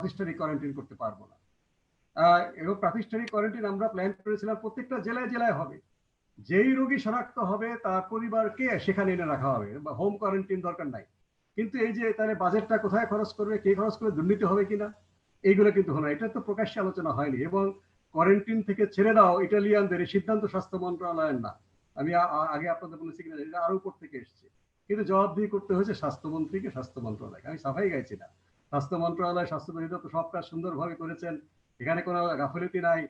প্রাতিষ্ঠানিক কোয়ারেন্টাইন করতে পারবো না। এবং প্রাতিষ্ঠানিক কোয়ারেন্টাইন আমরা প্ল্যান করেছিলাম প্রত্যেকটা জেলায় জেলায় হবে। যেই রোগী শনাক্ত হবে তার পরিবারকে সেখানে এনে রাখা হবে, বা হোম কোয়ারেন্টাইন দরকার নাই। কিন্তু এই যে তাহলে বাজেটটা কোথায় খরচ করবে, কে খরচ করবে, দুর্নীতি হবে কিনা, এইগুলো কিন্তু হলো, এটা তো প্রকাশ্যে আলোচনা হয়নি। এবং কোয়ারেন্টাইন থেকে ছেড়ে দাও ইটালিয়ানদের সিদ্ধান্ত স্বাস্থ্য মন্ত্রণালয়ের না। আমি আগে আপনাদের বলেছি কিনা, এটা আরো উপর থেকে এসছে, কিন্তু জবাবদিহি করতে হয়েছে স্বাস্থ্যমন্ত্রীকে, স্বাস্থ্য মন্ত্রণালয়কে। আমি সাফাই গাইছি না, স্বাস্থ্য মন্ত্রণালয়, স্বাস্থ্য তো সব কাজ সুন্দরভাবে করেছেন, এখানে কোনো গাফিলতি নাই,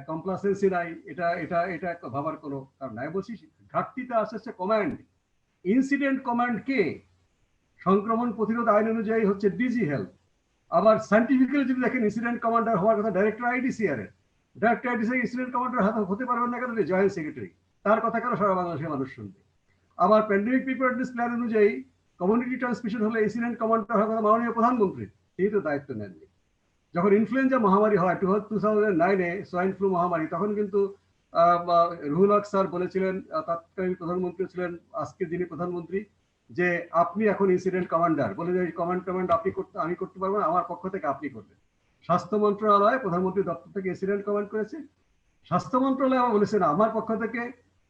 কমপ্লাসেন্সি নাই, এটা এটা এটা ভাবার কোনো কারণ নাই। বলছি ঘাটতিটা আসছে কমান্ড, ইনসিডেন্ট কমান্ড কে? সংক্রমণ প্রতিরোধ আইন অনুযায়ী হচ্ছে ডিজি হেলথ। আবার সাইন্টিফিক্যালি যদি দেখেন ইনসিডেন্ট কমান্ডার হওয়ার কথা ডাইরেক্টর আইডিসিআর এর, ডাইরেক্টর আইডিসিআর ইনসিডেন্ট কমান্ডার হতে পারবেন না কেন? জয়েন্ট সেক্রেটারি, তার কথা কেন সারা বাংলাদেশের মানুষ শুনবে? আবার প্যান্ডেমিক প্রিপারেডনেস প্ল্যান অনুযায়ী কমিউনিটি ট্রান্সমিশন হলে ইনসিডেন্ট কমান্ডার হওয়ার কথা মাননীয় প্রধানমন্ত্রী, তিনি তো দায়িত্ব নেননি। যখন ইনফ্লুয়েঞ্জা মহামারী হয় 2009-এ সোয়াইন ফ্লু মহামারী, তখন কিন্তু রুহুল হক স্যার বলেছিলেন, তৎকালীন প্রধানমন্ত্রী ছিলেন, আজকে যিনি প্রধানমন্ত্রী, যে আপনি এখন ইনসিডেন্ট কমান্ডার, বলে যে কমান্ড আপনি করতে, আমি করতে পারবো না, আমার পক্ষ থেকে আপনি করবেন। স্বাস্থ্য মন্ত্রণালয় প্রধানমন্ত্রী দপ্তর থেকে ইনসিডেন্ট কমান্ড করেছে, স্বাস্থ্য মন্ত্রণালয় আমার বলেছে না, আমার পক্ষ থেকে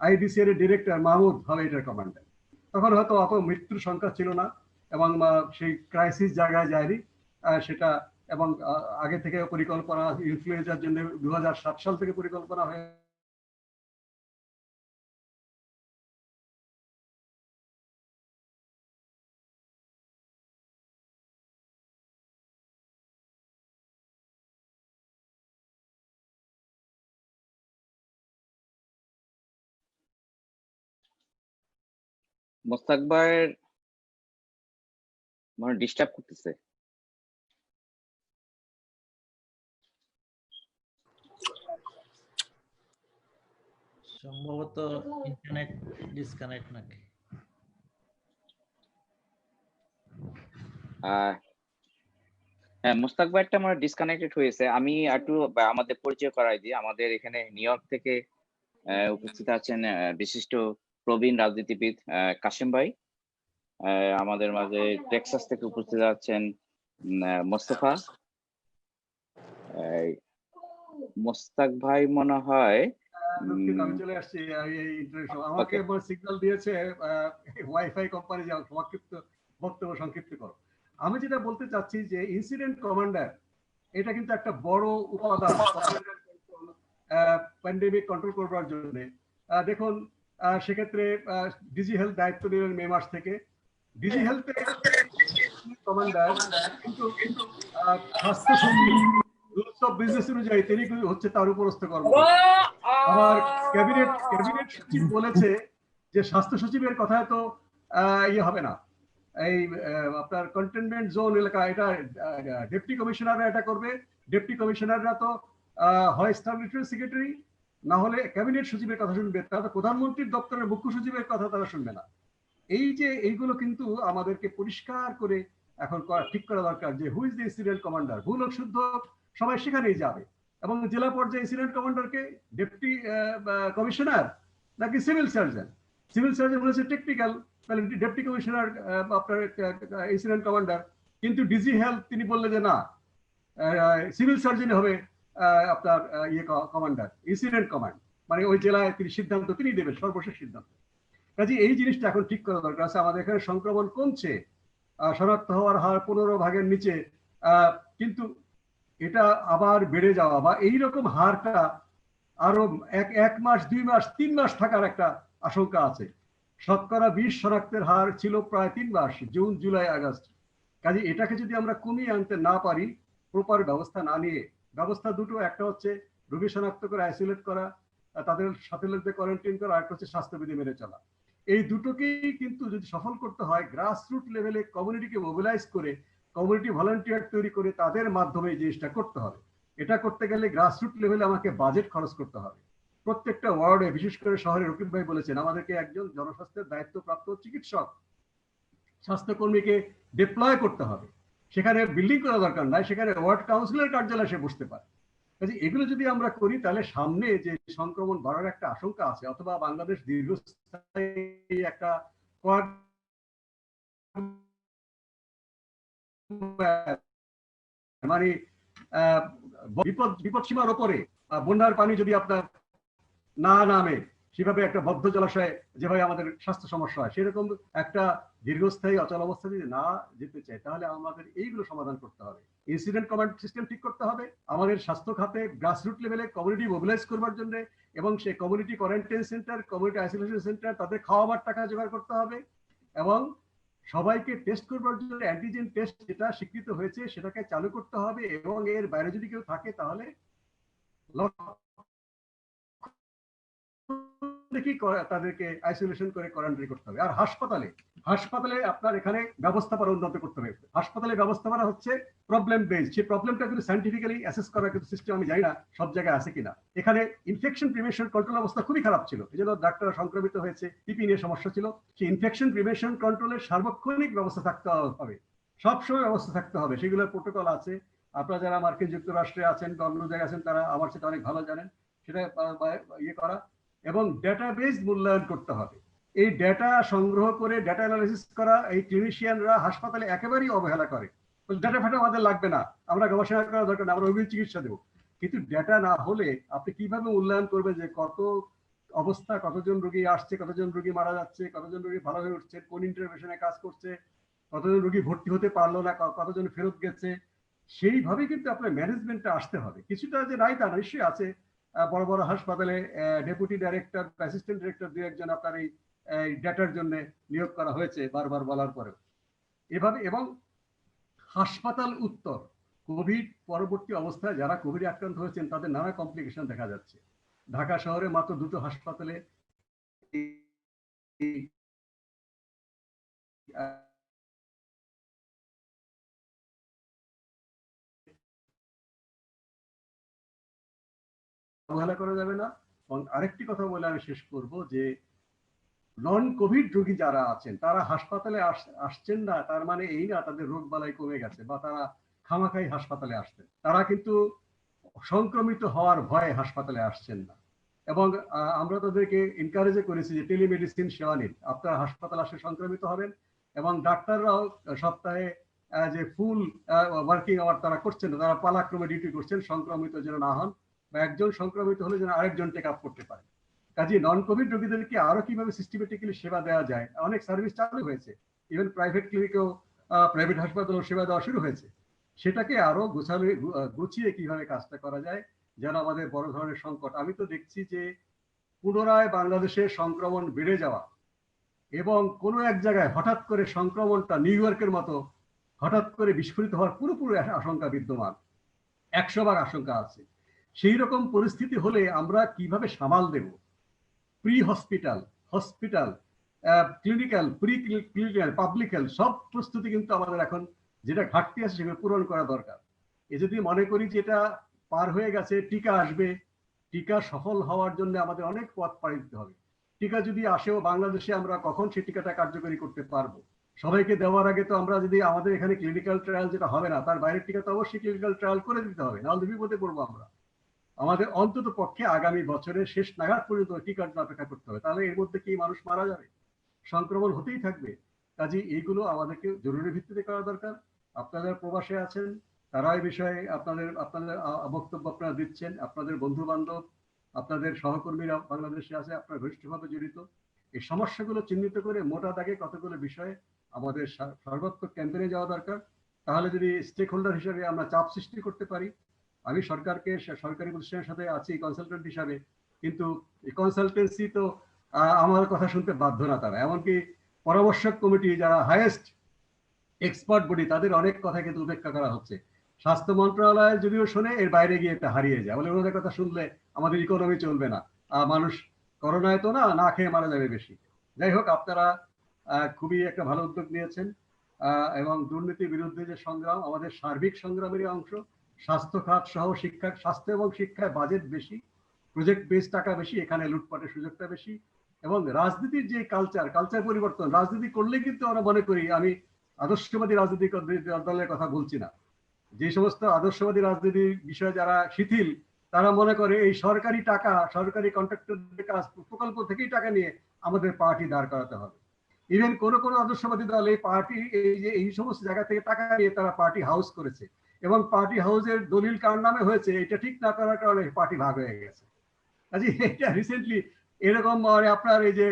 আইডিসিআর এর ডিরেক্টর মাহমুদ হবে এটার কমান্ডার। তখন হয়তো অত মৃত্যুর সংখ্যা ছিল না এবং সেই ক্রাইসিস জায়গায় যায়নি সেটা। এবং আগে থেকে পরিকল্পনা, ইনফ্লুয়েঞ্জার জন্য 2007 সাল থেকে পরিকল্পনা হয়ে মোস্তাক ভাইয়ের মানে ডিস্টার্ব করতেছে। সম্ভবত ইন্টারনেট ডিসকানেক্ট নাকি। হ্যাঁ, মোস্তাক ভাইটা আমার ডিসকানেক্টেড হয়েছে। আমি একটু আমাদের পরিচয় করাই দিই। আমাদের এখানে নিউ ইয়র্ক থেকে উপস্থিত আছেন বিশিষ্ট প্রবীণ রাজনীতিবিদ কাশেম ভাই। আমাদের মাঝে টেক্সাস থেকে উপস্থিত আছেন মোস্তফা। মোস্তাক ভাই মনে হয় আমি চলে আসছি। আমাকে সিগন্যাল দিয়েছে ওয়াইফাই কোম্পানি যে সংক্ষিপ্ত বক্তব্য সংক্ষিপ্ত করো। আমি যেটা বলতে চাচ্ছি যে ইনসিডেন্ট কমান্ডার এটা কিন্তু একটা বড় উপাদান প্যান্ডেমিক কন্ট্রোল করবার জন্য। দেখুন সেক্ষেত্রে ডিজি হেলথ দায়িত্ব নিলেন মে মাস থেকে। ডিজি হেলথ কমান্ডার কিন্তু স্বাস্থ্য সচিব রুলস অফ বিজনেস অনুযায়ী তিনি হচ্ছে তার উপরস্থ কর্মকর্তা। আবার ক্যাবিনেট সচিব বলেছে যে স্বাস্থ্য সচিবের কথায় তো ইয়ে হবে না, এই আপনার কন্টেনমেন্ট জোন এলাকা এটা ডেপুটি কমিশনাররা এটা করবে। ডেপুটি কমিশনাররা তো হয় স্ট্যাটুটরি সেক্রেটারি, না হলে ক্যাবিনেট সচিবের কথা শুনবে, তারা প্রধানমন্ত্রীর দপ্তরের মুখ্য সচিবের কথা তারা শুনবে না। এই যে এইগুলো কিন্তু আমাদেরকে পরিষ্কার করে এখন ঠিক করা দরকার যে who is the incident commander. ভুল হোক শুদ্ধ সবাই সেখানেই যাবে। এবং জেলা পর্যায়ে ইনসিডেন্ট কমান্ডারকে ডেপুটি কমিশনার নাকি সিভিল সার্জন? সিভিল সার্জন হচ্ছে টেকনিক্যাল, তাহলে ডেপুটি কমিশনার আপনার ইনসিডেন্ট কমান্ডার। কিন্তু ডিজি হেলথ তিনি বললেন যে না, সিভিল সার্জন হবে আপনার ইয়ে কমান্ডার, ইনসিডেন্ট কমান্ড, মানে ওই জেলায় তিনি সিদ্ধান্ত তিনি দেবেন, সর্বশেষ সিদ্ধান্ত। কাজে এই জিনিসটা এখন ঠিক করা দরকার আছে। আমাদের এখানে সংক্রমণ কমছে, শনাক্ত হওয়ার হার 15% নিচে, কিন্তু এটা আবার বেড়ে যাওয়া বা এইরকম হারটা আরো এক মাস 2 মাস 3 মাস থাকার একটা আশঙ্কা আছে। শতকরা 20 শনাক্তের হার ছিল প্রায় 3 মাস, জুন জুলাই আগস্ট। কাজে এটাকে যদি আমরা কমিয়ে আনতে না পারি, প্রপার ব্যবস্থা না নিয়ে, ব্যবস্থা দুটো, একটা হচ্ছে রোগী শনাক্ত করে আইসোলেট করা, তাদের সাথে লোকদের কোয়ারেন্টাইন করা, আর একটা হচ্ছে স্বাস্থ্যবিধি মেনে চলা। এই দুটোকেই কিন্তু যদি সফল করতে হয়, গ্রাসরুট লেভেলে কমিউনিটিকে মোবিলাইজ করে, কমিউনিটি ভলান্টিয়ার তৈরি করে তাদের মাধ্যমে এই জিনিসটা করতে হবে। এটা করতে গেলে গ্রাসরুট লেভেলে আমাকে বাজেট খরচ করতে হবে। প্রত্যেকটা ওয়ার্ডে, বিশেষ করে শহরে, রকিব ভাই বলেছেন, আমাদেরকে একজন জনস্বাস্থ্যের দায়িত্বপ্রাপ্ত চিকিৎসক, স্বাস্থ্যকর্মীকে ডিপ্লয় করতে হবে। সেখানে বিল্ডিং করা দরকার নাই, সেখানে ওয়ার্ড কাউন্সিলর কার্যালয়ে সে বসতে পারে। কাজে এগুলো যদি আমরা করি, তাহলে সামনে যে সংক্রমণ বাড়ার একটা আশঙ্কা আছে, অথবা বাংলাদেশ দীর্ঘস্থায়ী একটা মানে বিপদ সীমার উপরে বন্যার পানি যদি আপনার না নামে, সেভাবে একটা বদ্ধ জলাশয়ে যেভাবে আমাদের স্বাস্থ্য সমস্যা হয়, সেরকম একটা দীর্ঘস্থায়ী অচল অবস্থা যদি না যেতে চাই, তাহলে আমাদের এইগুলো সমাধান করতে হবে। ইনসিডেন্ট কমান্ড সিস্টেম ঠিক করতে হবে, আমাদের স্বাস্থ্য খাতে গ্রাসরুট লেভেলে কমিউনিটি মোবিলাইজ করবার জন্য, এবং সেই community quarantine centre, community isolation centre, তাদের খাওয়াবার টাকা জোগাড় করতে হবে, এবং সবাইকে টেস্ট করবার জন্য অ্যান্টিজেন টেস্ট যেটা স্বীকৃত হয়েছে সেটাকে চালু করতে হবে, এবং এর বাইরে যদি কেউ থাকে তাহলে দেখি তাদেরকে আইসোলেশন করে কোয়ারেন্টাইন করতে হবে। আর হাসপাতালে আপনার এখানে ব্যবস্থাপনা উন্নত করতে হবে। হাসপাতালে ব্যবস্থাপনা হচ্ছে প্রবলেম বেসড, সেই প্রবলেমটা কিন্তু সাইন্টিফিক্যালি অ্যাসেস করার কিন্তু সিস্টেম আমি জানি না সব জায়গায় আছে কিনা। এখানে ইনফেকশন প্রিভেনশন কন্ট্রোল অবস্থা খুবই খারাপ ছিল, এই জন্য ডাক্তাররা সংক্রমিত হয়েছে, টিপি নিয়ে সমস্যা ছিল। সেই ইনফেকশন প্রিভেনশন কন্ট্রোলের সার্বক্ষণিক ব্যবস্থা থাকতে হবে, সবসময় ব্যবস্থা থাকতে হবে, সেগুলোর প্রোটোকল আছে। আপনারা যারা মার্কিন যুক্তরাষ্ট্রে আছেন বা অন্য জায়গায় আছেন তারা আমার সাথে অনেক ভালো জানেন। সেটা ইয়ে করা এবং ডেটাবেস মূল্যায়ন করতে হবে। এই ডেটা সংগ্রহ করে ডেটা অ্যানালাইসিস করা এই ক্লিনিশিয়ানরা হাসপাতালে একেবারেই অবহেলা করে। ডেটা ফেটা আমাদের লাগবে না, আমরা গবেষণা করা দরকার না, আমরা রোগীর চিকিৎসা দেবো। কিন্তু ডেটা না হলে আপনি কিভাবে মূল্যায়ন করবেন যে কত অবস্থা, কতজন রোগী আসছে, কতজন রোগী মারা যাচ্ছে, কতজন রোগী ভালো হয়ে উঠছে, কোন ইন্টারভেনশনে কাজ করছে, কতজন রোগী ভর্তি হতে পারলো না, কতজন ফেরত গেছে, সেইভাবে কিন্তু আপনার ম্যানেজমেন্টটা আসতে হবে। কিছুটা যে নাই তা নিশ্চয়ই আছে, বড় বড় হাসপাতালে ডেপুটি ডাইরেক্টর, অ্যাসিস্ট্যান্ট ডিরেক্টর দুই একজন আপনার এই ডেটার জন্য নিয়োগ করা হয়েছে বারবার বলার পরেও এভাবে। এবং হাসপাতাল উত্তর, কোভিড পরবর্তী অবস্থায় যারা কোভিডে আক্রান্ত হয়েছেন তাদের নানা কমপ্লিকেশন দেখা যাচ্ছে। ঢাকা শহরে মাত্র 2টো হাসপাতালে অবহেলা করা যাবে না। এবং আরেকটি কথা বলে আমি শেষ করব যে নন কোভিড রোগী যারা আছেন তারা হাসপাতালে আসছেন না তার মানে এই না তাদের রোগ বালাই কমে গেছে বা তারা খামাখাই হাসপাতালে আসছেন, তারা কিন্তু সংক্রমিত হওয়ার ভয়ে হাসপাতালে আসছেন না। এবং আমরা তাদেরকে এনকারেজ করেছি যে টেলিমেডিসিন সেবা নিন, আপনারা হাসপাতালে আসে সংক্রমিত হবেন, এবং ডাক্তাররাও সপ্তাহে যে ফুল ওয়ার্কিং আওয়ার তারা করছেন, তারা পালাক্রমে ডিউটি করছেন, সংক্রমিত যেন না হন, বা একজন সংক্রমিত হলে যেন আরেকজন টেক আপ করতে পারে। কাজে নন কোভিড রোগীদেরকে আরো কিভাবে সিস্টেমেটিক্যালি সেবা দেওয়া যায়, অনেক সার্ভিস চালু হয়েছে, ইভেন প্রাইভেট ক্লিনিকেও প্রাইভেট হাসপাতালেও সেবা দেওয়া শুরু হয়েছে। সেটাকে আরো গুছিয়ে কিভাবে কাজটা করা যায় যেন আমাদের বড় ধরনের সংকট, আমি তো দেখছি যে পুনরায় বাংলাদেশে সংক্রমণ বেড়ে যাওয়া এবং কোনো এক জায়গায় হঠাৎ করে সংক্রমণটা নিউ ইয়র্কের মতো হঠাৎ করে বিস্ফোরিত হওয়ার পুরোপুরি আশঙ্কা বিদ্যমান, 100 ভাগ আশঙ্কা আছে। সেই রকম পরিস্থিতি হলে আমরা কিভাবে সামাল দেব? Pre hospital, hospital, clinical, pre clinical, public health সব প্রস্তুতি কিন্তু আমাদের এখন যেটা ঘাটতি আছে সেগুলো পূরণ করা দরকার। এ যদি মনে করি যে এটা পার হয়ে গেছে, টিকা আসবে, টিকা সফল হওয়ার জন্য আমাদের অনেক পথ পাড়ি দিতে হবে। টিকা যদি আসেও বাংলাদেশে আমরা কখন সেই টিকাটা কার্যকরী করতে পারবো? সবাইকে দেওয়ার আগে তো আমরা যদি আমাদের এখানে ক্লিনিক্যাল ট্রায়াল যেটা হবে না, তার বাইরের টিকা তো অবশ্যই ক্লিনিক্যাল ট্রায়াল করে দিতে হবে, নাহলে বিপদে পড়বো আমরা। আমাদের অন্তত পক্ষে আগামী বছরের শেষ নাগাদ পর্যন্ত টিকার জন্য অপেক্ষা করতে হবে, তাহলে এর মধ্যে কি মানুষ মারা যাবে, সংক্রমণ হতেই থাকবে। কাজে এইগুলো আমাদেরকে জরুরি ভিত্তিতে করা দরকার। আপনারা প্রবাসে আছেন তারা এই বিষয়ে আপনাদের বক্তব্য আপনারা দিচ্ছেন, আপনাদের বন্ধু বান্ধব, আপনাদের সহকর্মীরা বাংলাদেশে আছে, আপনারা ঘনিষ্ঠভাবে জড়িত। এই সমস্যাগুলো চিহ্নিত করে মোটা দাগে কতগুলো বিষয়ে আমাদের সর্বাত্মক ক্যাম্পেইনে যাওয়া দরকার। তাহলে যদি স্টেক হোল্ডার হিসেবে আমরা চাপ সৃষ্টি করতে পারি, আমি সরকারকে, সরকারি প্রতিষ্ঠানের সাথে আছি কনসালটেন্ট হিসাবে, কিন্তু এই কনসালটেন্সি তো আমার কথা শুনতে বাধ্য না তারা, এমনকি পরামর্শক কমিটি যারা হাইয়েস্ট এক্সপার্ট বডি তাদের অনেক কথা কিন্তু উপেক্ষা করা হচ্ছে। স্বাস্থ্য মন্ত্রণালয় যদিও শোনে, এর বাইরে গিয়ে এটা হারিয়ে যায়, বলে ওদের কথা শুনলে আমাদের ইকোনমি চলবে না, মানুষ করোনায় তো না খেয়ে মারা যাবে বেশি। যাই হোক, আপনারা খুবই একটা ভালো উদ্যোগ নিয়েছেন, এবং দুর্নীতির বিরুদ্ধে যে সংগ্রাম আমাদের সার্বিক সংগ্রামেরই অংশ। স্বাস্থ্য খাত সহ শিক্ষা, স্বাস্থ্য এবং শিক্ষায় বাজেট বেশি, প্রজেক্ট বেস টাকা বেশি, এখানে লুটপাটের সুযোগটা বেশি। এবং রাজনীতির যে কালচার পরিবর্তন, রাজনীতি করলে কিন্তু আমরা মনে করি, আমি আদর্শবাদী রাজনীতি দলের কথা বলছি না, যে সমস্ত আদর্শবাদী রাজনীতির বিষয়ে যারা শিথিল তারা মনে করে এই সরকারি টাকা, সরকারি কন্ট্রাক্টরদের কাজ, প্রকল্প থেকেই টাকা নিয়ে আমাদের পার্টি দাঁড় করাতে হবে। ইভেন কোন আদর্শবাদী দল এই পার্টি এই সমস্ত জায়গা থেকে টাকা নিয়ে তারা পার্টি হাউস করেছে, এবং পার্টি হাউসের দলিল কার নামে হয়েছে এটা ঠিক না করার কারণে পার্টি ভাগ হয়ে গেছে। কাজে এটা রিসেন্টলি এরকম মানে আপনার এই যে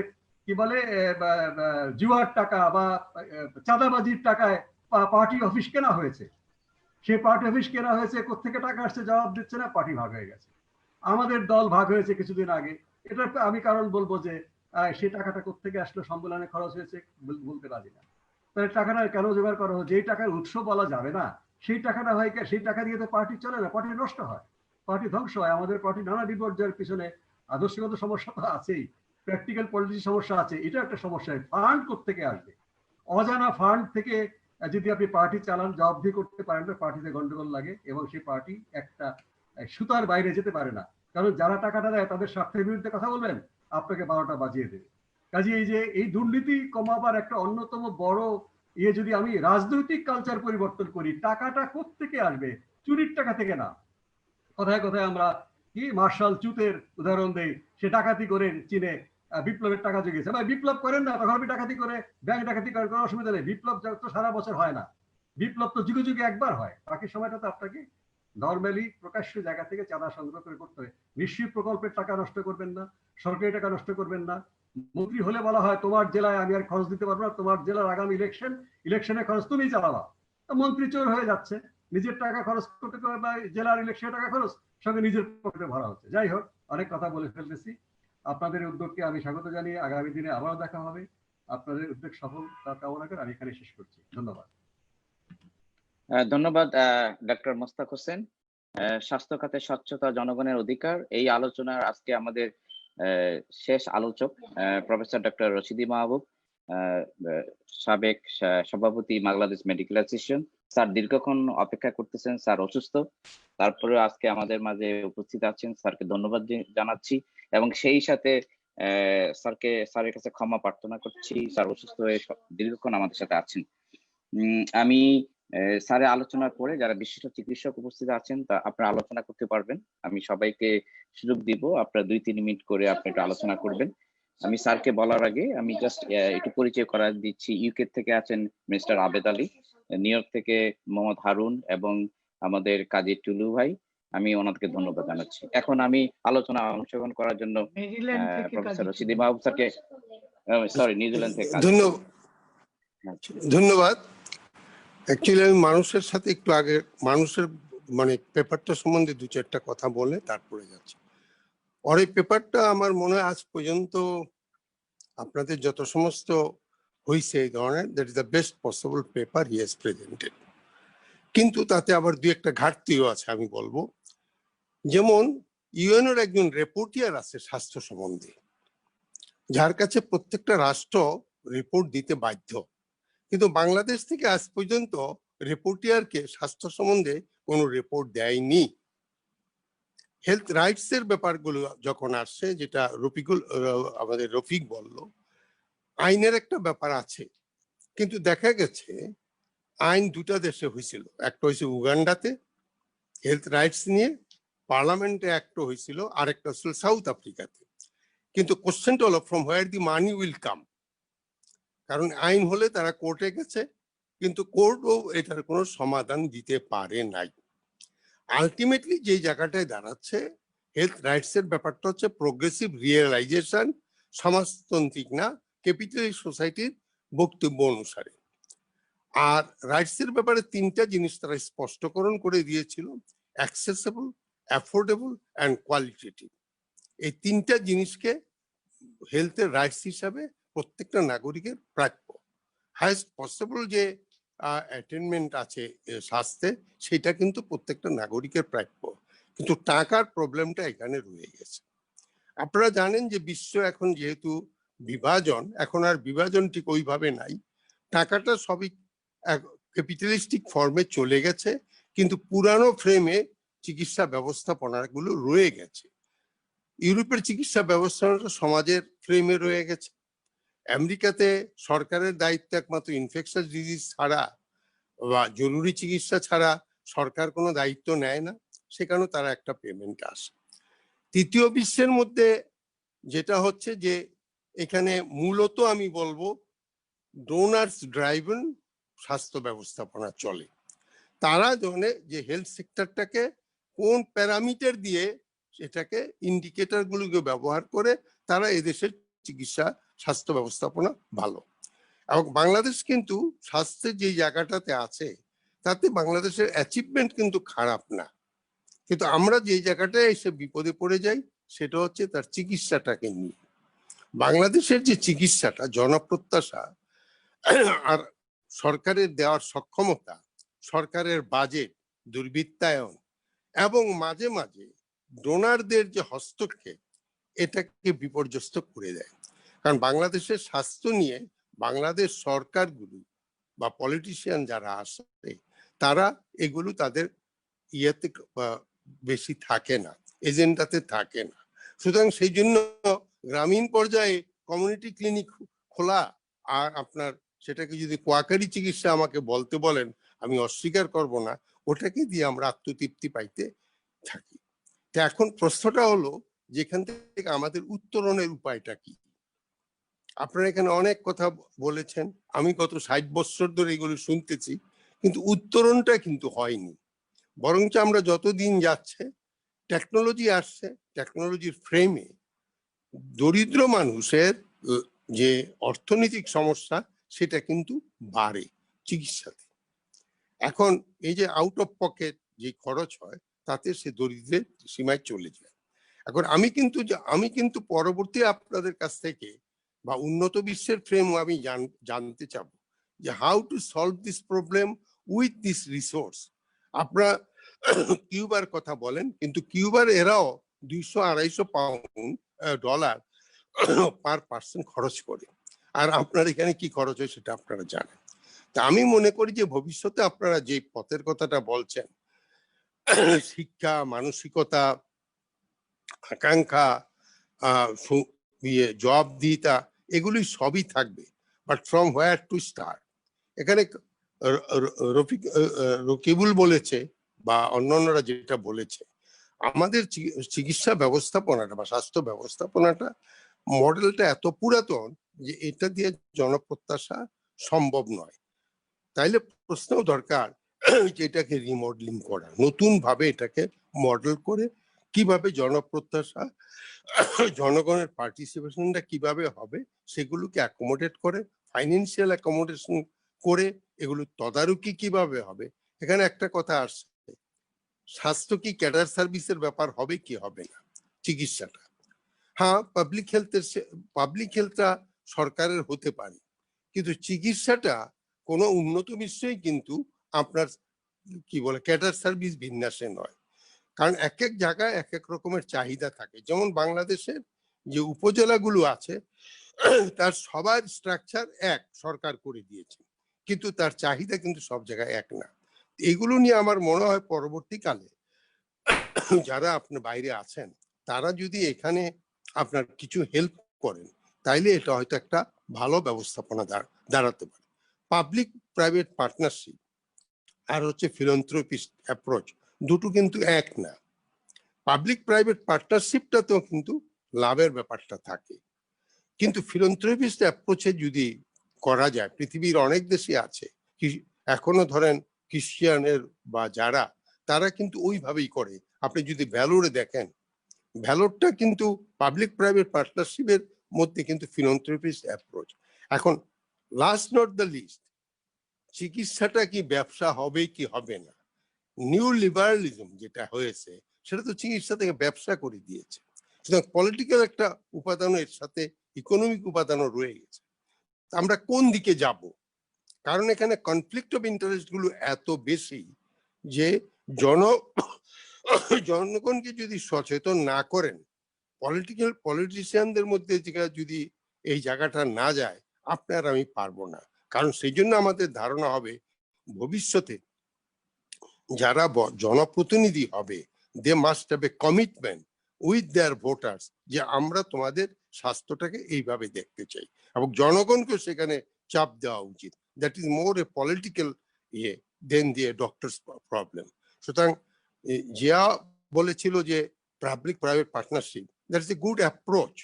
কি বলে জুয়ার টাকা বা চাঁদাবাজির টাকায় পার্টি অফিস কেনা হয়েছে, সেই পার্টি অফিস কেনা হয়েছে, কোত্থেকে টাকা আসছে জবাব দিচ্ছে না, পার্টি ভাগ হয়ে গেছে। আমাদের দল ভাগ হয়েছে কিছুদিন আগে, এটা আমি কারণ বলবো যে সেই টাকাটা কোত্থেকে আসলো, সম্মেলনে খরচ হয়েছে বলতে পারি না। তাহলে টাকাটা কেন জোগাড় করা হয়? যেই টাকার উৎস বলা যাবে না সেই টাকাটা হয়, সেই টাকা দিয়ে তো পার্টি চলে না, পার্টি নষ্ট হয়, পার্টি ধ্বংস হয়। আমাদের পার্টি নানা বিপর্যয়ের পিছনে আদর্শগত সমস্যা তো আছেই, প্র্যাকটিক্যাল পলিটিক্স সমস্যা আছে, এটা একটা সমস্যা। ফান্ড কোত্থেকে আসবে? অজানা ফান্ড থেকে যদি আপনি পার্টি চালান, জবাবদিহি করতে পারেন না, পার্টিতে গন্ডগোল লাগে এবং সেই পার্টি একটা সুতার বাইরে যেতে পারে না। কারণ যারা টাকাটা দেয় তাদের স্বার্থের বিরুদ্ধে কথা বলবেন, আপনাকে 12টা বাজিয়ে দেবে। কাজে এই যে এই দুর্নীতি কমাবার একটা অন্যতম বড় যদি আমি রাজনৈতিক কালচার পরিবর্তন করি, টাকাটা কোত্থেকে আসবে? চুরির টাকা থেকে না। কথায় কথায় আমরা কি মার্শাল চুতের উদাহরণ দেই, সে ডাকাতি করে চীনে বিপ্লবের টাকা জুগিয়েছে। ভাই বিপ্লব করেন না, তখন আপনি ডাকাতি করে ব্যাংক ডাকাতি করার কোনো অসুবিধা নেই। বিপ্লব তো সারা বছর হয় না, বিপ্লব তো যুগে যুগে একবার হয়, বাকি সময়টা তো আপনাকে নর্মালি প্রকাশ্য জায়গা থেকে চাঁদা সংগ্রহ করে করতে হয়। নিশ্চয়ই প্রকল্পের টাকা নষ্ট করবেন না, সরকারি টাকা নষ্ট করবেন না। মন্ত্রী হলে বলা হয় তোমার জেলায় আমি আর খরচ দিতে পারবো না, তোমার জেলার আগামী ইলেকশনের খরচ তুমি চালাবা। মন্ত্রী চোর হয়ে যাচ্ছে, নিজের টাকা খরচ করতে বা জেলার ইলেকশনের টাকা খরচ সঙ্গে নিজের পকেটে ভরা হচ্ছে। যাই হোক, অনেক কথা বলে ফেলতেছি। আপনাদের উদ্যোগকে আমি স্বাগত জানিয়ে আগামী দিনে আবারও দেখা হবে। আপনাদের উদ্যোগ সফল কামনা করে আমি এখানে শেষ করছি। ধন্যবাদ। ধন্যবাদ ডক্টর মোস্তাক হোসেন। স্বাস্থ্য খাতে স্বচ্ছতা জনগণের অধিকার, এই আলোচনার আজকে আমাদের শেষ আলোচক প্রফেসর ডক্টর রশিদি মাহবুব, সাবেক সভাপতি বাংলাদেশ মেডিকেল অ্যাসোসিয়েশন। স্যার দীর্ঘক্ষণ অপেক্ষা করতেছেন, স্যার অসুস্থ, তারপরে আজকে আমাদের মাঝে উপস্থিত আছেন, স্যারকে ধন্যবাদ জানাচ্ছি এবং সেই সাথে স্যারের কাছে ক্ষমা প্রার্থনা করছি, স্যার অসুস্থ হয়ে দীর্ঘক্ষণ আমাদের সাথে আছেন। আমি স্যারের আলোচনার পরে যারা বিশিষ্ট চিকিৎসক উপস্থিত আছেন তা আপনারা আলোচনা করতে পারবেন। আমি সবাইকে সুযোগ দিব, আপনারা 2-3 মিনিট করে আপনি একটু আলোচনা করবেন। আমি স্যারকে বলার আগে আমি জাস্ট একটু পরিচয় করা দিচ্ছি। ইউকে থেকে আছেন মিস্টার আবেদ আলী, নিউ ইয়র্ক থেকে মোহাম্মদ হারুন এবং আমাদের কাজী টুলু ভাই। আমি ওনাদেরকে ধন্যবাদ জানাচ্ছি। এখন আমি আলোচনা অংশগ্রহণ করার জন্য প্রফেসর রশিদি মাহবুব স্যারকে, সরি নিউজিল্যান্ড থেকে ধন্যবাদ। অ্যাকচুয়ালি আমি মানুষের সাথে একটু আগে মানুষের মানে পেপারটা সম্বন্ধে 2-4টা কথা বলে তারপরে যাচ্ছি। আর এই পেপারটা আমার মনে হয় আজ পর্যন্ত আপনাদের যত সমস্ত হয়েছে এই ধরনের, that is the best possible paper he has presented. কিন্তু তাতে আবার 2-একটা ঘাটতিও আছে আমি বলবো। যেমন ইউএনওর একজন রিপোর্টিয়ার আছে স্বাস্থ্য সম্বন্ধে, যার কাছে প্রত্যেকটা রাষ্ট্র রিপোর্ট দিতে বাধ্য, কিন্তু বাংলাদেশ থেকে আজ পর্যন্ত রিপোর্টিয়ারকে স্বাস্থ্য সম্বন্ধে কোনো রিপোর্ট দেয়নি। হেলথ রাইটস এর ব্যাপারগুলো যখন আসছে, যেটা আমাদের রফিক বলল, আইনের একটা ব্যাপার আছে, কিন্তু দেখা গেছে আইন 2টা দেশে হয়েছিল। একটা হয়েছে উগান্ডাতে হেলথ রাইটস নিয়ে, পার্লামেন্টে একটা হয়েছিল, আর একটা হচ্ছিল সাউথ আফ্রিকাতে। কিন্তু কোশ্চেনটা হলো from where the money will come. কারণ আইন হলে তারা কোর্টে গেছে, কিন্তু কোর্টও এটার কোনো সমাধান দিতে পারে নাই। আলটিমেটলি যে জায়গাটায় দাঁড়াচ্ছে, হেলথ রাইটস এর ব্যাপারটা হচ্ছে প্রোগ্রেসিভ রিয়েলাইজেশন, সমাজতান্ত্রিক না, ক্যাপিটালিস্ট সোসাইটির বক্তব্য অনুসারে। আর রাইটস এর ব্যাপারে 3টা জিনিস তারা স্পষ্টকরণ করে দিয়েছিল: অ্যাক্সেসেবল, অ্যাফোর্ডেবল অ্যান্ড কোয়ালিটেটিভ। এই 3টা জিনিসকে হেলথের রাইটস হিসাবে প্রত্যেকটা নাগরিকের প্রাপ্য। হাইয়েস্ট পসিবল যে অ্যাটেনমেন্ট আছে স্বাস্থ্যে, সেটা কিন্তু প্রত্যেকটা নাগরিকের প্রাপ্য। কিন্তু টাকার প্রবলেমটা এখানে রয়ে গেছে। আপনারা জানেন যে বিশ্ব এখন যেহেতু বিভাজন, এখন আর বিভাজন ঠিক ওইভাবে নাই, টাকাটা সবই ক্যাপিটালিস্টিক ফর্মে চলে গেছে, কিন্তু পুরানো ফ্রেমে চিকিৎসা ব্যবস্থাপনাগুলো রয়ে গেছে। ইউরোপের চিকিৎসা ব্যবস্থাপনাটা সমাজের ফ্রেমে রয়ে গেছে। আমেরিকাতে সরকারের দায়িত্ব একমাত্র ইনফেকশাস ডিজিজ ছাড়া বা জরুরি চিকিৎসা ছাড়া সরকার কোনো দায়িত্ব নেয় না, সেখানেও তারা একটা পেমেন্ট আসে। তৃতীয় বিশ্বের মধ্যে যেটা হচ্ছে যে এখানে মূলত আমি বলবো ডোনার্স ড্রাইভেন স্বাস্থ্য ব্যবস্থাপনা চলে। তারা জানে যে হেলথ সেক্টরটাকে কোন প্যারামিটার দিয়ে সেটাকে ইন্ডিকেটর গুলোকে ব্যবহার করে তারা এদেশের চিকিৎসা স্বাস্থ্য ব্যবস্থাপনা ভালো। এবং বাংলাদেশ কিন্তু স্বাস্থ্যের যে জায়গাটাতে আছে তাতে বাংলাদেশের অ্যাচিভমেন্ট কিন্তু খারাপ না, কিন্তু আমরা যে জায়গাটায় এসে বিপদে পড়ে যাই সেটা হচ্ছে তার চিকিৎসাটাকে নিয়ে। বাংলাদেশের যে চিকিৎসাটা জনপ্রত্যাশা আর সরকারের দেওয়ার সক্ষমতা, সরকারের বাজেট, দুর্বৃত্তায়ন এবং মাঝে মাঝে ডোনারদের যে হস্তক্ষেপ এটাকে বিপর্যস্ত করে দেয়। কারণ বাংলাদেশের স্বাস্থ্য নিয়ে বাংলাদেশ সরকারগুলো বা পলিটিশিয়ান যারা আসে তারা এগুলো তাদের ইয়েতে বেশি থাকে না, এজেন্ডাতে থাকে না। সুতরাং সেই জন্য গ্রামীণ পর্যায়ে কমিউনিটি ক্লিনিক খোলা আর আপনার সেটাকে যদি কোয়াকারি চিকিৎসা আমাকে বলতে বলেন আমি অস্বীকার করব না, ওটাকে দিয়ে আমরা আত্মতৃপ্তি পাইতে থাকি। তো এখন প্রশ্নটা হলো যেখান থেকে আমাদের উত্তরণের উপায়টা কি? আপনারা এখানে অনেক কথা বলেছেন, আমি গত 60 বছর ধরে এগুলো শুনতেছি, কিন্তু উত্তরণটা কিন্তু হয়নি। বরঞ্চ আমরা যতদিন যাচ্ছে টেকনোলজি আসছে, টেকনোলজির ফ্রেমে দরিদ্র মানুষের যে অর্থনৈতিক সমস্যা সেটা কিন্তু বাড়ে চিকিৎসাতে। এখন এই যে আউট অফ পকেট যে খরচ হয় তাতে সে দরিদ্রের সীমায় চলে যায়। এখন আমি কিন্তু পরবর্তী আপনাদের কাছ থেকে বা উন্নত বিশ্বের ফ্রেম আমি জানতে চাবো যে how to solve this problem with this resource. আপনারা কিউবার কথা বলেন, কিন্তু কিউবার এরাও 200-250 পাউন্ড ডলার পার পার্সন খরচ করে, আর আপনার এখানে কি খরচ হয় সেটা আপনারা জানেন। তা আমি মনে করি যে ভবিষ্যতে আপনারা যে পথের কথাটা বলছেন, শিক্ষা, মানসিকতা, আকাঙ্ক্ষা, জবাবদিহিতা, এগুলি সবই থাকবে, but from where to start. এখানে রকিবুল বলেছে বা অন্যান্যরা যেটা বলেছে, আমাদের চিকিৎসা ব্যবস্থাপনাটা বা স্বাস্থ্য ব্যবস্থাপনাটা মডেলটা এত পুরাতন যে এটা দিয়ে জনপ্রত্যাশা সম্ভব নয়। তাইলে প্রশ্ন দরকার যে এটাকে রিমডেলিং করা, নতুন ভাবে এটাকে মডেল করে কিভাবে জনপ্রত্যাশা, জনগণের পার্টিসিপেশনটা কিভাবে হবে সেগুলোকে অ্যাকোমোডেট করে, ফাইন্যান্সিয়াল অ্যাকোমোডেশন করে এগুলো তদারকি কিভাবে হবে। এখানে একটা কথা আসছে, স্বাস্থ্য কি ক্যাডার সার্ভিসের ব্যাপার হবে কি হবে না, চিকিৎসাটা। হ্যাঁ, পাবলিক হেলথটা সরকারের হতে পারে, কিন্তু চিকিৎসাটা কোনো উন্নত বিশ্বেই কিন্তু আপনার কি বলে ক্যাডার সার্ভিস বিন্যাসে নয়। কারণ এক এক জায়গায় এক এক রকমের চাহিদা থাকে। যেমন বাংলাদেশের যে উপজেলাগুলো আছে তার সবার স্ট্রাকচার এক, সরকার করে দিয়েছে, কিন্তু তার চাহিদা কিন্তু সব জায়গায় এক না। এগুলো নিয়ে আমার মনে হয় পরবর্তীকালে যারা আপনার বাইরে আছেন তারা যদি এখানে আপনার কিছু হেল্প করেন তাইলে এটা হয়তো একটা ভালো ব্যবস্থাপনা দাঁড়াতে পারে। পাবলিক প্রাইভেট পার্টনারশিপ আর হচ্ছে ফিলান্থ্রপিস্ট অ্যাপ্রোচ দুটো কিন্তু এক না। পাবলিক প্রাইভেট পার্টনারশিপটাতেও কিন্তু লাভের ব্যাপারটা থাকে, কিন্তু ফিলান্থ্রপিস্ট অ্যাপ্রোচে যদি করা যায়, পৃথিবীর অনেক দেশে আছে এখনো ধরেন ক্রিশ্চিয়ানের বা যারা, তারা কিন্তু ওইভাবেই করে। আপনি যদি ভ্যালোরে দেখেন, ভ্যালোরটা কিন্তু পাবলিক প্রাইভেট পার্টনারশিপের মধ্যে কিন্তু ফিলান্থ্রপিস্ট অ্যাপ্রোচ। এখন লাস্ট নট দ্য লিস্ট, চিকিৎসাটা কি ব্যবসা হবে কি হবে না। নিউ লিবারালিজম যেটা হয়েছে সেটা তো চিকিৎসা থেকে ব্যবসা করে দিয়েছে। সুতরাং পলিটিক্যাল একটা উপাদানও এর সাথে ইকোনমিক উপাদানও রয়ে গেছে। আমরা কোন দিকে যাব? কারণ এখানে কনফ্লিক্ট অফ ইন্টারেস্ট গুলো এত বেশি যে জনগণকে যদি সচেতন না করেন, পলিটিশিয়ানদের মধ্যে যদি এই জায়গাটা না যায়, আপনার আমি পারবো না। কারণ সেই জন্য আমাদের ধারণা হবে ভবিষ্যতে যারা জনপ্রতিনিধি হবে, they must have a commitment with their voters যে আমরা তোমাদের স্বাস্থ্যটাকে এইভাবে দেখতে চাই, এবং জনগণকে সেখানে চাপ দেওয়া উচিত। That is more a political than the doctors problem. সুতরাং জিয়া বলেছিল যে public private partnership, that is a good approach,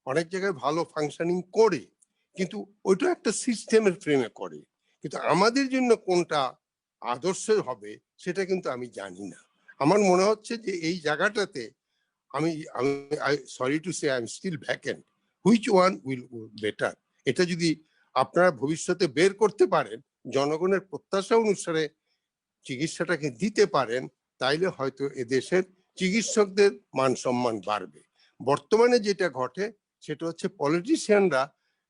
অনেক জায়গায় ভালো ফাংশনিং করে, কিন্তু ওইটা একটা সিস্টেমের ফ্রেমে করে। কিন্তু আমাদের জন্য কোনটা আদর্শের হবে সেটা কিন্তু আমি জানি না। আমার মনে হচ্ছে যে এই জায়গাটাতে আমি আমি sorry to say I am still vacant, which one will better. এটা যদি আপনারা ভবিষ্যতে বের করতে পারেন, জনগণের প্রত্যাশা অনুসারে চিকিৎসাটাকে দিতে পারেন, তাইলে হয়তো এদেশের চিকিৎসকদের মান সম্মান বাড়বে। বর্তমানে যেটা ঘটে সেটা হচ্ছে পলিটিশিয়ানরা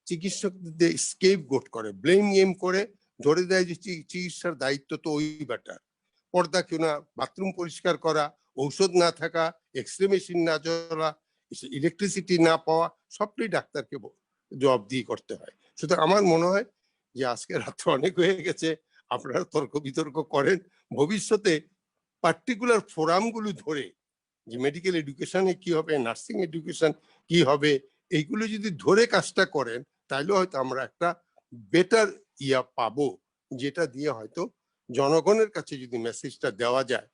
চিকিৎসকদের স্কেপ গোট করে, ব্লেম গেম করে, ধরে দেয় যে চিকিৎসার দায়িত্ব তো ওই বেটার। পর্দা কেনা, বাথরুম পরিষ্কার করা, ঔষধ না থাকা, এক্সরে মেশিন না চলা, ইলেকট্রিসিটি না পাওয়া, সবটাই ডাক্তারকে জবাবদিহি করতে হয়। সুতরাং আমার মনে হয় যে আজকে রাত্র অনেক হয়ে গেছে, আপনারা তর্ক বিতর্ক করেন, ভবিষ্যতে পার্টিকুলার ফোরামগুলো ধরে যে মেডিকেল এডুকেশনে কি হবে, নার্সিং এডুকেশন কি হবে, এইগুলো যদি ধরে কাজটা করেন, তাহলে হয়তো আমরা একটা বেটার পাবো, যেটা দিয়ে হয়তো জনগণের কাছে যদি মেসেজটা দেওয়া যায়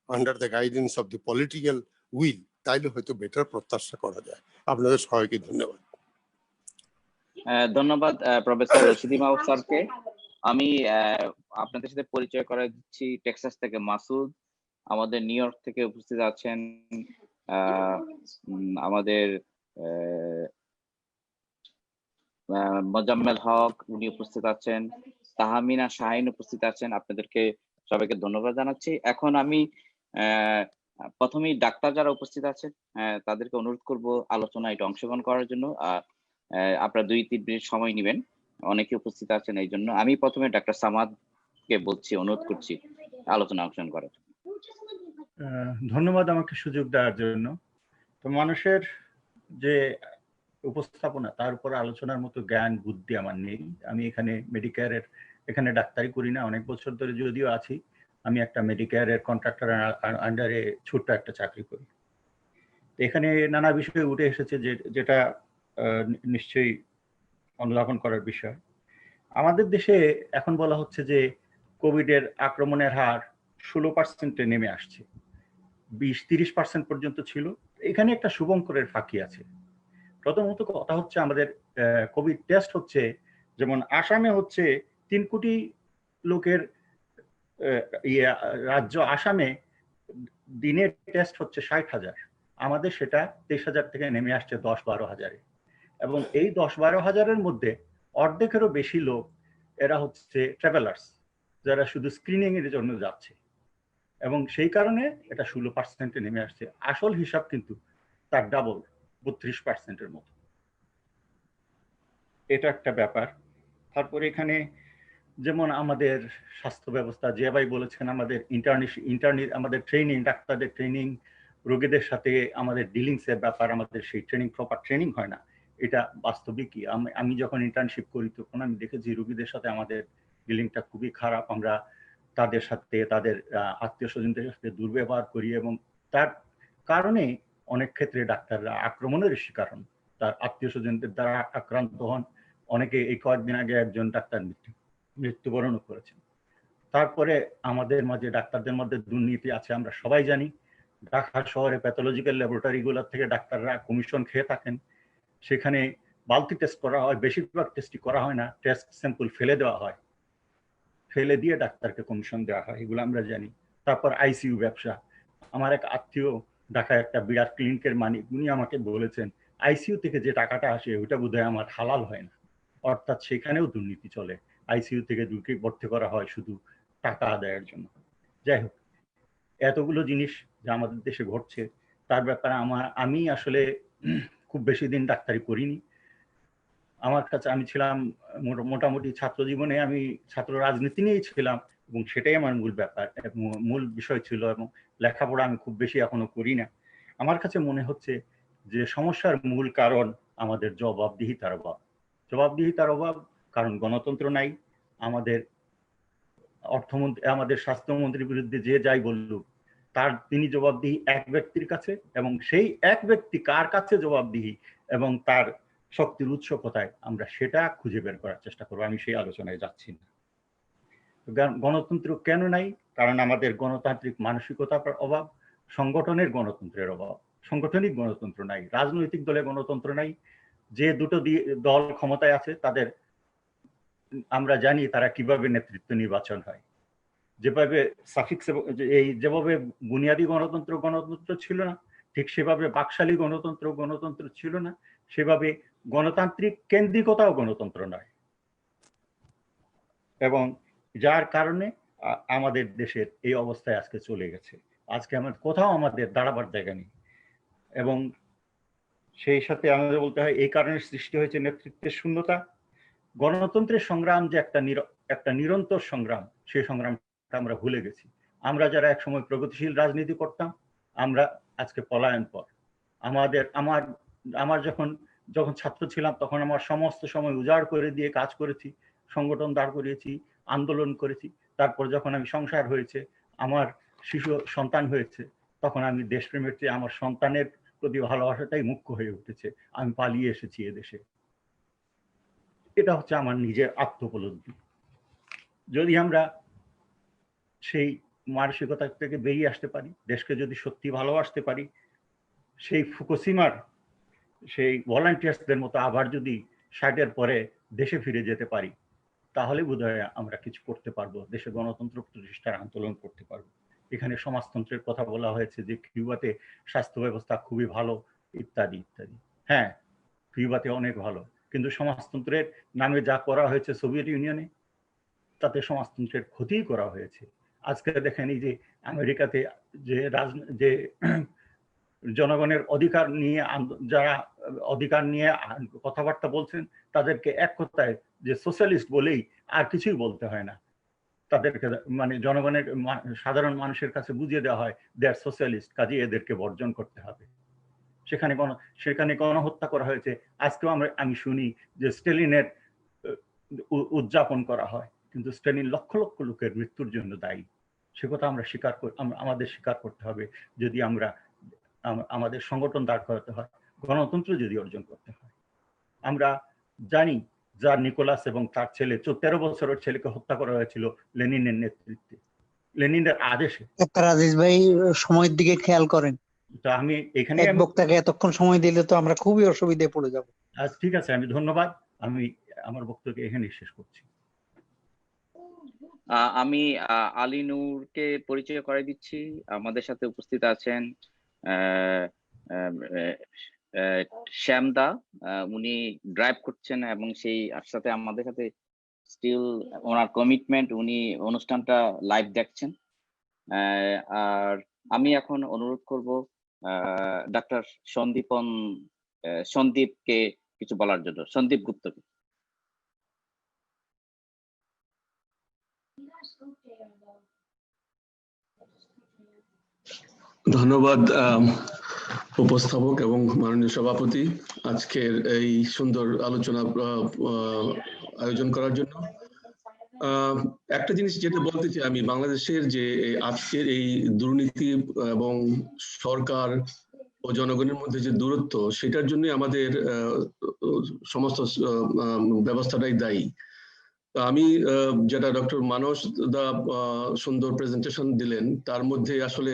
under the guidance of the political will, তাইলে হয়তো বেটার প্রত্যাশা করা যায়। আপনাদের সবাইকে ধন্যবাদ। ধন্যবাদ প্রফেসর রশিদ মাহবুব স্যারকে। আমি আপনাদের সাথে পরিচয় করে দিচ্ছি, টেক্সাস থেকে মাসুদ, আমাদের নিউ ইয়র্ক থেকে উপস্থিত আছেন আমাদের মোজাম্মেল হক, উনি উপস্থিত আছেন, তাহমিনা শাহিন উপস্থিত আছেন। আপনাদেরকে সবাইকে ধন্যবাদ জানাচ্ছি। এখন আমি প্রথমেই ডাক্তার যারা উপস্থিত আছেন তাদেরকে অনুরোধ করব আলোচনায় এটা অংশগ্রহণ করার জন্য। আপনারা 2-3 মিনিট সময় নেবেন, অনেকে উপস্থিত আছেন এই জন্য। আমি প্রথমে ডাক্তার সামাদকে বলছি, অনুরোধ করছি আলোচনা অংশগ্রহণ করার। ধন্যবাদ আমাকে সুযোগ দেওয়ার জন্য। তো মানুষের যে উপস্থাপনা, তার উপর আলোচনার মতো জ্ঞান বুদ্ধি আমার নেই। আমি এখানে মেডিকেয়ারের, এখানে ডাক্তারি করি না, অনেক বছর ধরে যদিও আছি, আমি একটা মেডিকেয়ারের কন্ট্রাক্টর আন্ডারে ছোট্ট একটা চাকরি করি। এখানে নানা বিষয় উঠে এসেছে যেটা নিশ্চয়ই অনুধাবন করার বিষয়। আমাদের দেশে এখন বলা হচ্ছে যে কোভিডের আক্রমণের হার 16% নেমে আসছে, 20-30% পর্যন্ত ছিল। এখানে একটা শুভঙ্করের ফাঁকি আছে। প্রথমত কথা হচ্ছে আমাদের কোভিড টেস্ট হচ্ছে, যেমন আসামে হচ্ছে 3 কোটি লোকের রাজ্য আসামে দিনে টেস্ট হচ্ছে 60,000, আমাদের সেটা 23,000 থেকে নেমে আসছে 10-12 হাজারে। এবং এই 10-12 হাজারের মধ্যে অর্ধেকেরও বেশি লোক এরা হচ্ছে ট্রাভেলার্স, যারা শুধু স্ক্রিনিং এর জন্য যাচ্ছে, এবং সেই কারণে এটা 16% নেমে আসছে। আসল হিসাব কিন্তু তার ডাবল, 32%-এর মতো। এটা একটা ব্যাপার। তারপরে এখানে যেমন আমাদের স্বাস্থ্য ব্যবস্থা, যে ভাই বলেছেন, আমাদের আমাদের ট্রেনিং, ডাক্তারদের ট্রেনিং, রোগীদের সাথে আমাদের ডিলিংস এর ব্যাপার, আমাদের সেই ট্রেনিং, প্রপার ট্রেনিং হয় না। এটা বাস্তবিকই। আমি যখন ইন্টার্নশিপ করি তখন আমি দেখেছি রোগীদের সাথে আমাদের ডিলিংটা খুবই খারাপ। আমরা তাদের সাথে, তাদের আত্মীয় স্বজনদের সাথে দুর্ব্যবহার করি, এবং তার কারণে অনেক ক্ষেত্রে ডাক্তাররা আক্রমণের শিকার হন, তার আত্মীয় স্বজনদের দ্বারা আক্রান্ত হন। অনেকে এই কয়েকদিন আগে একজন ডাক্তার মৃত্যুবরণও করেছেন। তারপরে আমাদের মাঝে ডাক্তারদের মধ্যে দুর্নীতি আছে, আমরা সবাই জানি। ঢাকা শহরে প্যাথোলজিক্যাল ল্যাবরেটরিগুলোর থেকে ডাক্তাররা কমিশন খেয়ে থাকেন। সেখানে বালতি টেস্ট করা হয়, বেশিরভাগ টেস্টই করা হয় না, টেস্ট স্যাম্পল ফেলে দেওয়া হয়, ফেলে দিয়ে ডাক্তারকে কমিশন দেওয়া হয়, এগুলো আমরা জানি। তারপর আইসিইউ ব্যবসা। আমার এক আত্মীয় ঢাকায় একটা বিরাট ক্লিনিকের মালিক, উনি আমাকে বলেছেন আইসিইউ থেকে যে টাকাটা আসে ওইটা বোধহয় আমার হালাল হয় না। অর্থাৎ সেখানেও দুর্নীতি চলে, আইসিইউ থেকে রোগী ভর্তি করা হয় শুধু টাকা আদায়ের জন্য। যাই হোক, এতগুলো জিনিস যা আমাদের দেশে ঘটছে, তার ব্যাপারে আমি আসলে খুব বেশি দিন ডাক্তারি করিনি। আমার কাছে আমি ছিলাম মোটামুটি ছাত্র জীবনে, আমি ছাত্র রাজনীতি নিয়েই ছিলাম, এবং সেটাই আমার মূল ব্যাপার, মূল বিষয় ছিল। এবং লেখাপড়া আমি খুব বেশি এখনো করি না। আমার কাছে মনে হচ্ছে যে সমস্যার মূল কারণ আমাদের জবাবদিহিতার অভাব। জবাবদিহিতার অভাব, কারণ গণতন্ত্র নাই। আমাদের অর্থমন্ত্রী, আমাদের স্বাস্থ্যমন্ত্রীর বিরুদ্ধে যে যাই বলুক, তিনি জবাবদিহি এক ব্যক্তির কাছে, এবং সেই এক ব্যক্তি কার কাছে জবাবদিহি এবং তার শক্তির উৎস কোথায়, আমরা সেটা খুঁজে বের করার চেষ্টা করবো। আমি সেই আলোচনায় যাচ্ছি না। গণতন্ত্র কেন নাই? কারণ আমাদের গণতান্ত্রিক মানসিকতার অভাব, সংগঠনের গণতন্ত্রের অভাব। সাংগঠনিক গণতন্ত্র নাই, রাজনৈতিক দলে গণতন্ত্র নাই। যে দুটো দল ক্ষমতায় আছে তাদের আমরা জানি তারা কিভাবে নেতৃত্ব নির্বাচন হয়। যেভাবে সাফিক্স এই যেভাবে বুনিয়াদী গণতন্ত্র ছিল না, ঠিক সেভাবে বাকশালী গণতন্ত্র ছিল না, সেভাবে গণতান্ত্রিক কেন্দ্রিকতাও গণতন্ত্র নয়। এবং যার কারণে আমাদের দেশের এই অবস্থায় আজকে চলে গেছে। আজকে কোথাও আমাদের দাঁড়াবার জায়গা নেই। এবং সেই সাথে আমাদের বলতে হয় এই কারণে সৃষ্টি হয়েছে নেতৃত্বের শূন্যতা। গণতন্ত্রের সংগ্রাম যে একটা নিরন্তর সংগ্রাম, সেই সংগ্রামটা আমরা ভুলে গেছি। আমরা যারা একসময় প্রগতিশীল রাজনীতি করতাম, আমরা আজকে পলায়ন পর। আমার যখন ছাত্র ছিলাম তখন আমার সমস্ত সময় উজাড় করে দিয়ে কাজ করেছি, সংগঠন দাঁড় করিয়েছি, আন্দোলন করেছি। তারপর যখন আমি সংসার হয়েছে, আমার শিশু সন্তান হয়েছে, তখন আমি দেশপ্রেমের চেয়ে আমার সন্তানের প্রতি ভালোবাসাটাই মুখ্য হয়ে উঠেছে। আমি পালিয়ে এসেছি এদেশে। এটা হচ্ছে আমার নিজের আত্মোপলব্ধি। যদি আমরা সেই মানসিকতা থেকে বেরিয়ে আসতে পারি, দেশকে যদি সত্যি ভালোবাসতে পারি, সেই ফুকুশিমার সেই ভলান্টিয়ার্সদের মতো আবার যদি 60-এর পরে দেশে ফিরে যেতে পারি, তাহলে বোধহয় আমরা কিছু করতে পারবো, দেশে গণতন্ত্র প্রতিষ্ঠার আন্দোলন করতে পারবো। এখানে সমাজতন্ত্রের কথা বলা হয়েছে যে কিউবাতে স্বাস্থ্য ব্যবস্থা খুবই ভালো, ইত্যাদি ইত্যাদি। হ্যাঁ, কিউবাতে অনেক ভালো, কিন্তু সমাজতন্ত্রের নামে যা করা হয়েছে সোভিয়েত ইউনিয়নে, তাতে সমাজতন্ত্রের ক্ষতিই করা হয়েছে। আজকে দেখেন এই যে আমেরিকাতে যে জনগণের অধিকার নিয়ে যারা অধিকার নিয়ে কথাবার্তা বলছেন, তাদেরকে এক কথায় যে সোশ্যালিস্ট বলেই আর কিছুই বলতে হয় না। তাদেরকে মানে জনগণের সাধারণ মানুষের কাছে বুঝিয়ে দেওয়া হয় দে আর সোশ্যালিস্ট, কাজে এদেরকে বর্জন করতে হবে। সেখানে গণহত্যা করা হয়েছে। আজকেও আমি শুনি যে স্টেলিনের উদযাপন করা হয়, কিন্তু স্টেলিন লক্ষ লক্ষ লোকের মৃত্যুর জন্য দায়ী। সে কথা আমাদের স্বীকার করতে হবে। যদি আমাদের সংগঠন দাঁড় করাতে হয়, গণতন্ত্র যদি অর্জন করতে হয়। আমরা জানি যার নিকোলাস এবং তার ছেলে 13 বছরের ছেলেকে হত্যা করা হয়েছিল লেনিনের নেতৃত্বে, লেনিনের আদেশে। রাজেশ ভাই, সময়ের দিকে খেয়াল করেন। তা আমি এখানে বক্তাকে এতক্ষণ সময় দিলে তো আমরা খুবই অসুবিধায় পড়ে যাব। ঠিক আছে, আমি ধন্যবাদ। আমি আমার বক্তব্য এখানেই শেষ করছি। আমি আলী নূরকে পরিচয় করে দিচ্ছি। আমাদের সাথে উপস্থিত আছেন শ্যামদা, উনি ড্রাইভ করছেন এবং সেই সাথে আমাদের সাথে স্টিল ওনার কমিটমেন্ট, উনি অনুষ্ঠানটা লাইভ দেখছেন। আর আমি এখন অনুরোধ করব ডাক্তার সন্দীপকে কিছু বলার জন্য, সন্দীপ গুপ্তকে। ধন্যবাদ উপস্থাপক এবং মাননীয় সভাপতি আজকের এই সুন্দর আলোচনা আয়োজন করার জন্য। একটা জিনিস যেটা বলতে চাই আমি, বাংলাদেশের যে আজকের এই দুর্নীতি এবং সরকার ও জনগণের মধ্যে যে দূরত্ব, সেটার জন্য আমাদের সমস্ত ব্যবস্থাটাই দায়ী। আমি যেটা ডক্টর মানস দা সুন্দর প্রেজেন্টেশন দিলেন, তার মধ্যে আসলে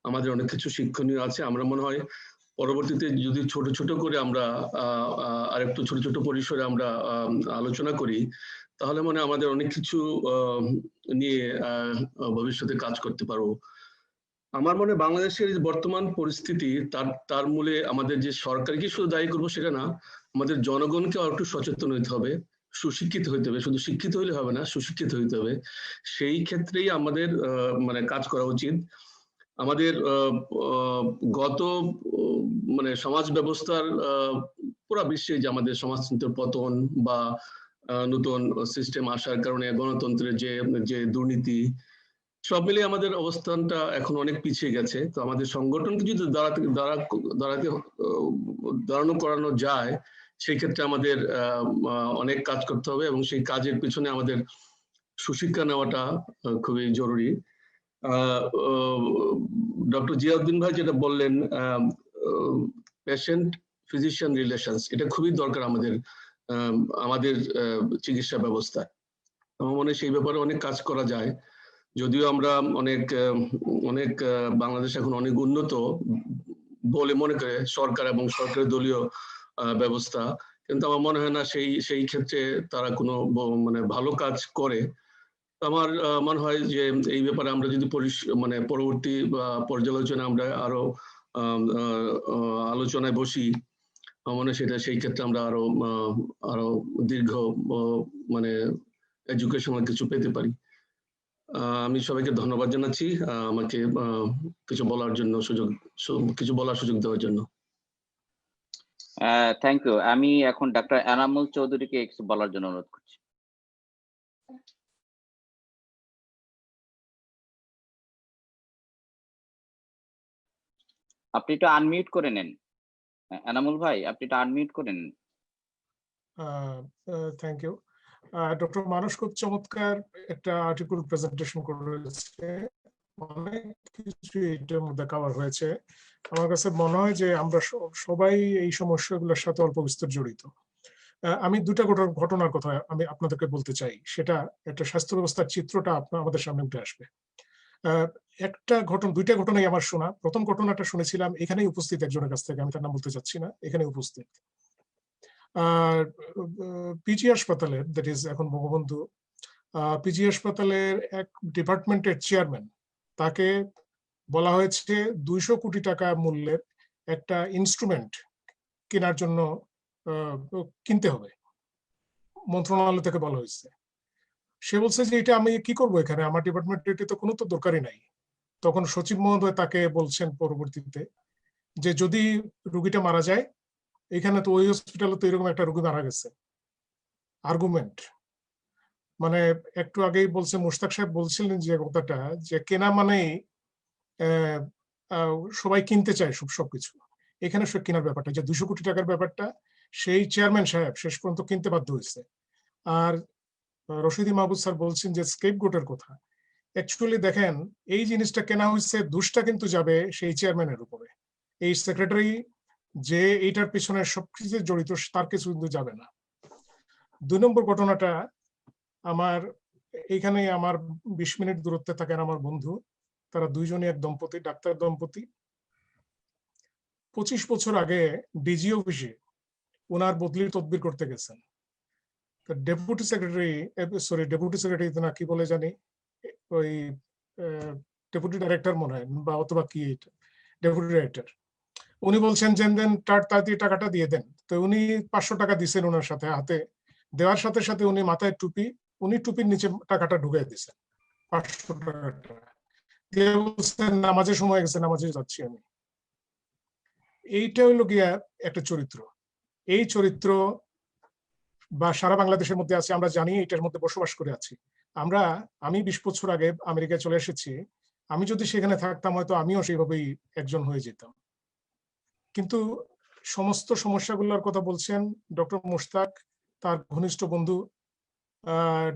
আমাদের অনেক কিছু শিক্ষণীয় আছে। আমরা মনে হয় পরবর্তীতে যদি ছোট ছোট করে আমরা আরেকটু ছোট ছোট পরিসরে আমরা আলোচনা করি, তাহলে মনে হয় আমাদের অনেক কিছু নিয়ে ভবিষ্যতে কাজ করতে পারবো। আমার মনে হয় বাংলাদেশের বর্তমান পরিস্থিতি, তার মূলে আমাদের যে সরকারকে শুধু দায়ী করবো সেটা না, আমাদের জনগণকে আর একটু সচেতন হইতে হবে, সুশিক্ষিত হইতে হবে। শুধু শিক্ষিত হইলে হবে না, সুশিক্ষিত হইতে হবে। সেই ক্ষেত্রেই আমাদের মানে কাজ করা উচিত। আমাদের গত মানে সমাজ ব্যবস্থার পুরা বিশ্বে যে আমাদের সমাজতন্ত্রের পতন বা নতুন সিস্টেম আসার কারণে গণতন্ত্রের যে দুর্নীতি, সব মিলিয়ে আমাদের অবস্থানটা এখন অনেক পিছিয়ে গেছে। তো আমাদের সংগঠনকে যদি দাঁড়ানো করানো যায়, সেই ক্ষেত্রে আমাদের অনেক কাজ করতে হবে এবং সেই কাজের পিছনে আমাদের সুশিক্ষা নেওয়াটা খুবই জরুরি। ডক্টর জিয়াউদ্দিন ভাই যেটা বললেন, পেশেন্ট ফিজিশিয়ান রিলেশনস, এটা খুবই দরকার আমাদের চিকিৎসা ব্যবস্থায়। আমার মনে হয় সেই ব্যাপারে অনেক কাজ করা যায়। যদিও আমরা অনেক বাংলাদেশ এখন অনেক উন্নত বলে মনে করে সরকার এবং সরকারি দলীয় ব্যবস্থা, কিন্তু আমার মনে হয় না সেই ক্ষেত্রে তারা কোনো মানে ভালো কাজ করে। আমার মনে হয় যে এই ব্যাপারে আমরা যদি মানে পরবর্তী পর্যালোচনা আমরা আরো আলোচনায় বসি, আমার মনে হয় সেই ক্ষেত্রে আমরা আরো দীর্ঘ মানে এডুকেশনাল কিছু পেতে পারি। আমি সবাইকে ধন্যবাদ জানাচ্ছি আমাকে কিছু বলার সুযোগ দেওয়ার জন্য। Thank you. আমি এখন ডাক্তার এনামুল চৌধুরীকে কিছু বলার জন্য অনুরোধ করছি। আপনি একটু আনমিউট করে নেন, এনামুল ভাই, আপনি একটু আনমিউট করে নেন। Thank you. ডক্টর মানস খুব চমৎকার একটা আর্টিকেল প্রেজেন্টেশন করেছে, অনেক কিছু এটার মধ্যে কভার হয়েছে। আমার কাছে মনে হয় যে আমরা সবাই এই সমস্যাগুলোর সাথে অল্প বিস্তর জড়িত। আমি দুটা ঘটনার কথা আমি আপনাদেরকে বলতে চাই, সেটা একটা স্বাস্থ্য ব্যবস্থার চিত্রটা আমাদের সামনে উঠে আসবে। দুইটা ঘটনাই আমার শোনা। প্রথম ঘটনাটা শুনেছিলাম এখানেই উপস্থিত একজনের কাছ থেকে, আমি তার নাম বলতে চাচ্ছি না, এখানে উপস্থিত পিজি হাসপাতালের, দ্যাট ইজ এখন বঙ্গবন্ধু পিজি হাসপাতালের এক ডিপার্টমেন্টের চেয়ারম্যান, তাকে বলা হয়েছে 200 কোটি টাকা মূল্যের একটা ইনস্ট্রুমেন্ট কেনার জন্য কিনতে হবে, মন্ত্রণালয় থেকে বলা হয়েছে। সে বলছে যে এটা আমি কি করবো এখানে, আমার ডিপার্টমেন্ট এটা তো কোনো তো দরকারই নাই। তখন সচিব মহোদয় তাকে বলছেন পরবর্তীতে যে যদি রুগীটা মারা যায়, এখানে তো ওই হসপিটালে তো এরকম একটা রুগী মারা গেছে। আর্গুমেন্ট মানে একটু আগেই বলছে মুশতাক সাহেব বলছিলেন যে কথাটা, যে কেনা মানেই সবাই কিনতে চায় সবকিছু। এখানে সে কেনার ব্যাপারটা, যে 200 কোটি টাকার ব্যাপারটা, সেই চেয়ারম্যান সাহেব শেষ পর্যন্ত কিনতে বাধ্য হয়েছে। আর রশিদি মাহবুব স্যার বলছেন যে স্কেপগোটের কথা। অ্যাকচুয়ালি দেখেন, এই জিনিসটা কেনা হয়েছে, দোষটা কিন্তু যাবে সেই চেয়ারম্যানের উপরে। এই সেক্রেটারি যে এইটার পিছনে সবকিছু জড়িত, তার কিছু কিন্তু যাবে না। 2 নম্বর ঘটনাটা, এইখানে আমার 20 মিনিট দূরত্বে থাকেন আমার বন্ধু, তারা দুইজনই এক দম্পতি, ডাক্তার দম্পতি। 25 বছর আগে ডিজি অফিসে ওনার বদলির তদবির করতে গেছেন। ডেপুটি সেক্রেটারি না কি বলে জানি, ওই ডেপুটি ডাইরেক্টর মনে হয়, বা অথবা কি ডেপুটি ডাইরেক্টর, উনি বলছেন যে দেন তাড়াতাড়ি টাকাটা দিয়ে দেন। তো উনি 500 টাকা দিচ্ছেন ওনার সাথে, হাতে দেওয়ার সাথে সাথে উনি মাথায় টুপি, উনি টুপির নিচে টাকাটা ঢুকিয়ে দিচ্ছেন, 500 টাকাটা দিয়ে বলছেন নামাজের সময় গেছে, নামাজে যাচ্ছি আমি। এইটা হইলো গিয়া একটা চরিত্র। এই চরিত্র বা সারা বাংলাদেশের মধ্যে আছে, আমরা জানি, এটার মধ্যে বসবাস করে আছি আমরা। আমি 20 বছর আগে আমেরিকায় চলে এসেছি, আমি যদি সেখানে থাকতাম হয়তো আমিও সেইভাবেই একজন হয়ে যেতাম। কিন্তু সমস্ত সমস্যাগুলোর কথা বলছেন ডক্টর মুশতাক, তার ঘনিষ্ঠ বন্ধু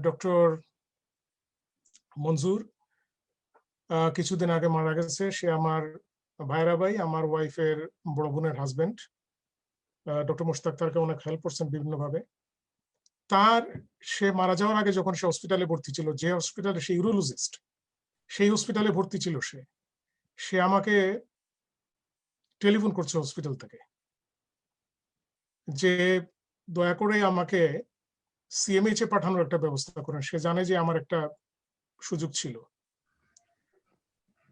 ডক্টর মঞ্জুর কিছুদিন আগে মারা গেছে। সে আমার ভাইরা ভাই, আমার ওয়াইফের বড় বোনের হাজবেন্ড। ডক্টর মুশতাক তারকে অনেক হেল্প করছেন বিভিন্ন ভাবে। সে মারা যাওয়ার আগে যখন সে হসপিটালে ভর্তি ছিল, যে হসপিটালে সে ইউরোলজিস্ট, সেই হসপিটালে ভর্তি ছিল, সে আমাকে টেলিফোন করছে হসপিটাল থেকে যে দয়া করে আমাকে সিএমএইচ এ পাঠানোর একটা ব্যবস্থা করেন। সে জানে যে আমার একটা সুযোগ ছিল।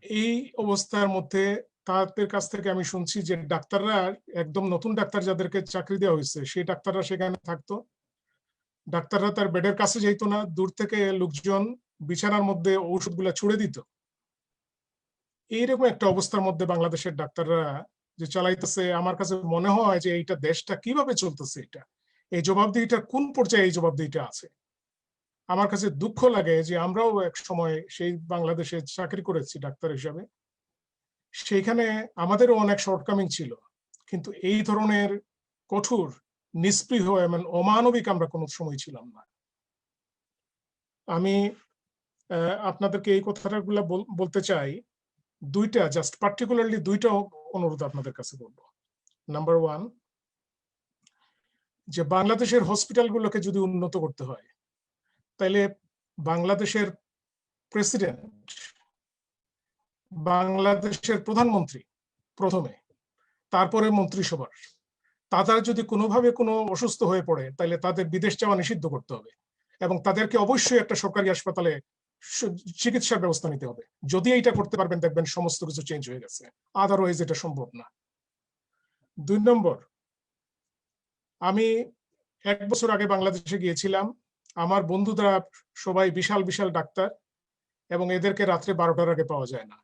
এই অবস্থার মধ্যে তাদের কাছ থেকে আমি শুনছি যে ডাক্তাররা, একদম নতুন ডাক্তার যাদেরকে চাকরি দেওয়া হয়েছে, সেই ডাক্তাররা সেখানে থাকতো। ডাক্তাররা তার বেডের কাছে যেত না, দূর থেকে লোকজন বিছানার মধ্যে ঔষধগুলা ছুড়ে দিত। এইরকম একটা অবস্থার মধ্যে বাংলাদেশের ডাক্তাররা যে চালাইতেছে, আমার কাছে মনে হয় যে এইটা দেশটা কিভাবে চলতেছে, এই জবাবদিহিটা কোন পর্যায়ে এই জবাবদিহিটা আছে। আমার কাছে দুঃখ লাগে যে আমরাও এক সময় সেই বাংলাদেশে চাকরি করেছি ডাক্তার হিসাবে, সেইখানে আমাদেরও অনেক শর্টকামিং ছিল, কিন্তু এই ধরনের কঠোর, নিস্পৃহ এবং অমানবিক আমরা কোনো সময় ছিলাম না। আমি আপনাদেরকে এই কথাগুলো বলতে চাই, দুইটা, জাস্ট পার্টিকুলারলি দুইটা অনুরোধ আপনাদের কাছে বলবো। নাম্বার 1, যে বাংলাদেশের হসপিটালগুলোকে যদি উন্নত করতে হয়, তাহলে বাংলাদেশের প্রেসিডেন্ট, বাংলাদেশের প্রধানমন্ত্রী প্রথমে, তারপরে মন্ত্রিসভার, তারা যদি কোনোভাবে কোনো অসুস্থ হয়ে পড়ে, তাহলে তাদের বিদেশ যাওয়া নিষিদ্ধ করতে হবে এবং তাদেরকে অবশ্যই একটা সরকারি হাসপাতালে চিকিৎসার ব্যবস্থা নিতে হবে। যদি এইটা করতে পারবেন দেখবেন সমস্ত কিছু চেঞ্জ হয়ে গেছে, আদারওয়াইজ এটা সম্ভব না। 2 নম্বর, আমি 1 বছর আগে বাংলাদেশে গিয়েছিলাম। আমার বন্ধুরা সবাই বিশাল বিশাল ডাক্তার এবং এদেরকে রাত্রে 12টার আগে পাওয়া যায় না।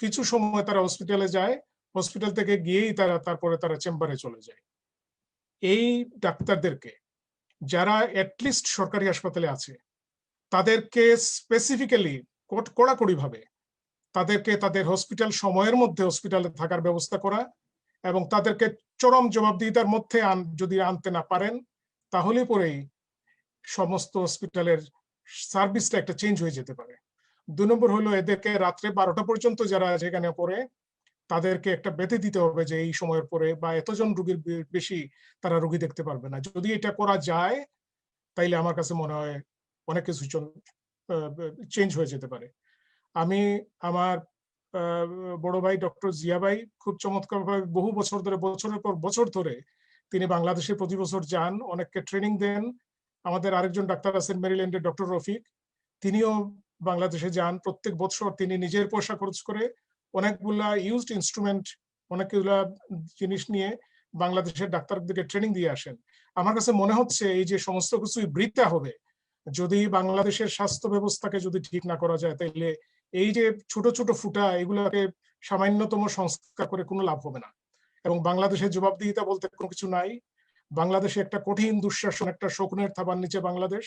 কিছু সময় তারা হসপিটালে যায়, হসপিটাল থেকে গিয়েই তারপরে তারা চেম্বারে চলে যায়। এই ডাক্তারদেরকে যারা অ্যাটলিস্ট সরকারি হাসপাতালে আছে তাদেরকে স্পেসিফিক্যালি কড়াকড়ি ভাবে তাদেরকে তাদের হসপিটাল সময়ের মধ্যে হসপিটালে থাকার ব্যবস্থা করা এবং তাদেরকে চরম জবাবদিহিতার মধ্যে যদি আনতে না পারেন তাহলে পরেই সমস্ত হসপিটালের সার্ভিসটা একটা চেঞ্জ হয়ে যেতে পারে। 2 নম্বর হলো এদেরকে রাত্রে 12টা পর্যন্ত যারা যেখানে পড়ে তাদেরকে একটা বেঁধে দিতে হবে যে এই সময়ের পরে বা এতজন রোগীর বেশি তারা রোগী দেখতে পারবে না। যদি এটা করা যায় তাইলে আমার কাছে মনে হয় অনেক কিছু চেঞ্জ হয়ে যেতে পারে। আমি আমার বড় ভাই ডক্টর জিয়া ভাই খুব চমৎকারভাবে বহু বছর ধরে, বছরের পর বছর ধরে তিনি বাংলাদেশে প্রতি বছর যান, অনেককে ট্রেনিং দেন। আমাদের আরেকজন ডাক্তার আছেন মেরিল্যান্ডের ডক্টর রফিক, তিনিও বাংলাদেশে যান প্রত্যেক বছর। তিনি নিজের পয়সা খরচ করে অনেকগুলা ইউজড ইনস্ট্রুমেন্ট, অনেকগুলা জিনিস নিয়ে বাংলাদেশের ডাক্তারদেরকে ট্রেনিং দিয়ে আসেন। আমার কাছে মনে হচ্ছে এই যে সমস্ত কিছুই বৃথা হবে যদি বাংলাদেশের স্বাস্থ্য ব্যবস্থাকে যদি ঠিক না করা যায়, তাইলে এই যে ছোট ছোট ফুটা এগুলোকে সামান্যতম সংস্কার করে কোনো লাভ হবে না। এবং বাংলাদেশের জবাবদিহিতা বলতে কোনো কিছু নাই। বাংলাদেশে একটা কঠিন দুঃশাসন, একটা শকুনের থাবার নিচে বাংলাদেশ।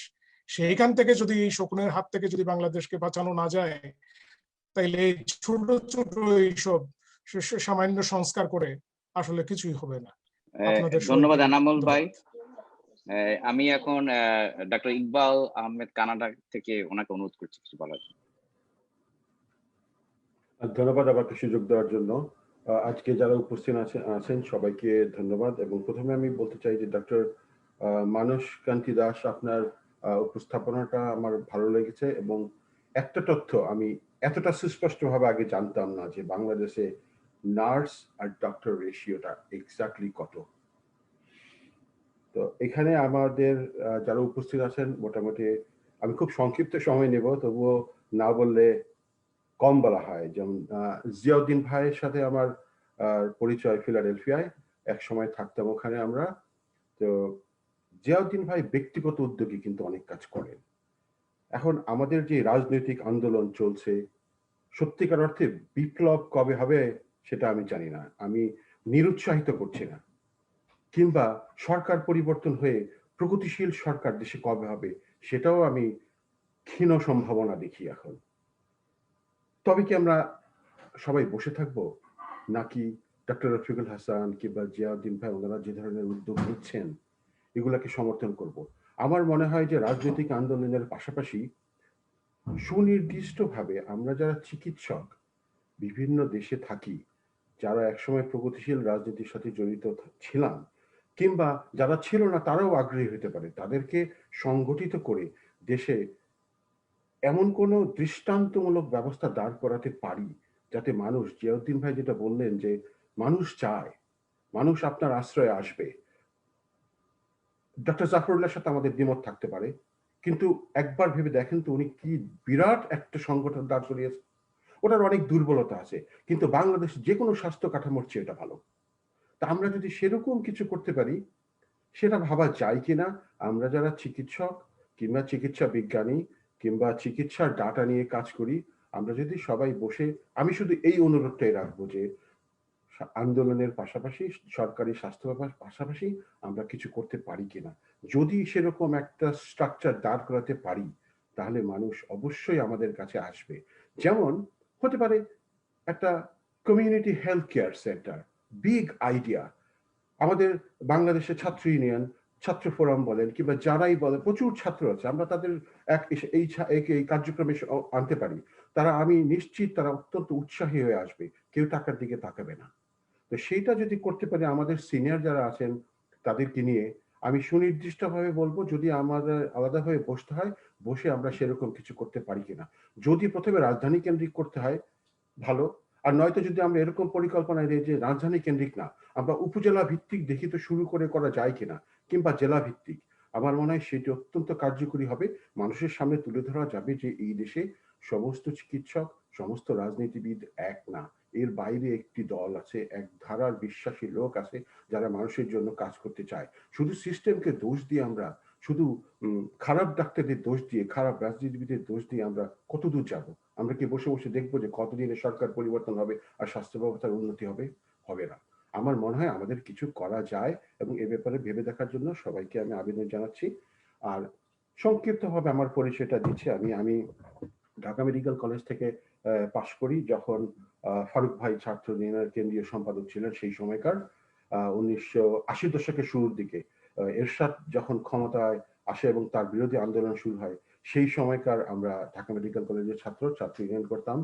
সেইখান থেকে যদি এই শকুনের হাত থেকে যদি বাংলাদেশকে বাঁচানো না যায়, তাইলে এই ছোট ছোট এইসব সামান্য সংস্কার করে আসলে কিছুই হবে না। ধন্যবাদ এনামুল ভাই। আমি এখন ডক্টর ইকবাল আহমেদ কানাডা থেকে ওনাকে অনুরোধ করছি কিছু বলার জন্য। ধন্যবাদ আমাকে সুযোগ দেওয়ার জন্য। আজকে যারা উপস্থিত আছেন সবাইকে ধন্যবাদ। এবং প্রথমে আমি বলতে চাই যে ডক্টর মানস কান্তি দাস, আপনার উপস্থাপনাটা আমার ভালো লেগেছে এবং একটা তথ্য আমি এতটা সুস্পষ্টভাবে আগে জানতাম না যে বাংলাদেশে নার্স আর ডক্টর রেশিওটা এক্স্যাক্টলি কত। তো এখানে আমাদের যারা উপস্থিত আছেন মোটামুটি আমি খুব সংক্ষিপ্ত সময় নেব, তবুও না বললে কম বলা হয়। যেমন জিয়াউদ্দিন ভাইয়ের সাথে আমার পরিচয় ফিলাডেলফিয়ায়, এক সময় থাকতাম ওখানে আমরা। তো জিয়াউদ্দিন ভাই ব্যক্তিগত উদ্যোগে কিন্তু অনেক কাজ করেন। এখন আমাদের যে রাজনৈতিক আন্দোলন চলছে, সত্যিকার অর্থে বিপ্লব কবে হবে সেটা আমি জানি না, আমি নিরুৎসাহিত করছি না, কিংবা সরকার পরিবর্তন হয়ে প্রগতিশীল সরকার দেশে কবে হবে সেটাও আমি ক্ষীণ সম্ভাবনা দেখি এখন। তবে কি আমরা সবাই বসে থাকবো, নাকি ডক্টর রফিকুল হাসান কিংবা জিয়াউদ্দিন ভাই ওনারা যে ধরনের উদ্যোগ নিচ্ছেন এগুলাকে সমর্থন করব? আমার মনে হয় যে রাজনৈতিক আন্দোলনের পাশাপাশি সুনির্দিষ্টভাবে আমরা যারা চিকিৎসক বিভিন্ন দেশে থাকি, যারা একসময় প্রগতিশীল রাজনীতির সাথে জড়িত ছিলাম, কিংবা যারা ছিল না তারাও আগ্রহী হতে পারে, তাদেরকে সংগঠিত করে দেশে এমন কোনো দৃষ্টান্তমূলক ব্যবস্থা দাঁড় করাতে পারি যাতে মানুষ, জিয়াউদ্দিন ভাই যেটা বললেন যে মানুষ চায়, মানুষ আপনার আশ্রয়ে আসবে। ডক্টর জাফরুল্লাহর সাথে আমাদের দ্বিমত থাকতে পারে, কিন্তু একবার ভেবে দেখেন তো উনি কি বিরাট একটা সংগঠন দাঁড় করিয়েছে। ওটার অনেক দুর্বলতা আছে, কিন্তু বাংলাদেশ যে কোনো স্বাস্থ্য কাঠামোর চেয়ে এটা ভালো। তা আমরা যদি সেরকম কিছু করতে পারি, সেটা ভাবা যায় কিনা। আমরা যারা চিকিৎসক কিংবা চিকিৎসা বিজ্ঞানী কিংবা চিকিৎসার ডাটা নিয়ে কাজ করি, আমরা যদি সবাই বসে, আমি শুধু এই অনুরোধটাই রাখবো যে আন্দোলনের পাশাপাশি সরকারি স্বাস্থ্য ব্যবস্থার পাশাপাশি আমরা কিছু করতে পারি কিনা। যদি সেরকম একটা স্ট্রাকচার দাঁড় করাতে পারি তাহলে মানুষ অবশ্যই আমাদের কাছে আসবে। যেমন হতে পারে একটা community health care centre, big idea. আমাদের বাংলাদেশের ছাত্র ইউনিয়ন, ছাত্র ফোরাম বলেন কিংবা যারাই বলে, প্রচুর ছাত্র আছে, আমরা তাদের এই কার্যক্রমে আনতে পারি। তারা, আমি নিশ্চিত তারা অত্যন্ত উৎসাহী হয়ে আসবে, কেউ টাকার দিকে তাকাবে না। তো সেইটা যদি করতে পারি, আমাদের সিনিয়র যারা আছেন তাদেরকে নিয়ে আমি সুনির্দিষ্টভাবে বলবো, যদি আমাদের আলাদাভাবে বসতে হয়, বসে আমরা সেরকম কিছু করতে পারি কিনা। যদি প্রথমে রাজধানী কেন্দ্রিক করতে হয় ভালো, আর নয়তো যদি আমরা এরকম পরিকল্পনা দিই যে রাজধানী কেন্দ্রিক না, আমরা উপজেলা ভিত্তিক দেখি তো শুরু করা যায় কিনা, কিংবা জেলা ভিত্তিক। আমার মনে হয় সেটি অত্যন্ত কার্যকরী হবে। মানুষের সামনে তুলে ধরা যাবে যে এই দেশে সমস্ত চিকিৎসক, সমস্ত রাজনীতিবিদ এক না। এর বাইরে একটি দল আছে, এক ধারার বিশ্বাসী লোক আছে যারা মানুষের জন্য কাজ করতে চায়। শুধু সিস্টেমকে দোষ দিয়ে আমরা, শুধু খারাপ ডাক্তারদের দোষ দিয়ে, খারাপ রাজনীতিবিদের দোষ দিয়ে আমরা কতদূর যাব? আমরা কি বসে বসে দেখবো যে কতদিনে সরকার পরিবর্তন হবে আর স্বাস্থ্য ব্যবস্থার উন্নতি হবে? হবে না। আমার মনে হয় আমাদের কিছু করা যায় এবং এ ব্যাপারে ভেবে দেখার জন্য সবাইকে আমি আবেদন জানাচ্ছি। আর সংক্ষিপ্তভাবে আমার পরিচয়টা দিচ্ছি। আমি ঢাকা মেডিকেল কলেজ থেকে পাশ করি যখন ফারুক ভাই ছাত্র ইউনিয়নের কেন্দ্রীয় সম্পাদক ছিলেন সেই সময়কার 1980 দশকের শুরুর দিকে। এরশাদ যখন ক্ষমতায় আসে এবং তার বিরোধী আন্দোলন শুরু হয় সেই সময়কার আমরা ঢাকা মেডিকেল কলেজের ছাত্র ইউনিয়ন করতাম।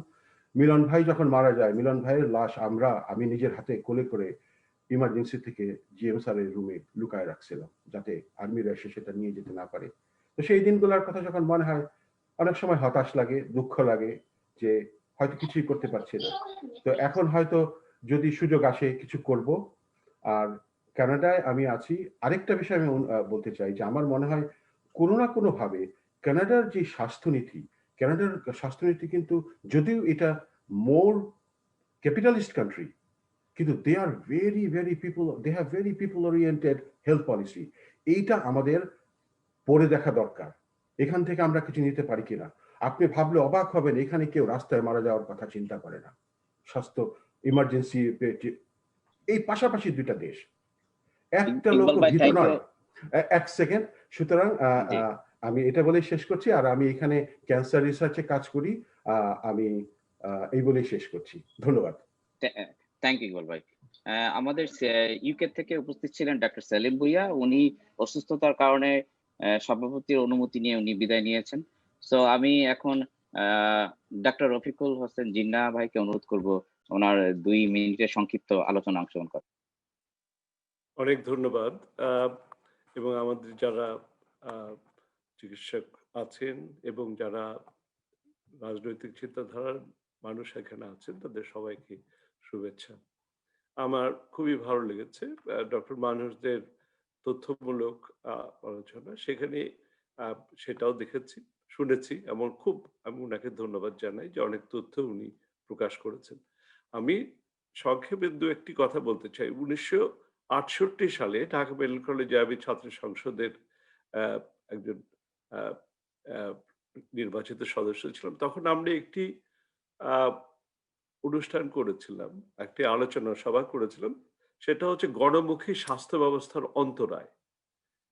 মিলন ভাই যখন মারা যায়, মিলন ভাইয়ের লাশ আমি নিজের হাতে কোলে করে ইমার্জেন্সি থেকে জিএম স্যারের রুমে লুকায় রাখছিলাম যাতে আর্মিরা এসে সেটা নিয়ে যেতে না পারে। তো সেই দিনগুলোর কথা যখন মনে হয় অনেক সময় হতাশ লাগে, দুঃখ লাগে যে হয়তো কিছুই করতে পারছি না। তো এখন হয়তো যদি সুযোগ আসে কিছু করব। আর কানাডায় আমি আছি, আরেকটা বিষয় আমি বলতে চাই যে আমার মনে হয় কোনো না কোনো ভাবে কানাডার যে স্বাস্থ্যনীতি কিন্তু, যদিও এটা মোর ক্যাপিটালিস্ট কান্ট্রি, কিন্তু they have very people oriented health policy. এইটা আমাদের পড়ে দেখা দরকার। এখান থেকে আমরা কিছু নিতে পারি কিনা। আপনি ভাবলে অবাক হবেন, এখানে কেউ রাস্তায় মারা যাওয়ার কথা চিন্তা করে না। স্বাস্থ্য ইমার্জেন্সি, এই পাশাপাশি দুইটা দেশ, একটা লোক ভীত নয়। এক সেকেন্ড, সুতরাং আমি এটা বলেই শেষ করছি। আর আমি এখানে ক্যান্সার রিসার্চে কাজ করি, আমি এই বলেই শেষ করছি। ধন্যবাদ। থ্যাংক ইউ ইকবাল ভাই। আমাদের ইউকে থেকে উপস্থিত ছিলেন ডাক্তার সেলিম ভুইয়া। উনি অসুস্থতার কারণে সভাপতির অনুমতি নিয়ে উনি বিদায় নিয়েছেন। সো আমি এখন ডাক্তার রফিকুল হোসেন জিন্নাহ ভাইকে অনুরোধ করব ওনার 2 মিনিটের সংক্ষিপ্ত আলোচনা অংশগ্রহণ করেন। অনেক ধন্যবাদ। এবং আমাদের যারা চিকিৎসক আছেন এবং যারা রাজনৈতিক চিন্তাধারার মানুষ এখানে আছেন তাদের সবাইকে শুভেচ্ছা। আমার খুবই ভালো লেগেছে ডক্টর মানুষদের তথ্যমূলক আলোচনা, সেখানে সেটাও দেখেছি, শুনেছি, এমন খুব আমি ওনাকে ধন্যবাদ জানাই যে অনেক তথ্য উনি প্রকাশ করেছেন। আমি সংক্ষেপে 2-1টি কথা বলতে চাই। 1968 সালে ঢাকা মেডিকেল কলেজে আমি ছাত্র সংসদের একজন নির্বাচিত সদস্য ছিলাম। তখন আমরা একটি অনুষ্ঠান করেছিলাম, একটি আলোচনা সভা করেছিলাম, সেটা হচ্ছে গণমুখী স্বাস্থ্য ব্যবস্থার অন্তরায়,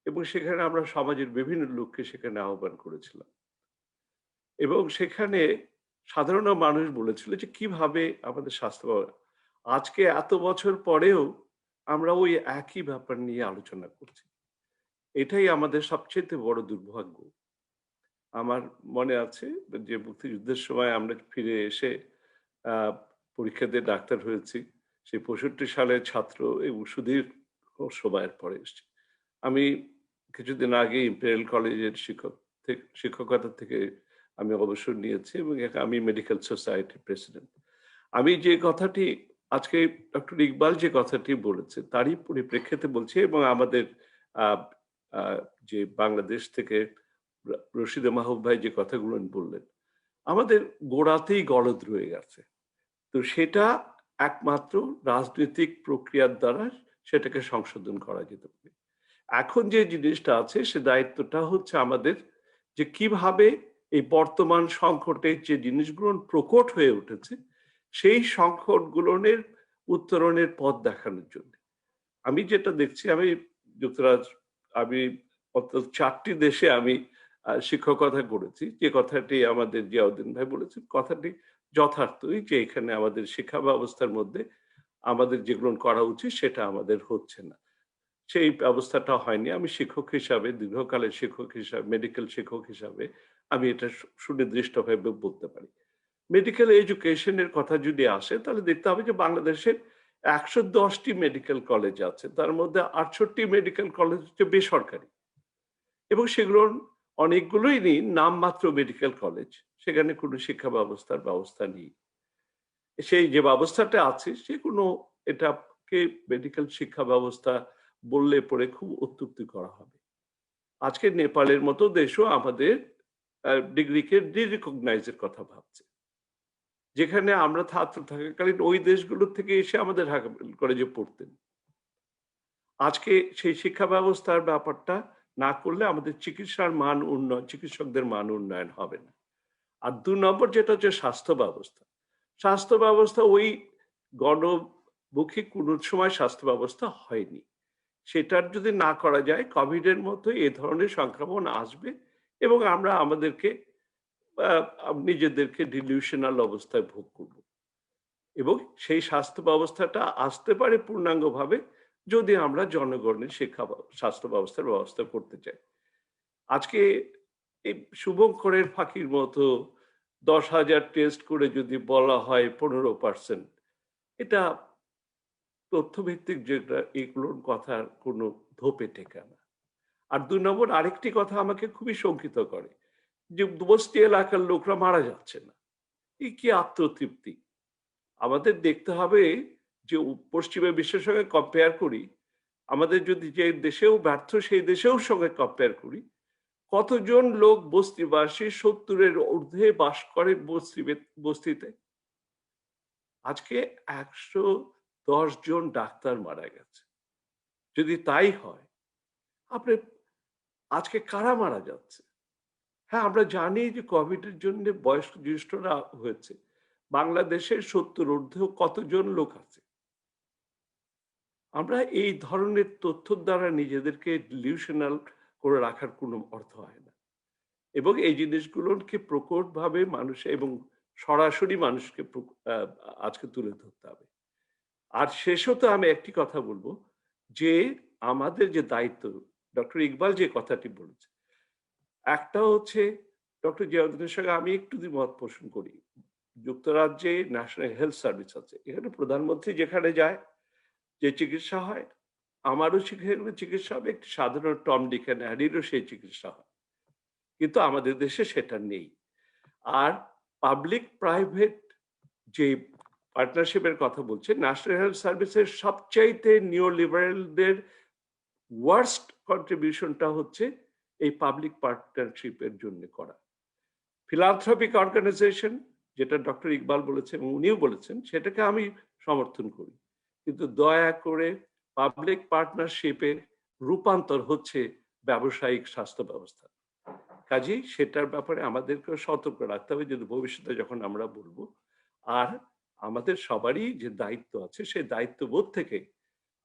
এবং সেখানে আমরা সমাজের বিভিন্ন লোককে সেখানে আহ্বান করেছিলাম। এবং সেখানে সাধারণ মানুষ বলেছিল যে কিভাবে আমাদের স্বাস্থ্য, আজকে এত বছর পরেও আমরা ওই একই ব্যাপার নিয়ে আলোচনা করছি। এটাই আমাদের সবচেয়ে বড় দুর্ভাগ্য। আমার মনে আছে যে মুক্তিযুদ্ধের সময় আমরা ফিরে এসে পরীক্ষা দিয়ে ডাক্তার হয়েছি, সেই 65 সালের ছাত্র এবং সুদীর্ঘ সময়ের পরে এসেছি। আমি কিছুদিন আগে ইম্পেরিয়াল কলেজের শিক্ষকতা থেকে আমি অবসর নিয়েছি এবং আমি মেডিকেল সোসাইটির প্রেসিডেন্ট। আমি যে কথাটি আজকে ডক্টর ইকবাল যে কথাটি বলেছে তারই পরিপ্রেক্ষিতে বলছি, এবং আমাদের যে বাংলাদেশ থেকে রশিদে মাহবুব ভাই যে কথাগুলো বললেন, আমাদের গোড়াতেই গলদ রয়ে গেছে। তো সেটা একমাত্র রাজনৈতিক প্রক্রিয়ার দ্বারা সেটাকে সংশোধন করা যেতে পারে। এখন যে জিনিসটা আছে সে দায়িত্বটা হচ্ছে আমাদের যে কিভাবে এই বর্তমান সংকটে যে জিনিসগুলো প্রকট হয়ে উঠেছে সেই সংকটগুলোর উত্তরণের পথ দেখানোর জন্য। আমি যেটা দেখছি, আমি আমি অন্তত 4টি দেশে আমি শিক্ষকতা করেছি। যে কথাটি আমাদের জিয়াউদ্দিন ভাই বলেছেন কথাটি যথার্থই, যে এখানে আমাদের শিক্ষা ব্যবস্থার মধ্যে আমাদের যেগুলো করা উচিত সেটা আমাদের হচ্ছে না, সেই ব্যবস্থাটা হয়নি। আমি শিক্ষক হিসাবে, দীর্ঘকালের শিক্ষক হিসাবে, মেডিকেল শিক্ষক হিসাবে আমি এটা সুনির্দিষ্টভাবে বলতে পারি। মেডিকেল এডুকেশনের কথা যদি আসে তাহলে দেখতে হবে যে বাংলাদেশের 110টি মেডিকেল কলেজ আছে, তার মধ্যে 68টি মেডিকেল কলেজ হচ্ছে বেসরকারি, এবং সেগুলোর অনেকগুলোই নেই নামমাত্র মেডিকেল কলেজ, সেখানে কোনো শিক্ষা ব্যবস্থা নেই। সেই যে ব্যবস্থাটা আছে সে কোনো এটাকে মেডিকেল শিক্ষা ব্যবস্থা বললে পরে খুব অত্যুক্তি করা হবে। আজকে নেপালের মতো দেশও আমাদের ডিগ্রিকে ডিরিকগনাইজের কথা ভাবছে, যেখানে আমরা ছাত্র থাকাকালীন ওই দেশগুলো থেকে এসে আমাদের ঢাকা কলেজে পড়তেন। আজকে সেই শিক্ষা ব্যবস্থার ব্যাপারটা না করলে আমাদের চিকিৎসার মান উন্নয়ন, চিকিৎসকদের মান উন্নয়ন হবে না। আর 2 নম্বর যেটা হচ্ছে স্বাস্থ্য ব্যবস্থা। স্বাস্থ্য ব্যবস্থা ওই গণমুখী কোনো সময় স্বাস্থ্য ব্যবস্থা হয়নি। সেটার যদি না করা যায়, কোভিডের মতো এ ধরনের সংক্রমণ আসবে এবং আমরা আমাদেরকে নিজেদেরকে ডিলিউশনাল অবস্থায় ভোগ করব। এবং সেই স্বাস্থ্য ব্যবস্থাটা আসতে পারে পূর্ণাঙ্গভাবে যদি আমরা জনগণের স্বাস্থ্য ব্যবস্থার ব্যবস্থা করতে চাই। আজকে এই শুভঙ্করের ফাঁকির মতো 10,000 টেস্ট করে যদি বলা হয় 15%, এটা তথ্যভিত্তিক যেটা, এগুলোর কথার কোনো ধোপে টেকা না। আর 2 নম্বর আরেকটি কথা আমাকে খুবই শঙ্কিত করে, যে বস্তি এলাকার লোকরা মারা যাচ্ছে না। এই কি আত্মতৃপ্তি! আমাদের দেখতে হবে যে পশ্চিমা বিশ্বের সঙ্গে কম্পেয়ার করি, আমাদের যদি যে দেশেও ব্যর্থ সেই দেশেও সঙ্গে কম্পেয়ার করি, কতজন লোক বস্তিবাসী 70-এর ঊর্ধ্বে বাস করে বস্তিতে। আজকে 110 জন ডাক্তার মারা গেছে। যদি তাই হয়, আপনি আজকে কারা মারা যাচ্ছে? হ্যাঁ, আমরা জানি যে কোভিডের জন্য বয়স্ক জ্যেষ্ঠরা হয়েছে। বাংলাদেশের 70 ঊর্ধ্বেও কতজন লোক আছে? আমরা এই ধরনের তথ্যের দ্বারা নিজেদেরকে ডিলিউশনাল করে রাখার কোনো অর্থ হয় না। এবং এই জিনিসগুলোকে প্রকটভাবে মানুষ এবং সরাসরি মানুষকে আজকে তুলে ধরতে হবে। আর শেষত আমি একটি কথা বলবো, যে আমাদের যে দায়িত্ব, ডক্টর ইকবাল যে কথাটি বলেছে, একটা হচ্ছে ডক্টর জিয়াউদ্দিনের সঙ্গে আমি একটু দ্বিমত পোষণ করি। যুক্তরাজ্যে ন্যাশনাল হেলথ সার্ভিস আছে, এখানে প্রধানমন্ত্রী যেখানে যায় যে চিকিৎসা হয়, আমারও সেখানে চিকিৎসা হবে, একটি সাধারণ টম ডিক অ্যান্ড হ্যারিরও সেই চিকিৎসা হয়, কিন্তু আমাদের দেশে সেটা নেই। আর পাবলিক প্রাইভেট যে পার্টনারশিপের কথা বলছে, ন্যাশনাল হেলথ সার্ভিসের সবচাইতে নিও লিবারেলদের ওয়ার্স্ট কন্ট্রিবিউশনটা হচ্ছে এই পাবলিক পার্টনারশিপের জন্য করা। ফিলান্থ্রপিক অর্গানাইজেশন, যেটা ডক্টর ইকবাল বলেছেন এবং উনিও বলেছেন, সেটাকে আমি সমর্থন করি, কিন্তু দয়া করে পাবলিক পার্টনারশিপের রূপান্তর হচ্ছে ব্যবসায়িক স্বাস্থ্য ব্যবস্থা। কাজেই সেটার ব্যাপারে আমাদেরকে সতর্ক রাখতে হবে, যদি ভবিষ্যতে যখন আমরা বলবো। আর আমাদের সবারই যে দায়িত্ব আছে, সেই দায়িত্ববোধ থেকে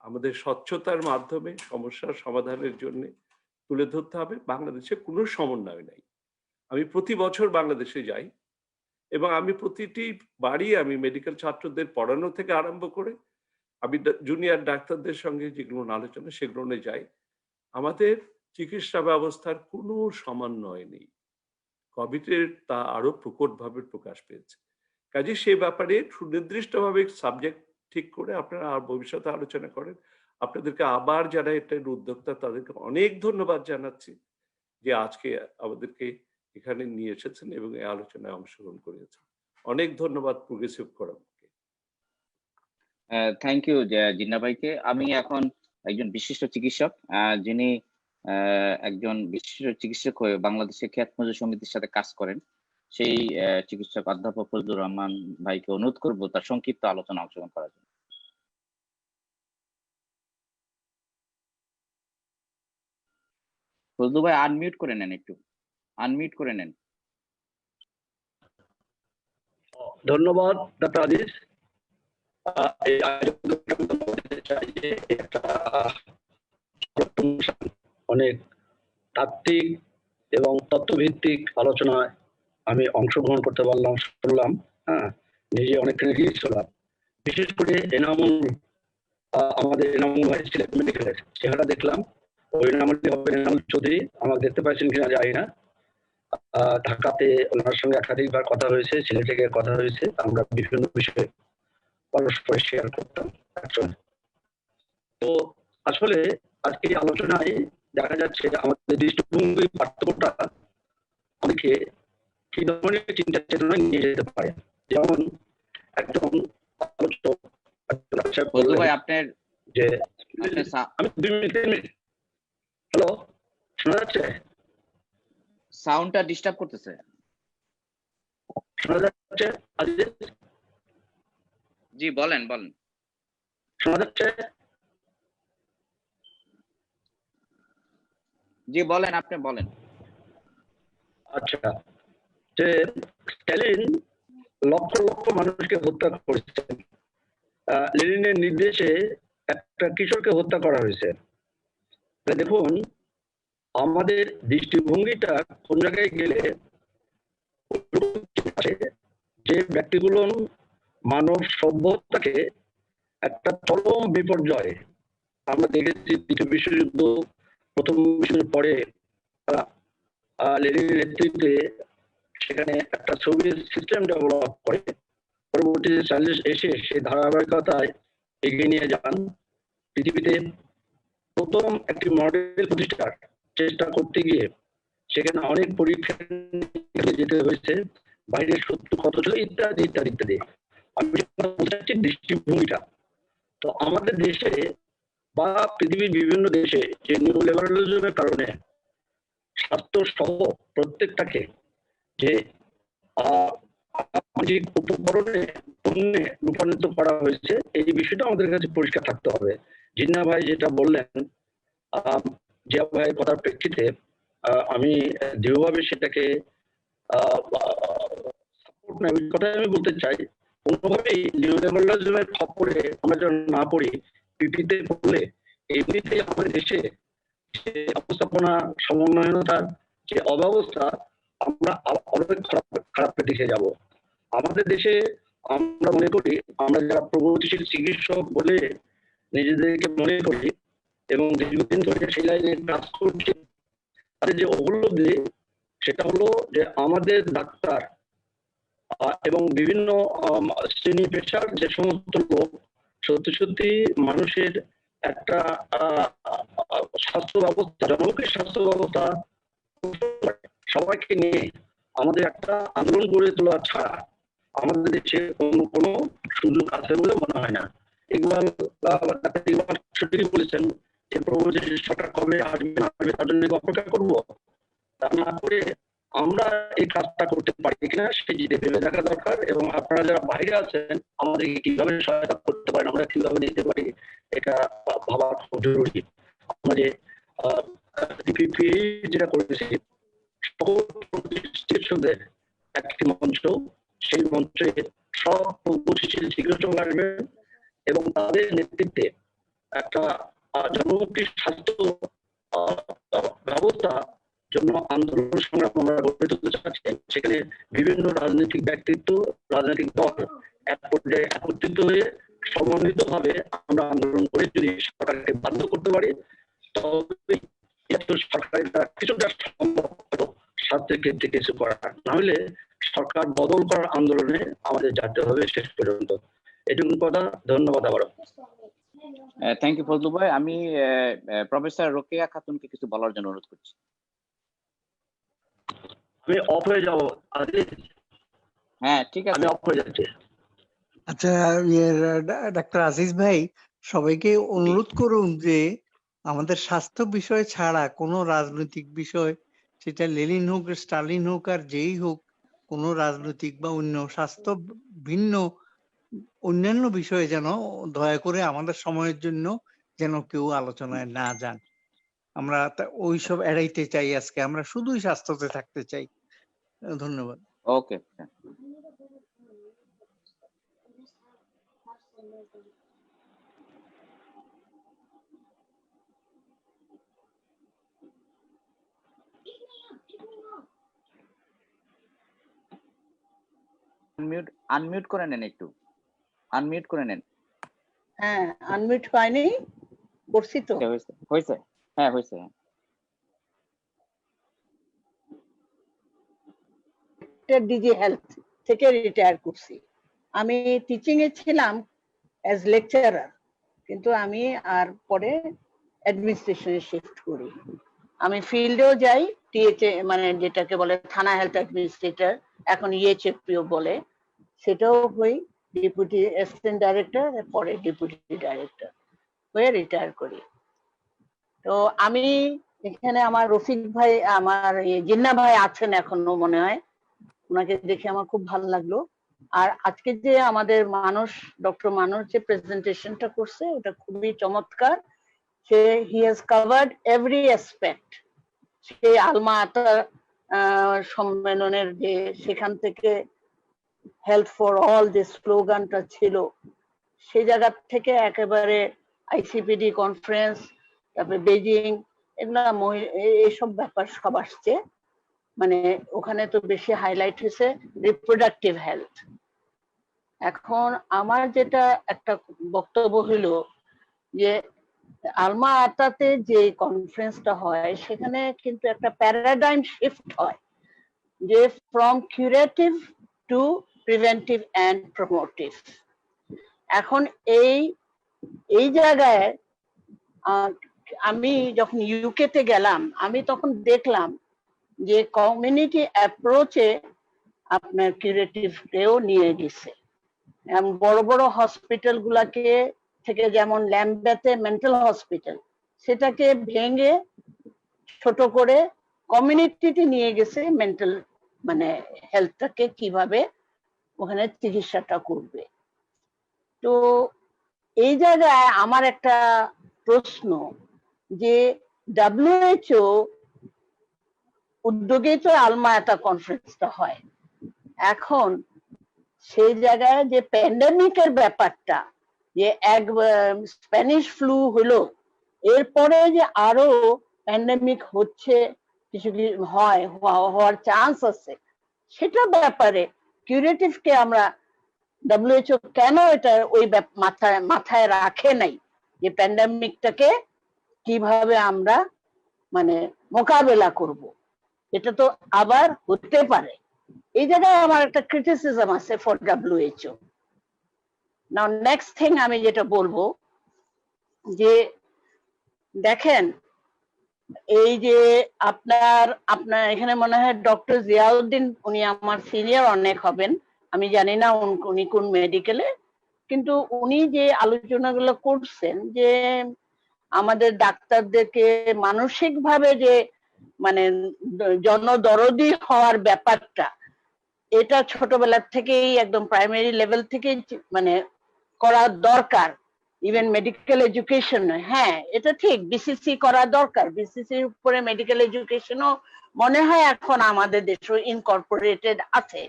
আমাদের স্বচ্ছতার মাধ্যমে সমস্যার সমাধানের জন্য তুলে ধরতে হবে। বাংলাদেশে কোনো সমন্বয় নাই। আমি প্রতি বছর বাংলাদেশে যাই এবং আমি প্রতিটি বাড়ি আমি মেডিকেল ছাত্রদের পড়ানো থেকে আরম্ভ করে আমি জুনিয়র ডাক্তারদের সঙ্গে যেগুলো আলোচনা সেগুলো নিয়ে যাই। আমাদের চিকিৎসা ব্যবস্থার কোনো সমন্বয় নেই। কোভিডের তা আরো প্রকটভাবে প্রকাশ পেয়েছে। কাজে সে ব্যাপারে সুনির্দিষ্টভাবে সাবজেক্ট ঠিক করে আপনারা আর ভবিষ্যতে আলোচনা করেন। আপনাদেরকে আবার যারা এটার উদ্যোক্তা তাদেরকে অনেক ধন্যবাদ জানাচ্ছি যে আজকে আমাদেরকে এখানে নিয়ে এসেছেন এবং এই আলোচনায় অংশগ্রহণ করেছেন। অনেক ধন্যবাদ প্রোগ্রেসিভ ফোরামকে। থ্যাংক ইউ জিন্না ভাইকে। আমি এখন একজন বিশিষ্ট চিকিৎসক, যিনি একজন বিশিষ্ট চিকিৎসক হয়ে বাংলাদেশের খ্যাত মজুর সমিতির সাথে কাজ করেন, সেই চিকিৎসক অধ্যাপক ফজলুর রহমান ভাইকে অনুরোধ করব তার সংক্ষিপ্ত আলোচনা অংশগ্রহণ করার জন্য। ফজলু ভাই আনমিউট করে নেন, একটু আনমিউট করে নেন। ধন্যবাদ ডক্টর আজিজ। অনেক তাত্ত্বিক এবং তথ্যভিত্তিক আলোচনায় আমি অংশগ্রহণ করতে পারলাম, শুনলাম। হ্যাঁ, নিজে অনেকখানি রিচ হলাম। বিশেষ করে এনামুল, আমাদের এনামুল ভাই ছিলেন মেডিকেলের, চেহারা দেখলাম। ওই এনামুল চৌধুরী, আমাকে দেখতে পাচ্ছেন কিনা জানি না। ঢাকাতে ওনার সঙ্গে একাধিকবার কথা হয়েছে, সিলেটে গিয়ে কথা হয়েছে, আমরা বিভিন্ন বিষয়ে পরস্পর শেয়ার করতাম। তো আসলে আজকে এই আলোচনায় দেখা যাচ্ছে আমাদের দৃষ্টিভঙ্গি পার্থক্যটা অনেকে কি ধরনের চিন্তা চেতনা নিয়ে যেতে পারে। যেমন একজন আলোচক ভাই আপনার যে আমি 2 মিনিট, হ্যালো শোনা যাচ্ছে? সাউন্ডটা ডিস্টার্ব করতেছে। শোনা যাচ্ছে? আজিজ জি বলেন বলেন। শোনা যাচ্ছে? জি বলেন, আপনি বলেন। আচ্ছা, যে স্ট্যালিন লক্ষ লক্ষ মানুষকে হত্যা করেছেন, লেনিনের নির্দেশে একটা কিশোরকে হত্যা করা হয়েছে। দেখুন আমাদের দৃষ্টিভঙ্গিটা কোন জায়গায় গেলে যে ব্যক্তিগুলো মানব সভ্যতাকে একটা চরম বিপর্যয়, আমরা দেখেছি দ্বিতীয় বিশ্বযুদ্ধ, প্রথম বিশ্বযুদ্ধের পরে লেনিনের নেতৃত্বে সেখানে একটা সোভিয়েত সিস্টেম ডেভেলপ করে, পরবর্তীতে চার্লিস এসে সেই ধারাবাহিকতায় এগিয়ে নিয়ে যান। পৃথিবীতে প্রথম একটি মডেল প্রতিষ্ঠার চেষ্টা করতে গিয়ে সেখানে অনেক পরীক্ষা যেতে হয়েছে, বাইরের শত্রু কত ছিল ইত্যাদি ইত্যাদি ইত্যাদি। আমি বলতে চাচ্ছি দৃষ্টিভঙ্গিটা। তো আমাদের দেশে বা পৃথিবীর বিভিন্ন দেশে যে নিউ লিবারালিজমের কারণে স্বাস্থ্য সহ প্রত্যেকটাকে যে সামাজিক উপকরণে পণ্যে রূপান্তরিত করা হয়েছে, এই বিষয়টা আমাদের কাছে পরিষ্কার থাকতে হবে। জিন্না ভাই যেটা বললেন, জিয়া ভাইয়ের কথার প্রেক্ষিতে আমি দৃঢ়ভাবে সেটাকে সাপোর্ট না, ওই কথাই আমি বলতে চাই। কোনোভাবেই নিউলিবারালিজমের খপ্পরে আমরা যেন না পড়ি। পিপিতে পড়লে এমনিতেই আমাদের দেশে যে অবস্থাপনা সমন্বয়তার যে অব্যবস্থা, আমরা অনেক খারাপ দিকে যাব। আমাদের দেশে আমরা মনে করি, আমরা যারা প্রগতিশীল চিকিৎসক বলে নিজেদেরকে মনে করি এবং দীর্ঘদিন ধরে সেই লাইনে কাজ করছি, তাদের যে উপলব্ধি সেটা হলো যে আমাদের ডাক্তার এবং বিভিন্ন শ্রেণী পেশার যে সমস্ত লোক সত্যি সত্যি মানুষের একটা স্বাস্থ্য ব্যবস্থা, জনমুখী স্বাস্থ্য ব্যবস্থা সবাইকে নিয়ে আমাদের একটা আন্দোলন গড়ে তোলা ছাড়া আমাদের দেশে কোনো সুযোগ আছে বলে মনে হয় না। ইকবাল সত্যি বলেছেন যে সরকার কবে আসবে না আসবে তার জন্য অপেক্ষা করবো, তা না করে আমরা এই কাজটা করতে পারি কিনা সেটি ভেবে দেখা দরকার। এবং আপনারা যারা বাইরে আছেন আমাদেরকে কিভাবে সহায়তা করতে পারেন, আমরা কিভাবে নিতে পারি, এটা ভাবা খুব জরুরি। আমরা যে যেটা করেছি সকল চিকিৎসকদের একটি মঞ্চ, সেই মঞ্চে সব প্রগতিশীল চিকিৎসক আসবেন এবং তাদের নেতৃত্বে একটা জনমুখী স্বাস্থ্য ব্যবস্থা জন্য আন্দোলন সংগ্রাম আমরা গড়ে তুলতে চাচ্ছি। সেখানে বিভিন্ন রাজনৈতিক ব্যক্তিত্ব, রাজনৈতিক দল এক পর্যায়ে একত্রিত হয়ে সমন্বিত ভাবে আমরা আন্দোলন করে যদি সরকারকে বাধ্য করতে পারি, তবে সরকারের কিছুটা সম্ভব স্বাস্থ্যের ক্ষেত্রে কিছু করা, নাহলে সরকার বদল করার আন্দোলনে আমাদের যেতে হবে শেষ পর্যন্ত। এটুকু কথা। ধন্যবাদ আবারও। থ্যাংক ইউ ফজলু ভাই। আমি প্রফেসর রোকেয়া খাতুনকে কিছু বলার জন্য অনুরোধ করছি। আমি অফ হয়ে যাবো। হ্যাঁ ঠিক আছে, আমি অফ হয়ে যাচ্ছি। আচ্ছা, ডাক্তার আজিজ ভাই, সবাইকে অনুরোধ করুন যে আমাদের স্বাস্থ্য বিষয় ছাড়া কোনো রাজনৈতিক বিষয়, সেটা লেনিন হোক, স্টালিন হোক, আর যেই হোক, কোনো রাজনৈতিক বা অন্য স্বাস্থ্য ভিন্ন অন্যান্য বিষয়ে যেন দয়া করে আমাদের সময়ের জন্য যেন কেউ আলোচনায় না যান। আমরা ওইসব এড়াইতে চাই। আজকে আমরা শুধুই স্বাস্থ্যতে থাকতে চাই। ধন্যবাদ। ওকে। আনমিউট করে নেন, একটু আনমিউট করে নেন। হ্যাঁ, আনমিউট হয়নি, করছি তো। হয়েছে? হ্যাঁ হয়েছে। ডিজি হেলথ থেকে রিটায়ার করছি। আমি টিচিং এ ছিলাম অ্যাজ লেকচারার, কিন্তু আমি আর পরে অ্যাডমিনিস্ট্রেশনে শিফট করি। আমি ফিল্ডেও যাই, টিএচএ মানে যেটাকে বলে থানা হেলথ অ্যাডমিনিস্ট্রেটর, এখন ইএচএপিও বলে, সেটাও হই। ডেপুটি অ্যাসিস্ট্যান্ট ডাইরেক্টর, পরে ডেপুটি ডাইরেক্টর হয়ে রিটায়ার করি। তো আমি এখানে আমার রফিক ভাই, আমার জিন্না ভাই আছেন এখনো মনে হয়, ওনাকে দেখে আমার খুব ভালো লাগলো। আর আজকে যে আমাদের ডক্টর মানুষ যে প্রেজেন্টেশনটা করছে ওটা খুবই চমৎকার। সে he has covered every aspect. সে আলমা আতা সম্মেলনের যে সেখান থেকে হেলথ ফর অল যে স্লোগানটা ছিল, সেই জায়গা থেকে একেবারে আইসিপিডি কনফারেন্স, তারপরে বেজিং, এগুলা এইসব ব্যাপার সব আসছে। মানে ওখানে তো বেশি হাইলাইট হয়েছে রিপ্রোডাক্টিভ হেলথ। এখন আমার যেটা একটা বক্তব্য হলো যে আলমা আতাতে যে কনফারেন্সটা হয় সেখানে কিন্তু একটা প্যারাডাইম শিফট হয়, যে from curative to preventive and promotive. এখন এই জায়গায় আমি যখন ইউকে তে গেলাম, আমি তখন দেখলাম যে কমিউনিটি অ্যাপ্রোচে আপনার কিউরেটিভকেও নিয়ে গেছে। বড় বড় হসপিটাল গুলাকে থেকে, যেমন ল্যাম্বেতে মেন্টাল হসপিটাল, সেটাকে ভেঙে ছোট করে কমিউনিটিতে নিয়ে গেছে মেন্টাল মানে হেলথটাকে কিভাবে ওখানে চিকিৎসাটা করবে। তো এই জায়গায় আমার একটা প্রশ্ন, যে WHO উদ্যোগে তো আলমা আতা কনফারেন্সটা হয়, এখন সেই জায়গায় যে প্যান্ডেমিকের ব্যাপারটা, যে এক স্প্যানিশ ফ্লু হলো, এরপরে যে আরো প্যান্ডেমিক হচ্ছে, কিছু হওয়ার চান্স আছে, সেটা ব্যাপারে কিউরেটিভকে আমরা WHO কেন এটা ওই মাথায় রাখে নাই, যে প্যান্ডেমিকটাকে কিভাবে আমরা মানে মোকাবেলা করব, এটা তো আবার হতে পারে। এই জায়গায় আমার একটা ক্রিটিসিজম আছে for WHO। Now next thing আমি যেটা বলবো, যে দেখেন এই যে আপনার এখানে মনে হয় ডক্টর জিয়াউদ্দিন, উনি আমার সিনিয়র অনেক হবেন, আমি জানি না উনি কোন মেডিকেলে, কিন্তু উনি যে আলোচনাগুলো করছেন যে আমাদের ডাক্তারদেরকে মানসিকভাবে যে মানে জনদরদি হওয়ার ব্যাপারটা, এটা ছোটবেলার থেকেই একদম প্রাইমারি লেভেল থেকেই মানে করা দরকার, ইভেন মেডিকেল এডুকেশন। হ্যাঁ, এটা ঠিক, বিসিসি করা দরকার, বিসিসির উপরে মেডিকেল এডুকেশনও মনে হয় এখন আমাদের দেশে ইনকর্পোরেটেড আছে।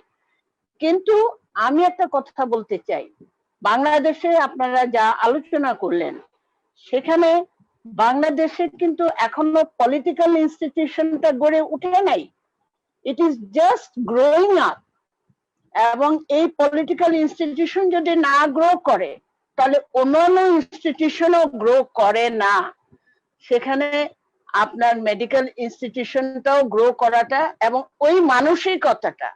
কিন্তু আমি একটা কথা বলতে চাই, বাংলাদেশে আপনারা যা আলোচনা করলেন, সেখানে বাংলাদেশে কিন্তু এখনো পলিটিক্যাল ইনস্টিটিউশনটা গড়ে উঠে নাই, it is just growing up. এবং এই পলিটিক্যাল ইনস্টিটিউশন যদি না গ্রো করে, তাহলে অন্যান্য ইনস্টিটিউশনও গ্রো করে না। সেখানে আপনার মেডিকেল ইনস্টিটিউশনটাও গ্রো করাটা এবং ওই মানসিকতাটা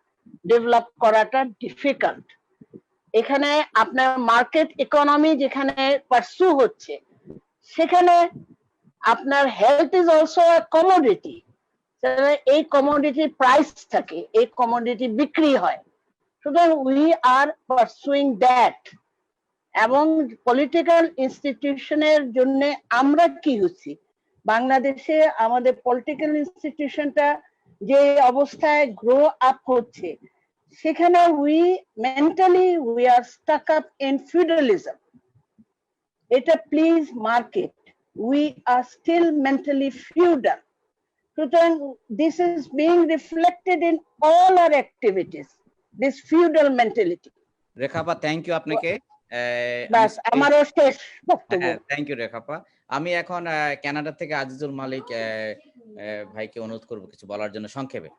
ডেভেলপ করাটা ডিফিকাল্ট। এখানে আপনার মার্কেট ইকোনমি যেখানে পারসু হচ্ছে, সেখানে আপনার health is also a commodity. এই কমোডিটি প্রাইস থাকে, এই কমোডিটি বিক্রি হয়, সুতরাং উই আর পারসুইং দ্যাট। এবং পলিটিক্যাল ইনস্টিটিউশনের জন্য আমরা কি হচ্ছি, বাংলাদেশে আমাদের পলিটিক্যাল ইনস্টিটিউশনটা যে অবস্থায় গ্রো আপ হচ্ছে, সেখানে we mentally we are stuck up in feudalism. এটা please market, we are still mentally feudal. সুতরাং this is being reflected in all our activities, this feudal mentality. রেখাপা, থ্যাংক ইউ আপনাকে। বাস আমারও শেষ বক্তব্য। থ্যাংক ইউ রেখাপা। আমি এখন কানাডা থেকে আজিজুল মালিক ভাইকে অনুরোধ করব কিছু বলার জন্য সংক্ষেপে।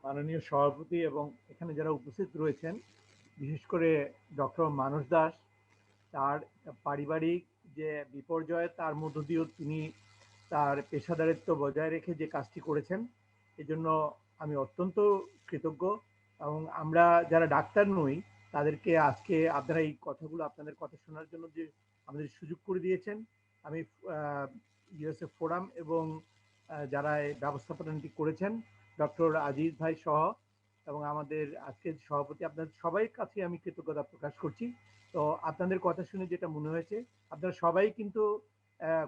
মাননীয় সভাপতি এবং এখানে যারা উপস্থিত রয়েছেন, বিশেষ করে ডক্টর মানস দাস, তার পারিবারিক যে বিপর্যয়, তার মধ্য দিয়েও তিনি তার পেশাদারিত্ব বজায় রেখে যে কাজটি করেছেন, এজন্য আমি অত্যন্ত কৃতজ্ঞ। এবং আমরা যারা ডাক্তার নই, তাদেরকে আজকে আপনারা এই কথাগুলো, আপনাদের কথা শোনার জন্য যে আমাদের সুযোগ করে দিয়েছেন, আমি ইউএসএ ফোরাম এবং যারা এই ব্যবস্থাপনাটি করেছেন, ডক্টর আজিজ ভাই সহ এবং আমাদের আজকের সভাপতি, আপনাদের সবাই কাছে আমি কৃতজ্ঞতা প্রকাশ করছি। তো আপনাদের কথা শুনে যেটা মনে হয়েছে, আপনারা সবাই কিন্তু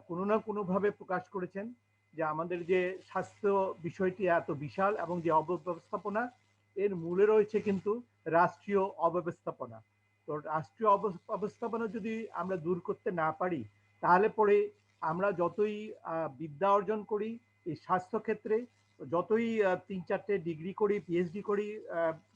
কোনো না কোনোভাবে প্রকাশ করেছেন যে আমাদের যে স্বাস্থ্য বিষয়টি এত বিশাল এবং যে অব্যবস্থাপনা, এর মূলে রয়েছে কিন্তু রাষ্ট্রীয় অব্যবস্থাপনা। তো রাষ্ট্রীয় অবস্থাপনা যদি আমরা দূর করতে না পারি, তাহলে পরে আমরা যতই বিদ্যা অর্জন করি এই স্বাস্থ্য ক্ষেত্রে, যতই 3-4টে ডিগ্রি করি, পিএইচডি করি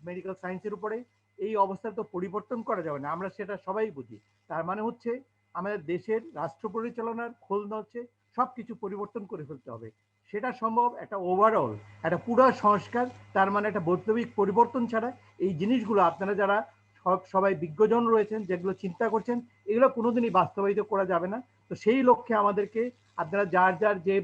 মেডিকেল সায়েন্সের উপরে, এই অবস্থা তো পরিবর্তন করা যাবে না। আমরা সেটা সবাই বুঝি। তার মানে হচ্ছে আমাদের দেশের রাষ্ট্র পরিচালনার খোল নলছে সবকিছু পরিবর্তন করে ফেলতে হবে। সেটা সম্ভব একটা ওভারঅল একটা পুরো সংস্কার, তার মানে একটা বৈপ্লবিক পরিবর্তন ছাড়া এই জিনিসগুলো আপনারা যারা সবাই বিজ্ঞজন রয়েছেন, যেগুলো চিন্তা করছেন, এগুলো কোনোদিনই বাস্তবায়িত করা যাবে না। তো সেই লক্ষ্যে আমাদেরকে আপনারা যার যার যে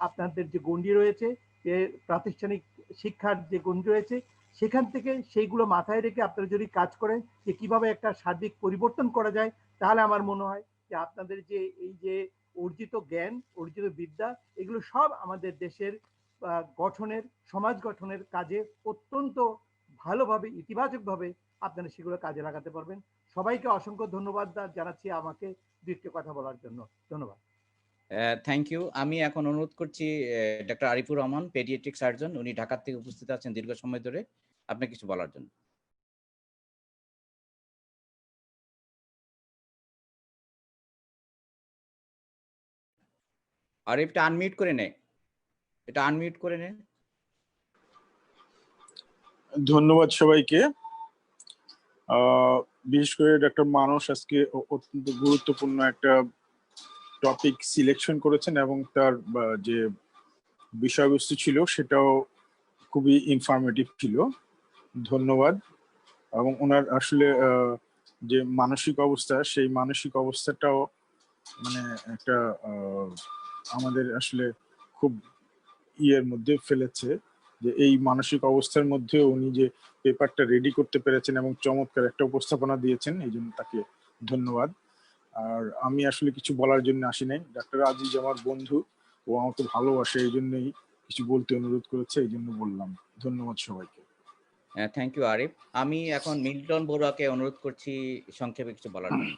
আপনাদের যে গণ্ডি রয়েছে, যে প্রাতিষ্ঠানিক শিক্ষার যে গণ্ডি রয়েছে, সেখান থেকে সেইগুলো মাথায় রেখে আপনারা যদি কাজ করেন যে কিভাবে একটা সার্বিক পরিবর্তন করা যায়, তাহলে আমার মনে হয় যে আপনাদের যে এই যে অর্জিত জ্ঞান, অর্জিত বিদ্যা, এগুলো সব আমাদের দেশের গঠনের, সমাজ গঠনের কাজে অত্যন্ত ভালোভাবে, ইতিবাচকভাবে আপনারা সেগুলো কাজে লাগাতে পারবেন। সবাইকে অসংখ্য ধন্যবাদ জানাচ্ছি আমাকে দুটো কথা বলার জন্য। ধন্যবাদ। Thank you. আমি এখন অনুরোধ করছি doctor Arifur Rahman, paediatric surgeon, উনি ঢাকা থেকে উপস্থিত আছেন দীর্ঘ সময় ধরে, আপনি কিছু বলার জন্য। আরিফটা আনমিউট করে নে, এটা আনমিউট করে নে। ধন্যবাদ সবাইকে। বিশেষ করে ডক্টর মানস আজকে অত্যন্ত গুরুত্বপূর্ণ একটা টপিক সিলেকশন করেছেন এবং তার যে বিষয়বস্তু ছিল সেটাও খুবই ইনফরমেটিভ ছিল। ধন্যবাদ। এবং ওনার আসলে যে মানসিক অবস্থা, সেই মানসিক অবস্থাটাও মানে একটা আমাদের আসলে খুব ইয়ের মধ্যে ফেলেছে, যে এই মানসিক অবস্থার মধ্যে উনি যে পেপারটা রেডি করতে পেরেছেন এবং চমৎকার একটা উপস্থাপনা দিয়েছেন, এই জন্য তাকে ধন্যবাদ। আর আমি আসলে কিছু বলার জন্য আসি নাই, ডাক্তার আজিজ আমার বন্ধু, ও আমাকে ভালোবাসে, এই জন্যই কিছু বলতে অনুরোধ করেছে, এই জন্য বললাম। ধন্যবাদ সবাইকে। Thank you Arif. আমি এখন মিল্টন বড়ুয়াকে অনুরোধ করছি সংক্ষেপে কিছু বলার জন্য।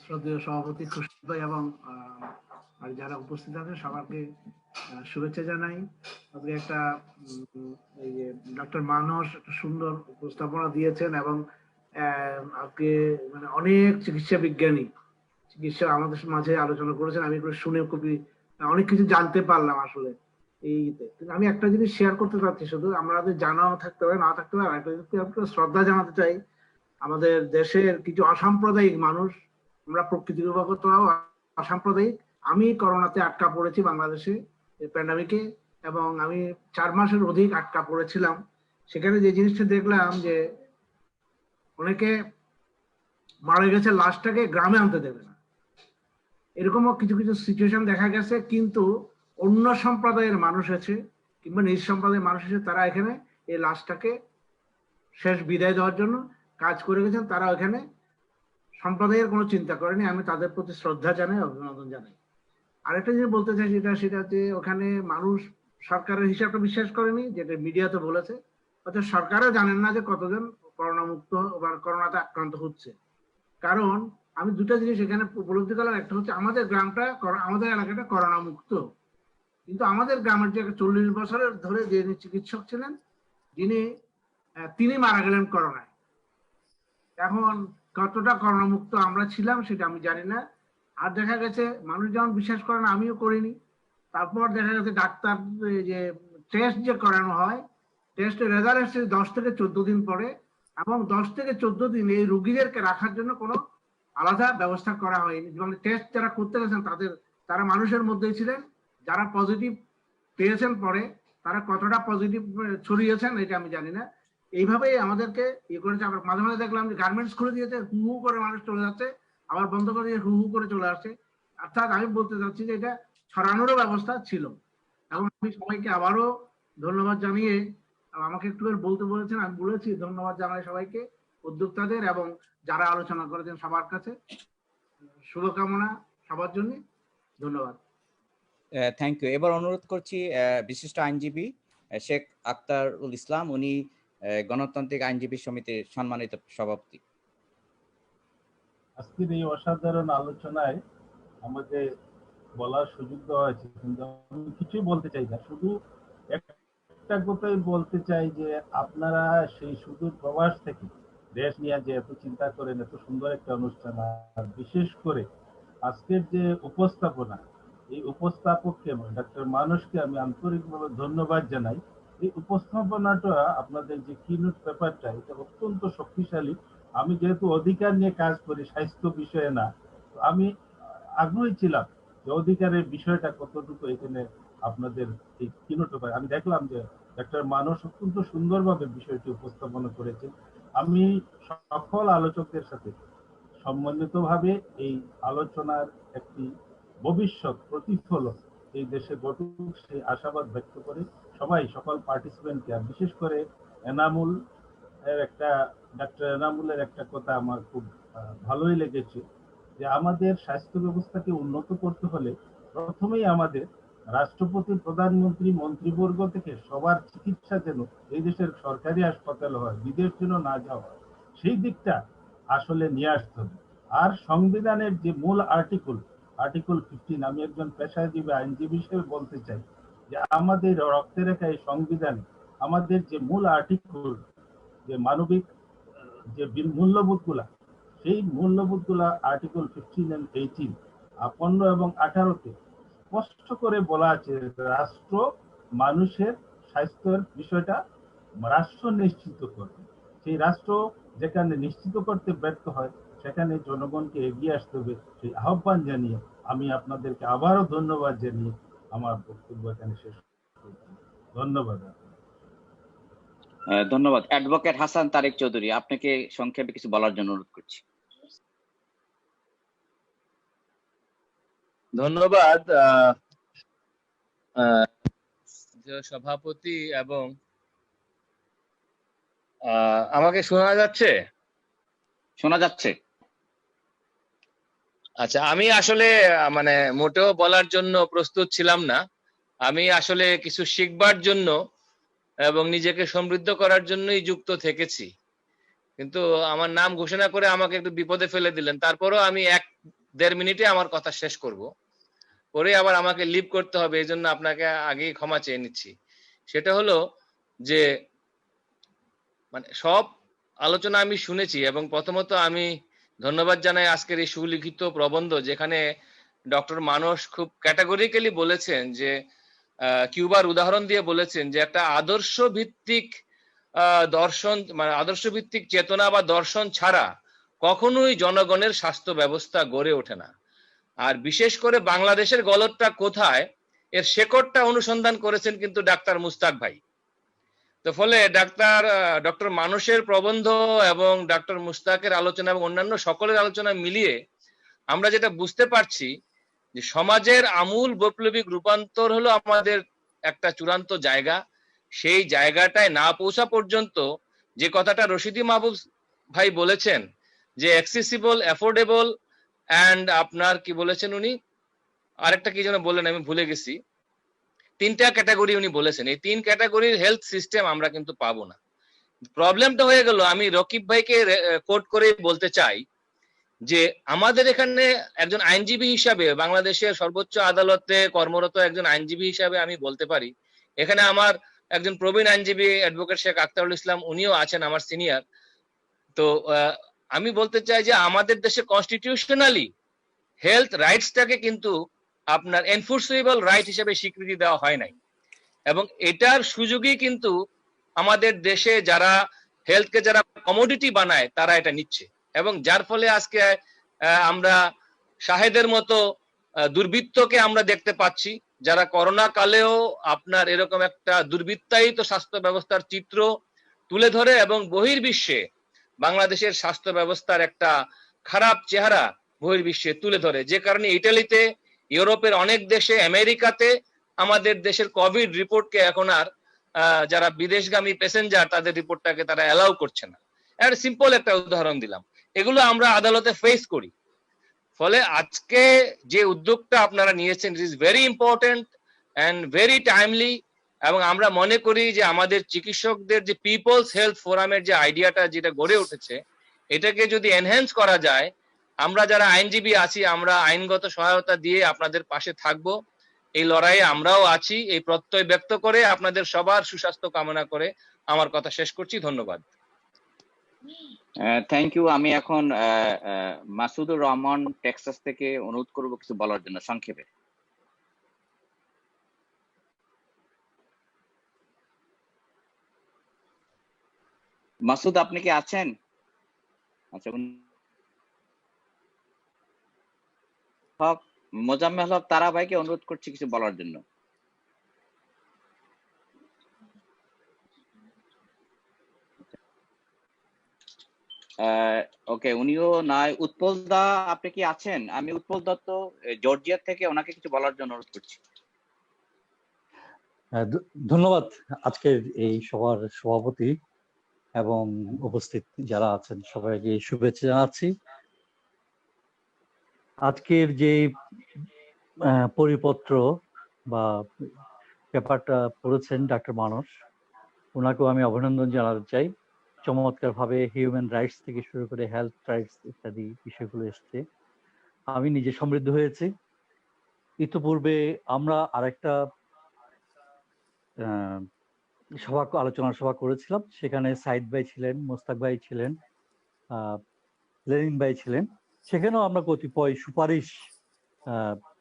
শ্রদ্ধেয় সভাপতি খুরশিদ ভাই এবং আর যারা উপস্থিত আছেন সবাইকে শুভেচ্ছা জানাই। আপনি একটা এই যে ডক্টর মানস একটা সুন্দর উপস্থাপনা দিয়েছেন এবং আপনি মানে অনেক চিকিৎসা বিজ্ঞানী চিকিৎসা আমাদের মাঝে আলোচনা করেছেন। আমি এগুলো শুনে খুবই অনেক কিছু জানতে পারলাম আসলে এইতে। কিন্তু আমি একটা জিনিস শেয়ার করতে চাচ্ছি, শুধু আমাদের জানাও থাকতে পারে না থাকতে পারে, একটা জিনিস শ্রদ্ধা জানাতে চাই। আমাদের দেশের কিছু অসাম্প্রদায়িক মানুষ, আমরা প্রকৃতিগত অসাম্প্রদায়িক, আমি করোনাতে আটকা পড়েছি বাংলাদেশে প্যান্ডামিকে, এবং আমি 4 মাসের অধিক আটকা পড়েছিলাম। সেখানে যে জিনিসটা দেখলাম যে অনেকে মারা গেছে, লাশটাকে গ্রামে আনতে দেবে না, এরকমও কিছু কিছু সিচুয়েশন দেখা গেছে। কিন্তু অন্য সম্প্রদায়ের মানুষ আছে কিংবা নিজ সম্প্রদায়ের মানুষ আছে, তারা এখানে এই লাশটাকে শেষ বিদায় দেওয়ার জন্য কাজ করে গেছেন। তারা ওখানে সম্প্রদায়ের কোনো চিন্তা করেনি। আমি তাদের প্রতি শ্রদ্ধা জানাই, অভিনন্দন জানাই। আরেকটা জিনিস বলতে চাই, সেটা যে ওখানে মানুষ সরকারের হিসাবটা বিশ্বাস করেনি, যেটা মিডিয়াতে বলেছে, অর্থাৎ সরকারও জানেন না যে কতজন করোনা মুক্ত বা করোনাতে আক্রান্ত হচ্ছে। কারণ আমি দুটা জিনিস এখানে উপলব্ধি করলাম, একটা হচ্ছে আমাদের গ্রামটা, আমাদের এলাকাটা করোনা মুক্ত, কিন্তু আমাদের গ্রামের যে 40 বছরের ধরে যে চিকিৎসক ছিলেন, তিনি মারা গেলেন করোনায়। এখন কতটা করোনা মুক্ত আমরা ছিলাম সেটা আমি জানি না। আর দেখা গেছে মানুষ যেমন বিশ্বাস করে না, আমিও করিনি। তারপর দেখা গেছে ডাক্তার যে টেস্ট যে করানো হয়, টেস্টের রেজাল্ট এসেছে 10 থেকে 14 দিন পরে, এবং 10 থেকে 14 দিন এই রোগীদেরকে রাখার জন্য কোনো আলাদা ব্যবস্থা করা হয়নি। মানে টেস্ট যারা করতে গেছেন তারা মানুষের মধ্যেই ছিলেন। যারা পজিটিভ পেয়েছেন পরে, তারা কতটা পজিটিভ ছড়িয়েছেন এটা আমি জানি না। এইভাবেই আমাদেরকে ইয়ে করেছে। আবার মাঝে মাঝে দেখলাম যে গার্মেন্টস খুলে দিয়েছে, হু হু করে মানুষ চলে যাচ্ছে, আবার বন্ধ করে দিয়ে হু হু করে চলে আসছে। অর্থাৎ আমি বলতে চাচ্ছি যে এটা ছড়ানোরও ব্যবস্থা ছিল। এবং আমি সবাইকে আবারও ধন্যবাদ জানিয়ে, আমাকে একটু বলতে বলেছেন, আমি বলেছি ধন্যবাদ জানাই সবাইকে, উদ্যোক্তাদের এবং যারা আলোচনা করেছেন সবার কাছে শুভকামনা সবার জন্য। ধন্যবাদ। Thank you. এবার অনুরোধ করছি বিশিষ্ট আইনজীবী শেখ আখতারুল ইসলাম, উনি গণতান্ত্রিক আইনজীবী সমিতির সম্মানিত সভাপতি। আজকের এই অসাধারণ আলোচনায় আমাকে বলার সুযোগ দেওয়া হয়েছে, কিন্তু আমি কিছুই বলতে চাই না, শুধু একটা কথাই বলতে চাই যে আপনারা সেই সুদূর প্রবাস থেকে দেশ নিয়ে যে এত চিন্তা করেন, এত সুন্দর একটা অনুষ্ঠান, আর বিশেষ করে আজকের যে উপস্থাপনা, এই উপস্থাপককে ডক্টর মানুষকে আমি আন্তরিকভাবে ধন্যবাদ জানাই। এই উপস্থাপনাটা আপনাদের যে কিনোট পেপারটা, এটা অত্যন্ত শক্তিশালী। আমি যেহেতু অধিকার নিয়ে কাজ করি, স্বাস্থ্য বিষয়ে না, তো আমি আগ্রহী ছিলাম যে অধিকারের বিষয়টা কতটুকু এখানে আপনাদের এই কিনোট পেপার। আমি দেখলাম যে ডক্টর মানুষ অত্যন্ত সুন্দরভাবে বিষয়টি উপস্থাপনা করেছে। আমি সকল আলোচকদের সাথে সম্মানিতভাবে এই আলোচনার একটি ভবিষ্যৎ প্রতিফলন এই দেশে ঘটুক সেই আশাবাদ ব্যক্ত করে সবাই, সকল পার্টিসিপেন্টকে, আর বিশেষ করে এনামুল এর একটা, ডাক্তার এনামুলের একটা কথা আমার খুব ভালোই লেগেছে, যে আমাদের স্বাস্থ্য ব্যবস্থাকে উন্নত করতে হলে প্রথমেই আমাদের রাষ্ট্রপতি, প্রধানমন্ত্রী, মন্ত্রীবর্গ থেকে সবার চিকিৎসা যেন এই দেশের সরকারি হাসপাতালে হয়, বিদেশ যেন না যাওয়া হয়, সেই দিকটা আসলে নিয়ে আসতে হবে। আর সংবিধানের যে মূল আর্টিকেল 15, আমি একজন পেশাজীবী আইনজীবী হিসেবে বলতে চাই যে আমাদের রক্তে রেখা এই সংবিধানে আমাদের যে মূল আর্টিকেল, যে মানবিক যে মূল্যবোধগুলা, সেই মূল্যবোধগুলা আর্টিকেল 15 and 18, 15 এবং 18-তে স্পষ্ট করে বলা আছে রাষ্ট্র মানুষের স্বাস্থ্যের বিষয়টা রাষ্ট্র নিশ্চিত করবে। সেই রাষ্ট্র যেখানে নিশ্চিত করতে ব্যর্থ হয় সেখানে জনগণকে এগিয়ে আসতে হবে, সেই আহ্বান জানিয়ে আমি আপনাদেরকে আবারও ধন্যবাদ জানিয়ে আমার বক্তব্য এখানে শেষ করছি। ধন্যবাদ। ধন্যবাদ। অ্যাডভোকেট হাসান তারেক চৌধুরী, আপনাকে সংক্ষেপে কিছু বলার জন্য অনুরোধ করছি। ধন্যবাদ সভাপতি, এবং আমাকে শোনা যাচ্ছে? শোনা যাচ্ছে। আচ্ছা, আমি আসলে মানে মোটেও বলার জন্য প্রস্তুত ছিলাম না। আমি আসলে কিছু শিখবার জন্য এবং নিজেকে সমৃদ্ধ করার জন্যই যুক্ত থেকেছি, কিন্তু আমার নাম ঘোষণা করে আমাকে একটু বিপদে ফেলে দিলেন। তারপরও আমি 1-1.5 মিনিটে আমার কথা শেষ করব, পরে আবার আমাকে লিভ করতে হবে, এই জন্য আপনাকে আগেই ক্ষমা চেয়ে নিচ্ছি। সেটা হলো যে মানে সব আলোচনা আমি শুনেছি, এবং প্রথমত আমি ধন্যবাদ জানাই আজকের এই সুলিখিত প্রবন্ধ, যেখানে ডক্টর মানস খুব ক্যাটাগরিক্যালি বলেছেন যে কিউবার উদাহরণ দিয়ে বলেছেন যে একটা আদর্শ ভিত্তিক দর্শন, মানে আদর্শ ভিত্তিক চেতনা বা দর্শন ছাড়া কখনোই জনগণের স্বাস্থ্য ব্যবস্থা গড়ে ওঠে না। আর বিশেষ করে বাংলাদেশের গলতটা কোথায়, এর শেকড়টা অনুসন্ধান করেছেন কিন্তু ডাক্তার মুস্তাক ভাই। তো ফলে ডক্টর মানুষের প্রবন্ধ এবং ডক্টর মুস্তাকের আলোচনা এবং অন্যান্য সকলের আলোচনা মিলিয়ে আমরা যেটা বুঝতে পারছি যে সমাজের আমূল বৈপ্লবিক রূপান্তর হলো আমাদের একটা চূড়ান্ত জায়গা। সেই জায়গাটায় না পৌঁছা পর্যন্ত যে কথাটা রশিদি মাহবুব ভাই বলেছেন যে অ্যাক্সেসিবল, অ্যাফোর্ডেবল অ্যান্ড আপনার কি বলেছেন উনি, আরেকটা কি যেন বললেন আমি ভুলে গেছি, 3টা ক্যাটাগরি উনি বলেছেন। এই 3 ক্যাটাগরির হেলথ সিস্টেম আমরা কিন্তু পাবো না। প্রবলেমটা হয়ে গেল, আমি রকিব ভাইকে কোট করে বলতে চাই যে আমাদের এখানে একজন আইনজীবী হিসাবে, বাংলাদেশের সর্বোচ্চ আদালতে কর্মরত একজন আইনজীবী হিসাবে আমি বলতে পারি, এখানে আমার একজন প্রবীণ আইনজীবী অ্যাডভোকেট শেখ আখতারুল ইসলাম, উনিও আছেন আমার সিনিয়র। তো আমি বলতে চাই যে আমাদের দেশে কনস্টিটিউশনালি হেলথ রাইটসটাকে কিন্তু আপনার এনফোর্সেবল রাইট হিসেবে স্বীকৃতি দেওয়া হয় নাই, এবং এটার সুযোগই কিন্তু আমাদের দেশে যারা হেলথকে যারা কমোডিটি বানায় তারা এটা নিচ্ছে, এবং যার ফলে আজকে আমরা শাহেদের মতো দুর্বৃত্তকে আমরা দেখতে পাচ্ছি, যারা করোনা কালেও আপনার এরকম একটা দুর্বৃত্তায়িত স্বাস্থ্য ব্যবস্থার চিত্র তুলে ধরে এবং বহির্বিশ্বে বাংলাদেশের স্বাস্থ্য ব্যবস্থার একটা খারাপ চেহারা বহির্বিশ্বে তুলে ধরে, যে কারণে ইটালিতে, ইউরোপের অনেক দেশে, আমেরিকাতে আমাদের দেশের কোভিড রিপোর্টকে এখন আর যারা বিদেশগামী প্যাসেঞ্জার তাদের রিপোর্টটাকে তারা অ্যালাউ করছে না। একটা সিম্পল একটা উদাহরণ দিলাম। এগুলো আমরা আদালতে ফেস করি। ফলে আজকে যে উদ্যোগটা আপনারা নিয়েছেন it is very important and very timely, এবং আমরা মনে করি যে আমাদের চিকিৎসকদের যে পিপলস হেলথ ফোরামের যে আইডিয়াটা যেটা গড়ে উঠেছে, এটাকে যদি এনহ্যান্স করা যায়, আমরা যারা আইনজীবী আছি আমরা আইনগত সহায়তা দিয়ে আপনাদের পাশে থাকব। এই লড়াইয়ে আমরাও আছি, এই প্রত্যয় ব্যক্ত করে আপনাদের সবার সুস্বাস্থ্য কামনা করে আমার কথা শেষ করছি। ধন্যবাদ। Thank you. আমি এখন মাসুদুর রহমান টেক্সাস থেকে অনুরোধ করব কিছু বলার জন্য সংক্ষেপে। মাসুদ, আপনি কি আছেন? আচ্ছা, মোজাম্মেল হক তারা ভাইকে অনুরোধ করছি কিছু বলার জন্য। ওকে, উনিও নাই। উৎপল দা, আপনি কি আছেন? আমি উৎপল দত্ত জর্জিয়া থেকে, ওনাকে কিছু বলার জন্য অনুরোধ করছি। ধন্যবাদ আজকের এই সভার সভাপতি এবং উপস্থিত যারা আছেন সবাইকে শুভেচ্ছা জানাচ্ছি। আজকের যে পরিপত্র বা পেপারটা পড়েছেন ডাক্তার মানস, ওনাকেও আমি অভিনন্দন জানাতে চাই। চমৎকার ভাবে হিউম্যান রাইটস থেকে শুরু করে হেলথ রাইটস ইত্যাদি বিষয়গুলো এসছে। আমি নিজে সমৃদ্ধ হয়েছি। ইতিপূর্বে আমরা আরেকটা আলোচনা সভা করেছিলাম, সেখানে সাইদ ভাই ছিলেন, মোস্তাক ভাই ছিলেন, লেনিন ভাই ছিলেন। সেখানেও আমরা কতিপয় সুপারিশ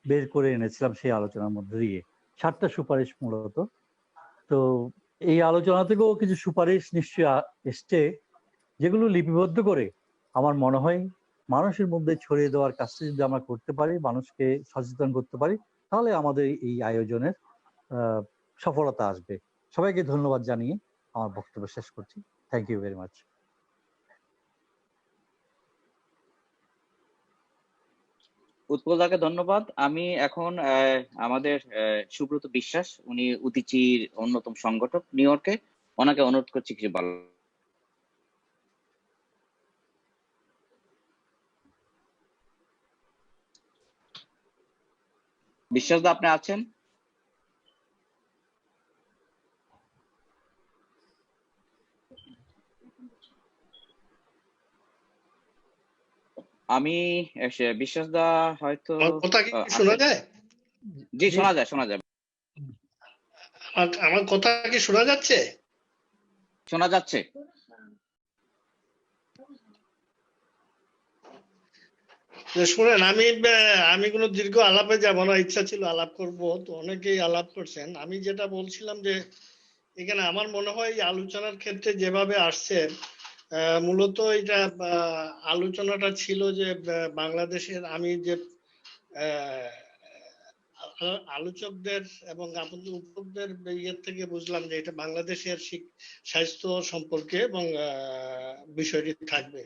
বের করে এনেছিলাম সেই আলোচনার মধ্যে দিয়ে, 7টা সুপারিশ মূলত। তো এই আলোচনা থেকেও কিছু সুপারিশ নিশ্চয়ই এসছে, যেগুলো লিপিবদ্ধ করে আমার মনে হয় মানুষের মধ্যে ছড়িয়ে দেওয়ার কাজটা যদি আমরা করতে পারি, মানুষকে সচেতন করতে পারি, তাহলে আমাদের এই আয়োজনের সফলতা আসবে। সবাইকে ধন্যবাদ জানিয়ে আমার বক্তব্য শেষ করছি। Thank you very much. উৎপলদাকে ধন্যবাদ। আমি এখন আমাদের সুব্রত বিশ্বাস, উনি উদীচীর অন্যতম সংগঠক নিউ ইয়র্কে, ওনাকে অনুরোধ করছি কিছু বলার। বিশ্বাস দা, আপনি আছেন? আমি বিশ্বাস দা হয়তো কথা কি শোনা যায়? জি, শোনা যায়, শোনা যায়। আমার কথা কি শোনা যাচ্ছে? শোনা যাচ্ছে। শুনেন, আমি কোনো দীর্ঘ আলাপে যাব না, ইচ্ছা ছিল আলাপ করব, তো অনেকেই আলাপ করছেন। আমি যেটা বলছিলাম যে এখানে আমার মনে হয় আলোচনার ক্ষেত্রে যেভাবে আসছে, মূলত এটা আলোচনাটা ছিল যে বাংলাদেশের, আমি যে আলোচকদের এবং আমাদের উপভোক্তাদের ইয়ের থেকে বুঝলাম যে এটা বাংলাদেশের স্বাস্থ্য সম্পর্কে এবং বিষয়টি থাকবে,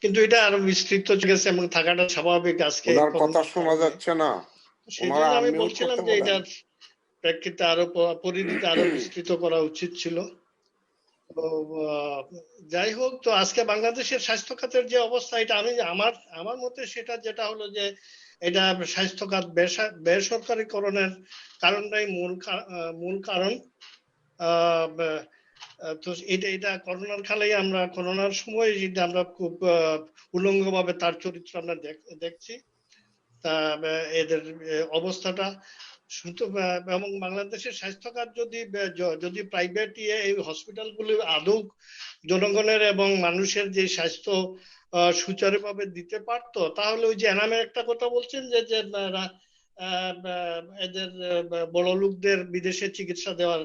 কিন্তু এটা আরো বিস্তৃত গেছে এবং থাকাটা স্বাভাবিক। আজকে কথা শোনা যাচ্ছে না, সেজন্য আমি বলছিলাম যে এটার প্রেক্ষিতে আরো পরিধিতে আরো বিস্তৃত করা উচিত ছিল। তো যাই হোক, তো আজকে বাংলাদেশের স্বাস্থ্য খাতের যে অবস্থা, এটা আমি আমার মতে সেটা যেটা হলো যে এটা স্বাস্থ্য খাত বেসরকারীকরণের কারণটাই মূল কারণ। তো এটা করোনার সময় যেটা আমরা খুব উলঙ্গ ভাবে তার চরিত্র আমরা দেখছি, তা এদের অবস্থাটা এবং বাংলাদেশের স্বাস্থ্য খাত যদি প্রাইভেট এই হসপিটালগুলি আদৌ জনগণের এবং মানুষের যে স্বাস্থ্য সুচারুভাবে দিতে পারতো, তাহলে ওই যে এনামের একটা কথা বলছেন যে এদের বড় লোকদের বিদেশে চিকিৎসা দেওয়ার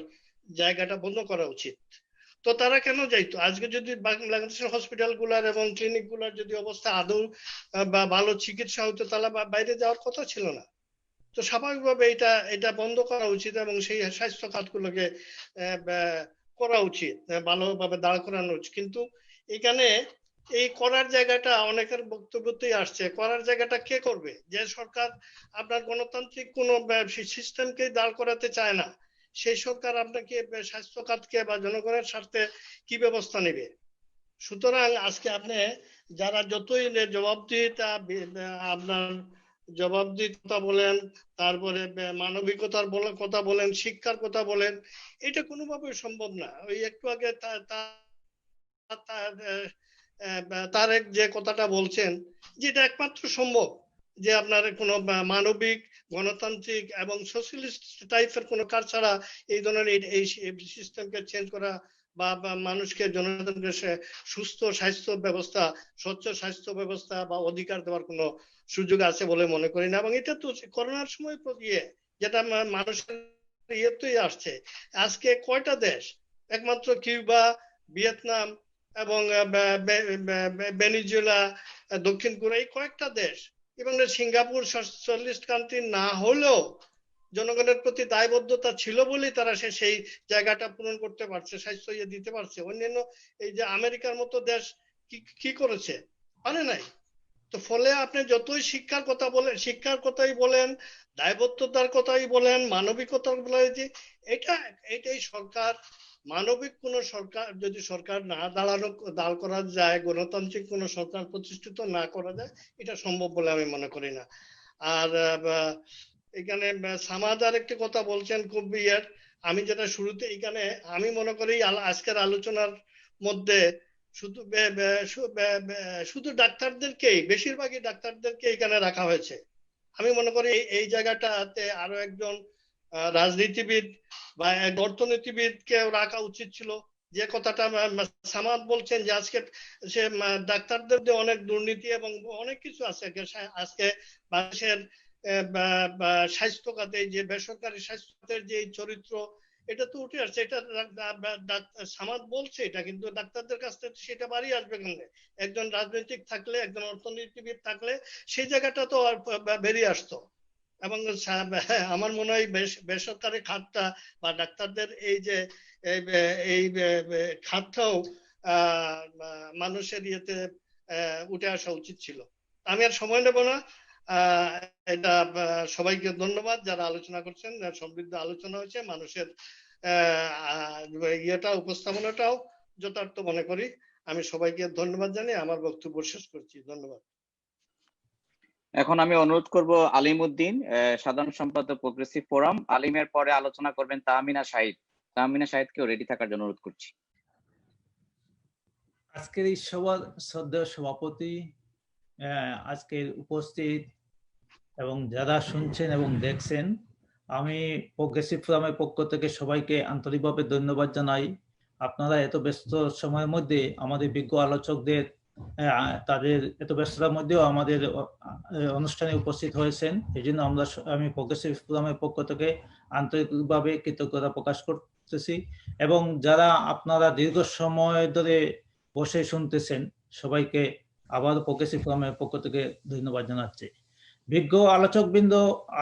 জায়গাটা বন্ধ করা উচিত। তো তারা কেন যাইতো? আজকে যদি বাংলাদেশের হসপিটাল গুলার এবং ক্লিনিক গুলার যদি অবস্থা আদৌ বা ভালো চিকিৎসা হতো, তাহলে বাইরে যাওয়ার কথা ছিল না। তো স্বাভাবিকভাবে এটা বন্ধ করা উচিত এবং সেই স্বাস্থ্য খাতগুলোকে করা উচিত, ভালোভাবে দাঁড় করানো উচিত। কিন্তু এখানে এই করার জায়গাটা অনেকের বক্তব্যতেই আসছে, করার জায়গাটা কে করবে? যে সরকার আপনার গণতান্ত্রিক কোন সিস্টেমকে দাঁড় করাতে চায় না, সেই সরকার আপনাকে স্বাস্থ্য খাতকে বা জনগণের স্বার্থে কি ব্যবস্থা নেবে? সুতরাং আজকে আপনি যারা যতই জবাবদিহিতা আপনার জবাবদিহির কথা বলেন, তারপরে মানবিকতার কথা বলেন, শিক্ষার কথা বলেন, এটা কোনোভাবে সম্ভব না। ওই একটু আগে তারেক যে কথাটা বলছেন, যেটা একমাত্র সম্ভব যে আপনার কোনো মানবিক, গণতান্ত্রিক এবং সোশ্যালিস্ট টাইপের কোনো কাজ ছাড়া এই ধরনের এই সিস্টেমকে চেঞ্জ করা বা মানুষকে জনগণকে সুস্থ স্বাস্থ্য ব্যবস্থা, স্বচ্ছ স্বাস্থ্য ব্যবস্থা বা অধিকার দেওয়ার কোনো সুযোগ আছে বলে মনে করি না। এবং এটা তো করোনার সময় যেটা মানুষের ইয়েতেই আসছে। আজকে কয়টা দেশ, একমাত্র কিউবা, ভিয়েতনাম এবং ভেনেজুয়েলা, দক্ষিণ কোরিয়া, এই কয়েকটা দেশ এবং সিঙ্গাপুর সোশ্যালিস্ট কান্ট্রি না হলেও জনগণের প্রতি দায়বদ্ধতা ছিল বলেই তারা সেই জায়গাটা পূরণ করতে পারছে, স্বাস্থ্য ইয়ে দিতে পারছে। অন্যান্য এই যে আমেরিকার মতো দেশ কি করেছে? পারে নাই। তো ফলে আপনি যতই শিক্ষার কথা বলেন, শিক্ষার কথাই বলেন, দায়বদ্ধতার কথাই বলেন, মানবিকতার বলেন, যে এটাই সরকার, মানবিক কোন সরকার যদি সরকার না দাঁড় করা যায়, গণতান্ত্রিক কোন সরকার প্রতিষ্ঠিত না করা যায়, এটা সম্ভব বলে আমি মনে করি না। আর এখানে সামাদ আর একটি কথা বলছেন খুব আমি যেটা শুরুতে এখানে আমি মনে করি আজকের আলোচনার মধ্যে শুধু ডাক্তারদেরকেই, বেশিরভাগই ডাক্তারদেরকে এখানে রাখা হয়েছে। আমি মনে করি এই জায়গাটাতে আরো একজন রাজনীতিবিদ বা অর্থনীতিবিদকে রাখা উচিত ছিল। যে কথাটা সামাদ বলছেন যে আজকে সে ডাক্তারদের যে অনেক দুর্নীতি এবং অনেক কিছু আছে আজকে মানুষের স্বাস্থ্য খাতে, যে বেসরকারি স্বাস্থ্য খাতের যে চরিত্র, এটা তো উঠে আসছে। এটা সামাদ বলছে এটা, কিন্তু ডাক্তারদের কাছ থেকে সেটা বাড়ি আসবে কেন? একজন রাজনৈতিক থাকলে, একজন অর্থনীতিবিদ থাকলে সেই জায়গাটা তো বেরিয়ে আসতো। এবং আমার মনে হয় বেসরকারি খাতটা বা ডাক্তারদের এই যে এই খাতটাও মানুষের ইয়েতে উঠে আসা উচিত ছিল। আমি আর সময় নেব না। এটা সবাইকে ধন্যবাদ যারা আলোচনা করছেন, সমৃদ্ধ আলোচনা হয়েছে, মানুষের উপস্থাপনাটাও যথার্থ মনে করি। আমি সবাইকে ধন্যবাদ জানিয়ে আমার বক্তব্য শেষ করছি। ধন্যবাদ। এখন আমি অনুরোধ করব আলিম উদ্দিন, সাধারণ সম্পাদক প্রোগ্রেসিভ ফোরাম। আলিমের পরে আলোচনা করবেন তাহমিনা শাহিদ। তাহমিনা শাহিদকেও রেডি থাকার জন্য অনুরোধ করছি। আজকের এই সভার শ্রদ্ধেয় সভাপতি, আজকের উপস্থিত এবং যারা শুনছেন এবং দেখছেন, আমি প্রোগ্রেসিভ ফোরামের পক্ষ থেকে সবাইকে আন্তরিকভাবে ধন্যবাদ জানাই। আপনারা এত ব্যস্ত সময়ের মধ্যে আমাদের বিজ্ঞ আলোচকদের তাদের এত ব্যস্ততার মধ্যেও আমাদের অনুষ্ঠানে উপস্থিত হয়েছেন। এই জন্য আমি প্রোগ্রেসিভ ফোরামের পক্ষ থেকে আন্তরিকভাবে কৃতজ্ঞতা প্রকাশ করতেছি। এবং যারা আপনারা দীর্ঘ সময় ধরে বসে শুনতেছেন, সবাইকে আবার প্রোগ্রেসিভ ফোরামের পক্ষ থেকে ধন্যবাদ জানাচ্ছি। বিজ্ঞ আলোচকবৃন্দ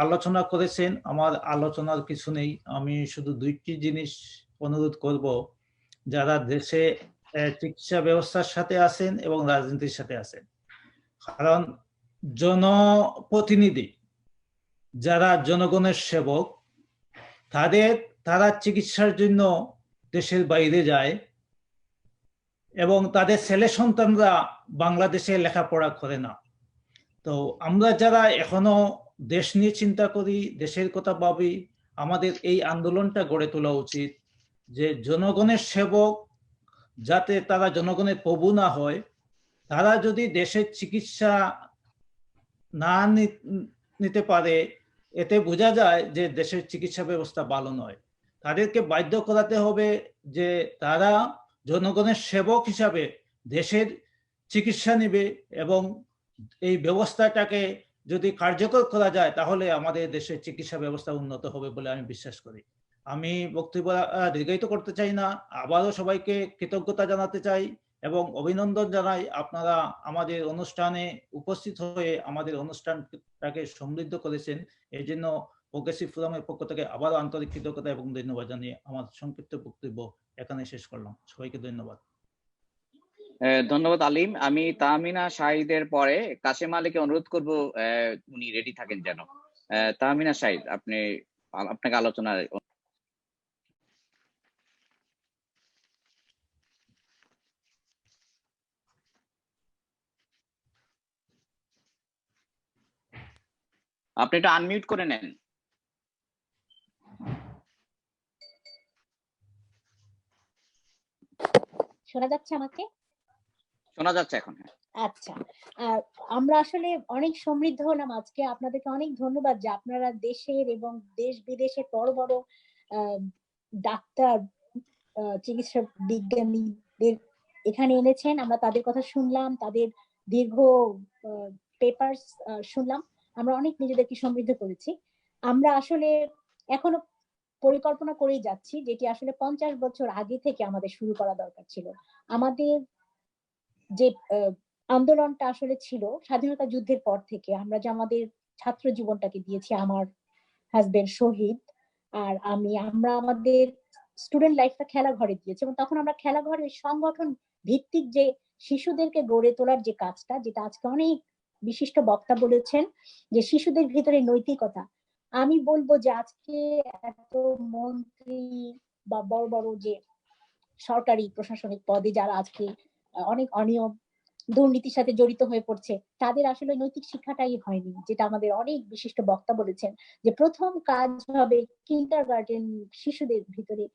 আলোচনা করেছেন, আমার আলোচনার কিছু নেই। আমি শুধু দুইটি জিনিস অনুরোধ করব, যারা দেশে চিকিৎসা ব্যবস্থার সাথে আছেন এবং রাজনীতির সাথে আছেন। কারণ জনপ্রতিনিধি যারা জনগণের সেবক, তারা চিকিৎসার জন্য দেশের বাইরে যায় এবং তাদের ছেলে সন্তানরা বাংলাদেশে লেখাপড়া করে না। তো আমরা যারা এখনো দেশ নিয়ে চিন্তা করি, দেশের কথা ভাবি, আমাদের এই আন্দোলনটা গড়ে তোলা উচিত যে জনগণের সেবক যাতে তারা জনগণের প্রভু না হয়। তারা যদি দেশের চিকিৎসা না নিতে পারে, এতে বোঝা যায় যে দেশের চিকিৎসা ব্যবস্থা ভালো নয়। তাদেরকে বাধ্য করাতে হবে যে তারা জনগণের সেবক হিসাবে দেশের চিকিৎসা নেবে এবং এই ব্যবস্থাটাকে যদি কার্যকর করা যায় তাহলে আমাদের দেশের চিকিৎসা ব্যবস্থা উন্নত হবে বলে আমি বিশ্বাস করি। আমি বক্তব্য দীর্ঘায়িত করতে চাই না। আবারও সবাইকে কৃতজ্ঞতা জানাতে চাই এবং অভিনন্দন জানাই। আপনারা আমাদের অনুষ্ঠানে উপস্থিত হয়ে আমাদের অনুষ্ঠানটাকে সমৃদ্ধ করেছেন। এই জন্য প্রোগ্রেসিভ ফোরামের পক্ষ থেকে আবারও আন্তরিক কৃতজ্ঞতা এবং ধন্যবাদ জানিয়ে আমার সংক্ষিপ্ত বক্তব্য এখানে শেষ করলাম। সবাইকে ধন্যবাদ। ধন্যবাদ আলিম। আমি তাহমিনা শাহিদের পরে কাশেম আলীকে অনুরোধ করব উনি রেডি থাকেন যেন। তাহমিনা শাহিদ, আপনাকে আলোচনায়। আপনি এটা আনমিউট করে নেন। শোনা যাচ্ছে আমাকে? শোনা যাচ্ছে এখন। আচ্ছা, আমরা আসলে অনেক সমৃদ্ধ হলাম আজকে। আপনাদেরকে অনেক ধন্যবাদ যে আপনারা দেশের এবং দেশ বিদেশের বড় বড় ডাক্তার, চিকিৎসা বিজ্ঞানীদের এখানে এনেছেন। আমরা তাদের কথা শুনলাম, তাদের দীর্ঘ পেপারস শুনলাম। আমরা অনেক নিজেদেরকে সমৃদ্ধ করেছি। আমরা আসলে এখনো পরিকল্পনা করেই যাচ্ছি, যেটি আসলে 50 বছর আগে থেকে আমাদের শুরু করা দরকার ছিল। আমাদের যে আন্দোলনটা আসলে ছিল স্বাধীনতা যুদ্ধের পর থেকে, আমরা যে আমাদের ছাত্র জীবনটাকে দিয়েছি, আমার হাজবেন্ড শহীদ আর আমরা আমাদের স্টুডেন্ট লাইফটা খেলা ঘরে দিয়েছি, এবং তখন আমরা খেলা ঘরের সংগঠন ভিত্তিক যে শিশুদেরকে গড়ে তোলার যে কাজটা, যেটা আজকে অনেক বিশিষ্ট বক্তা বলেছেন যে শিশুদের ভিতরে নৈতিকতা। আমি বলবো যে আজকে এত মন্ত্রী বা বড় বড় যে সরকারি প্রশাসনিক পদে যারা আজকে অনেক অনিয়ম দুর্নীতির সাথে জড়িত হয়ে পড়ছে, তাদের আসলে নৈতিক শিক্ষাটাই হয়নি, যেটা আমাদের অনেক বিশিষ্ট বক্তা বলেছেন যে প্রথম কাজ হবে কিন্ডারগার্টেন শিশুদের ভিতরে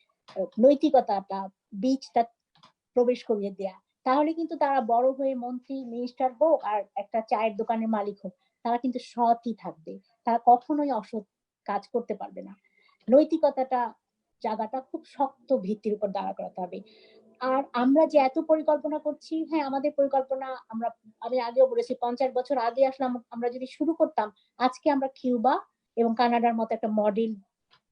নৈতিকতাটা, বীজটা প্রবেশ করিয়ে দেয়া। তাহলে কিন্তু তারা বড় হয়ে মন্ত্রী মিনিস্টার হোক আর একটা চায়ের দোকানের মালিক হোক, তারা কিন্তু সৎই থাকবে, তারা কখনোই অসৎ কাজ করতে পারবে না। নৈতিকতাটা জায়গাটা খুব শক্ত ভিত্তির উপর দাঁড়া করাতে হবে। আর আমরা যে এত পরিকল্পনা করছি, হ্যাঁ আমাদের পরিকল্পনা আমি আগেও বলেছি 50 বছর আগে আসলে আমরা যদি শুরু করতাম, আজকে আমরা কিউবা এবং কানাডার মতো একটা মডেল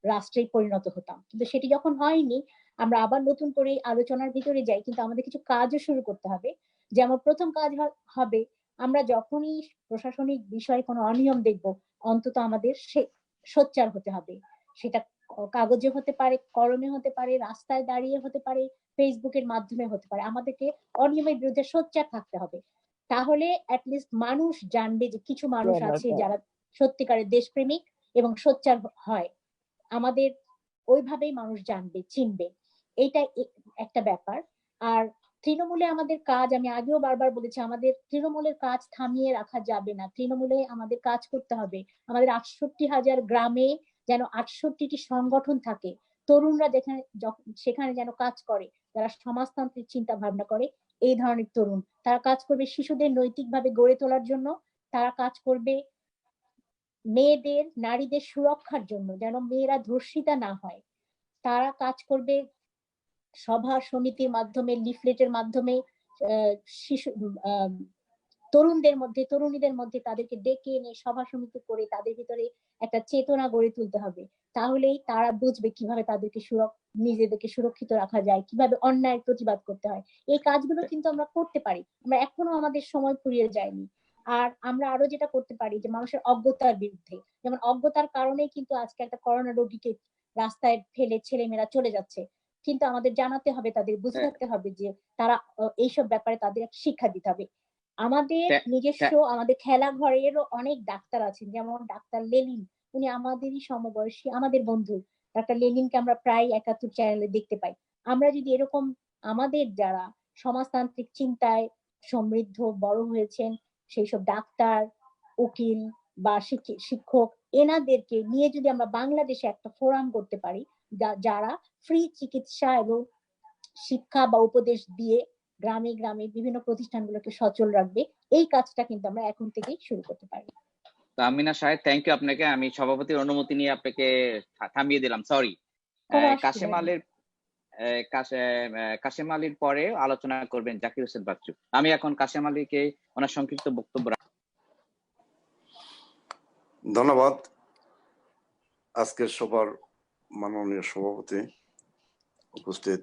রাষ্ট্রে পরিণত হতাম। কিন্তু সেটি যখন হয়নি, আমরা আবার নতুন করে আলোচনার ভিতরে যাই, কিন্তু আমাদের কিছু কাজও শুরু করতে হবে। যেমন প্রথম কাজ হবে, আমরা যখনই প্রশাসনিক বিষয়ে কোনো অনিয়ম দেখব, অন্তত আমাদের সোচ্চার হতে হবে। সেটা কাগজে হতে পারে, কলমে হতে পারে, রাস্তায় দাঁড়িয়ে হতে পারে, ফেসবুকের মাধ্যমে হতে পারে। আমাদেরকে অনিয়মের বিরুদ্ধে সোচ্চার থাকতে হবে। তাহলে অ্যাটলিস্ট মানুষ জানবে যে কিছু মানুষ আছে যারা সত্যিকারের দেশপ্রেমিক এবং সোচ্চার হয়। আমাদের ওইভাবেই মানুষ জানবে, চিনবে। এইটা একটা ব্যাপার। আর তৃণমূলে আমাদের কাজ, আমি আগেও বারবার বলেছি, আমাদের তৃণমূলের কাজ থামিয়ে রাখা যাবে না। তৃণমূলে আমাদের কাজ করতে হবে। আমাদের 68,000 গ্রামে যেন 68টি সংগঠন থাকে, তরুণরা সেখানে যেন কাজ করে, যারা সমাজতান্ত্রিক চিন্তা ভাবনা করে। এই ধরনের তরুণ, তারা কাজ করবে শিশুদের নৈতিকভাবে গড়ে তোলার জন্য, তারা কাজ করবে মেয়েদের, নারীদের সুরক্ষার জন্য, যেন মেয়েরা ধর্ষিতা না হয়। তারা কাজ করবে সভা সমিতির মাধ্যমে, লিফলেটের মাধ্যমে শিশু তরুণীদের মধ্যে তাদেরকে ডেকে এনে সভা সমিতি করে তাদের ভিতরে একটা চেতনা গড়ে তুলতে হবে। তাহলেই তারা বুঝবে কিভাবে তাদেরকে নিজেদেরকে সুরক্ষিত রাখা যায়, কিভাবে অন্যায়ের প্রতিবাদ করতে হয়। এই কাজগুলো কিন্তু আমরা করতে পারি, আমরা এখনো আমাদের সময় ফুরিয়ে যায়নি। আর আমরা আরো যেটা করতে পারি যে মানুষের অজ্ঞতার বিরুদ্ধে, যেমন অজ্ঞতার কারণে কিন্তু আজকে একটা করোনা রোগীকে রাস্তায় ফেলে ছেলেমেয়েরা চলে যাচ্ছে, কিন্তু আমাদের জানাতে হবে, তাদের বুঝাতে হবে যে তারা এইসব ব্যাপারে তাদের শিক্ষা দিতে হবে। আমাদের নিজস্ব আমাদের খেলা ঘরেরও অনেক ডাক্তার আছেন, যেমন ডাক্তার লেলিন, উনি আমাদেরই সমবয়সী, আমাদের বন্ধু। ডাক্তার লেলিনকে আমরা প্রায় 71 চ্যানেলে দেখতে পাই। আমরা যদি এরকম আমাদের যারা সমাজতান্ত্রিক চিন্তায় সমৃদ্ধ বড় হয়েছেন, সেই সব ডাক্তার, উকিল বা শিক্ষক, এনাদেরকে নিয়ে যদি আমরা বাংলাদেশে একটা ফোরাম করতে পারি, যারা ফ্রি চিকিৎসা এবং শিক্ষা বা উপদেশ দিয়ে গ্রামে গ্রামে বিভিন্ন প্রতিষ্ঠানগুলোকে সচল রাখবে, এই কাজটা কিন্তু আমরা এখন থেকেই শুরু করতে পারি। আমিনা সাহেব, থ্যাংক ইউ আপনাকে। আমি সভাপতির অনুমতি নিয়ে আপনাকে থামিয়ে দিলাম, সরি। কাশেম আলীর পরে আলোচনা করবেন জাকির হোসেন বাচ্চু। আমি এখন কাশেম আলীকে ওনার সংক্ষিপ্ত বক্তব্য। ধন্যবাদ। আজকের সবার মাননীয় সভাপতি, উপস্থিত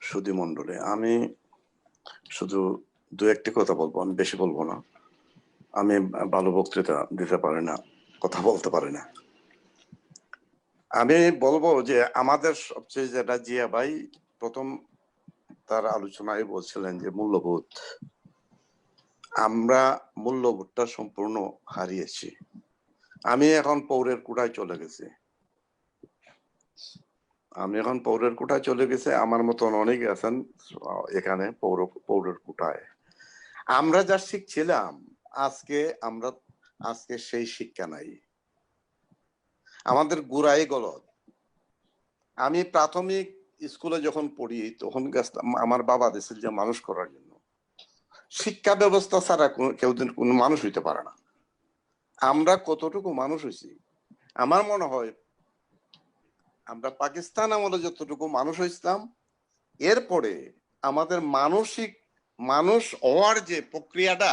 সুধী মণ্ডলী, আমি শুধু দু একটি কথা বলবো, আমি বেশি বলবো না। আমি ভালো বক্তৃতা দিতে পারি না, কথা বলতে পারি না। আমি বলবো যে আমাদের সবচেয়ে যেটা জিয়া ভাই প্রথম তার আলোচনায় বলছিলেন যে মূল্যবোধ, আমরা মূল্যবোধটা সম্পূর্ণ হারিয়েছি। আমি এখন পৌরের কোটায় চলে গেছি, আমার মতন অনেকে আছেন এখানে পৌরের কোটায়। আমরা যা শিখছিলাম আজকে আজকে সেই শিক্ষা নাই, আমাদের গুড়াই গলদ। আমি প্রাথমিক স্কুলে যখন পড়ি তখন আমার বাবা দিয়েছিল যে মানুষ করার জন্য, শিক্ষা ব্যবস্থা ছাড়া কেউ কোনো মানুষ হইতে পারে না। আমরা কতটুকু মানুষ হয়েছি, আমার মনে হয় আমরা পাকিস্তান আমলে যতটুকু মানুষ হয়েছিলাম, এরপরে আমাদের মানুষ হওয়ার যে প্রক্রিয়াটা,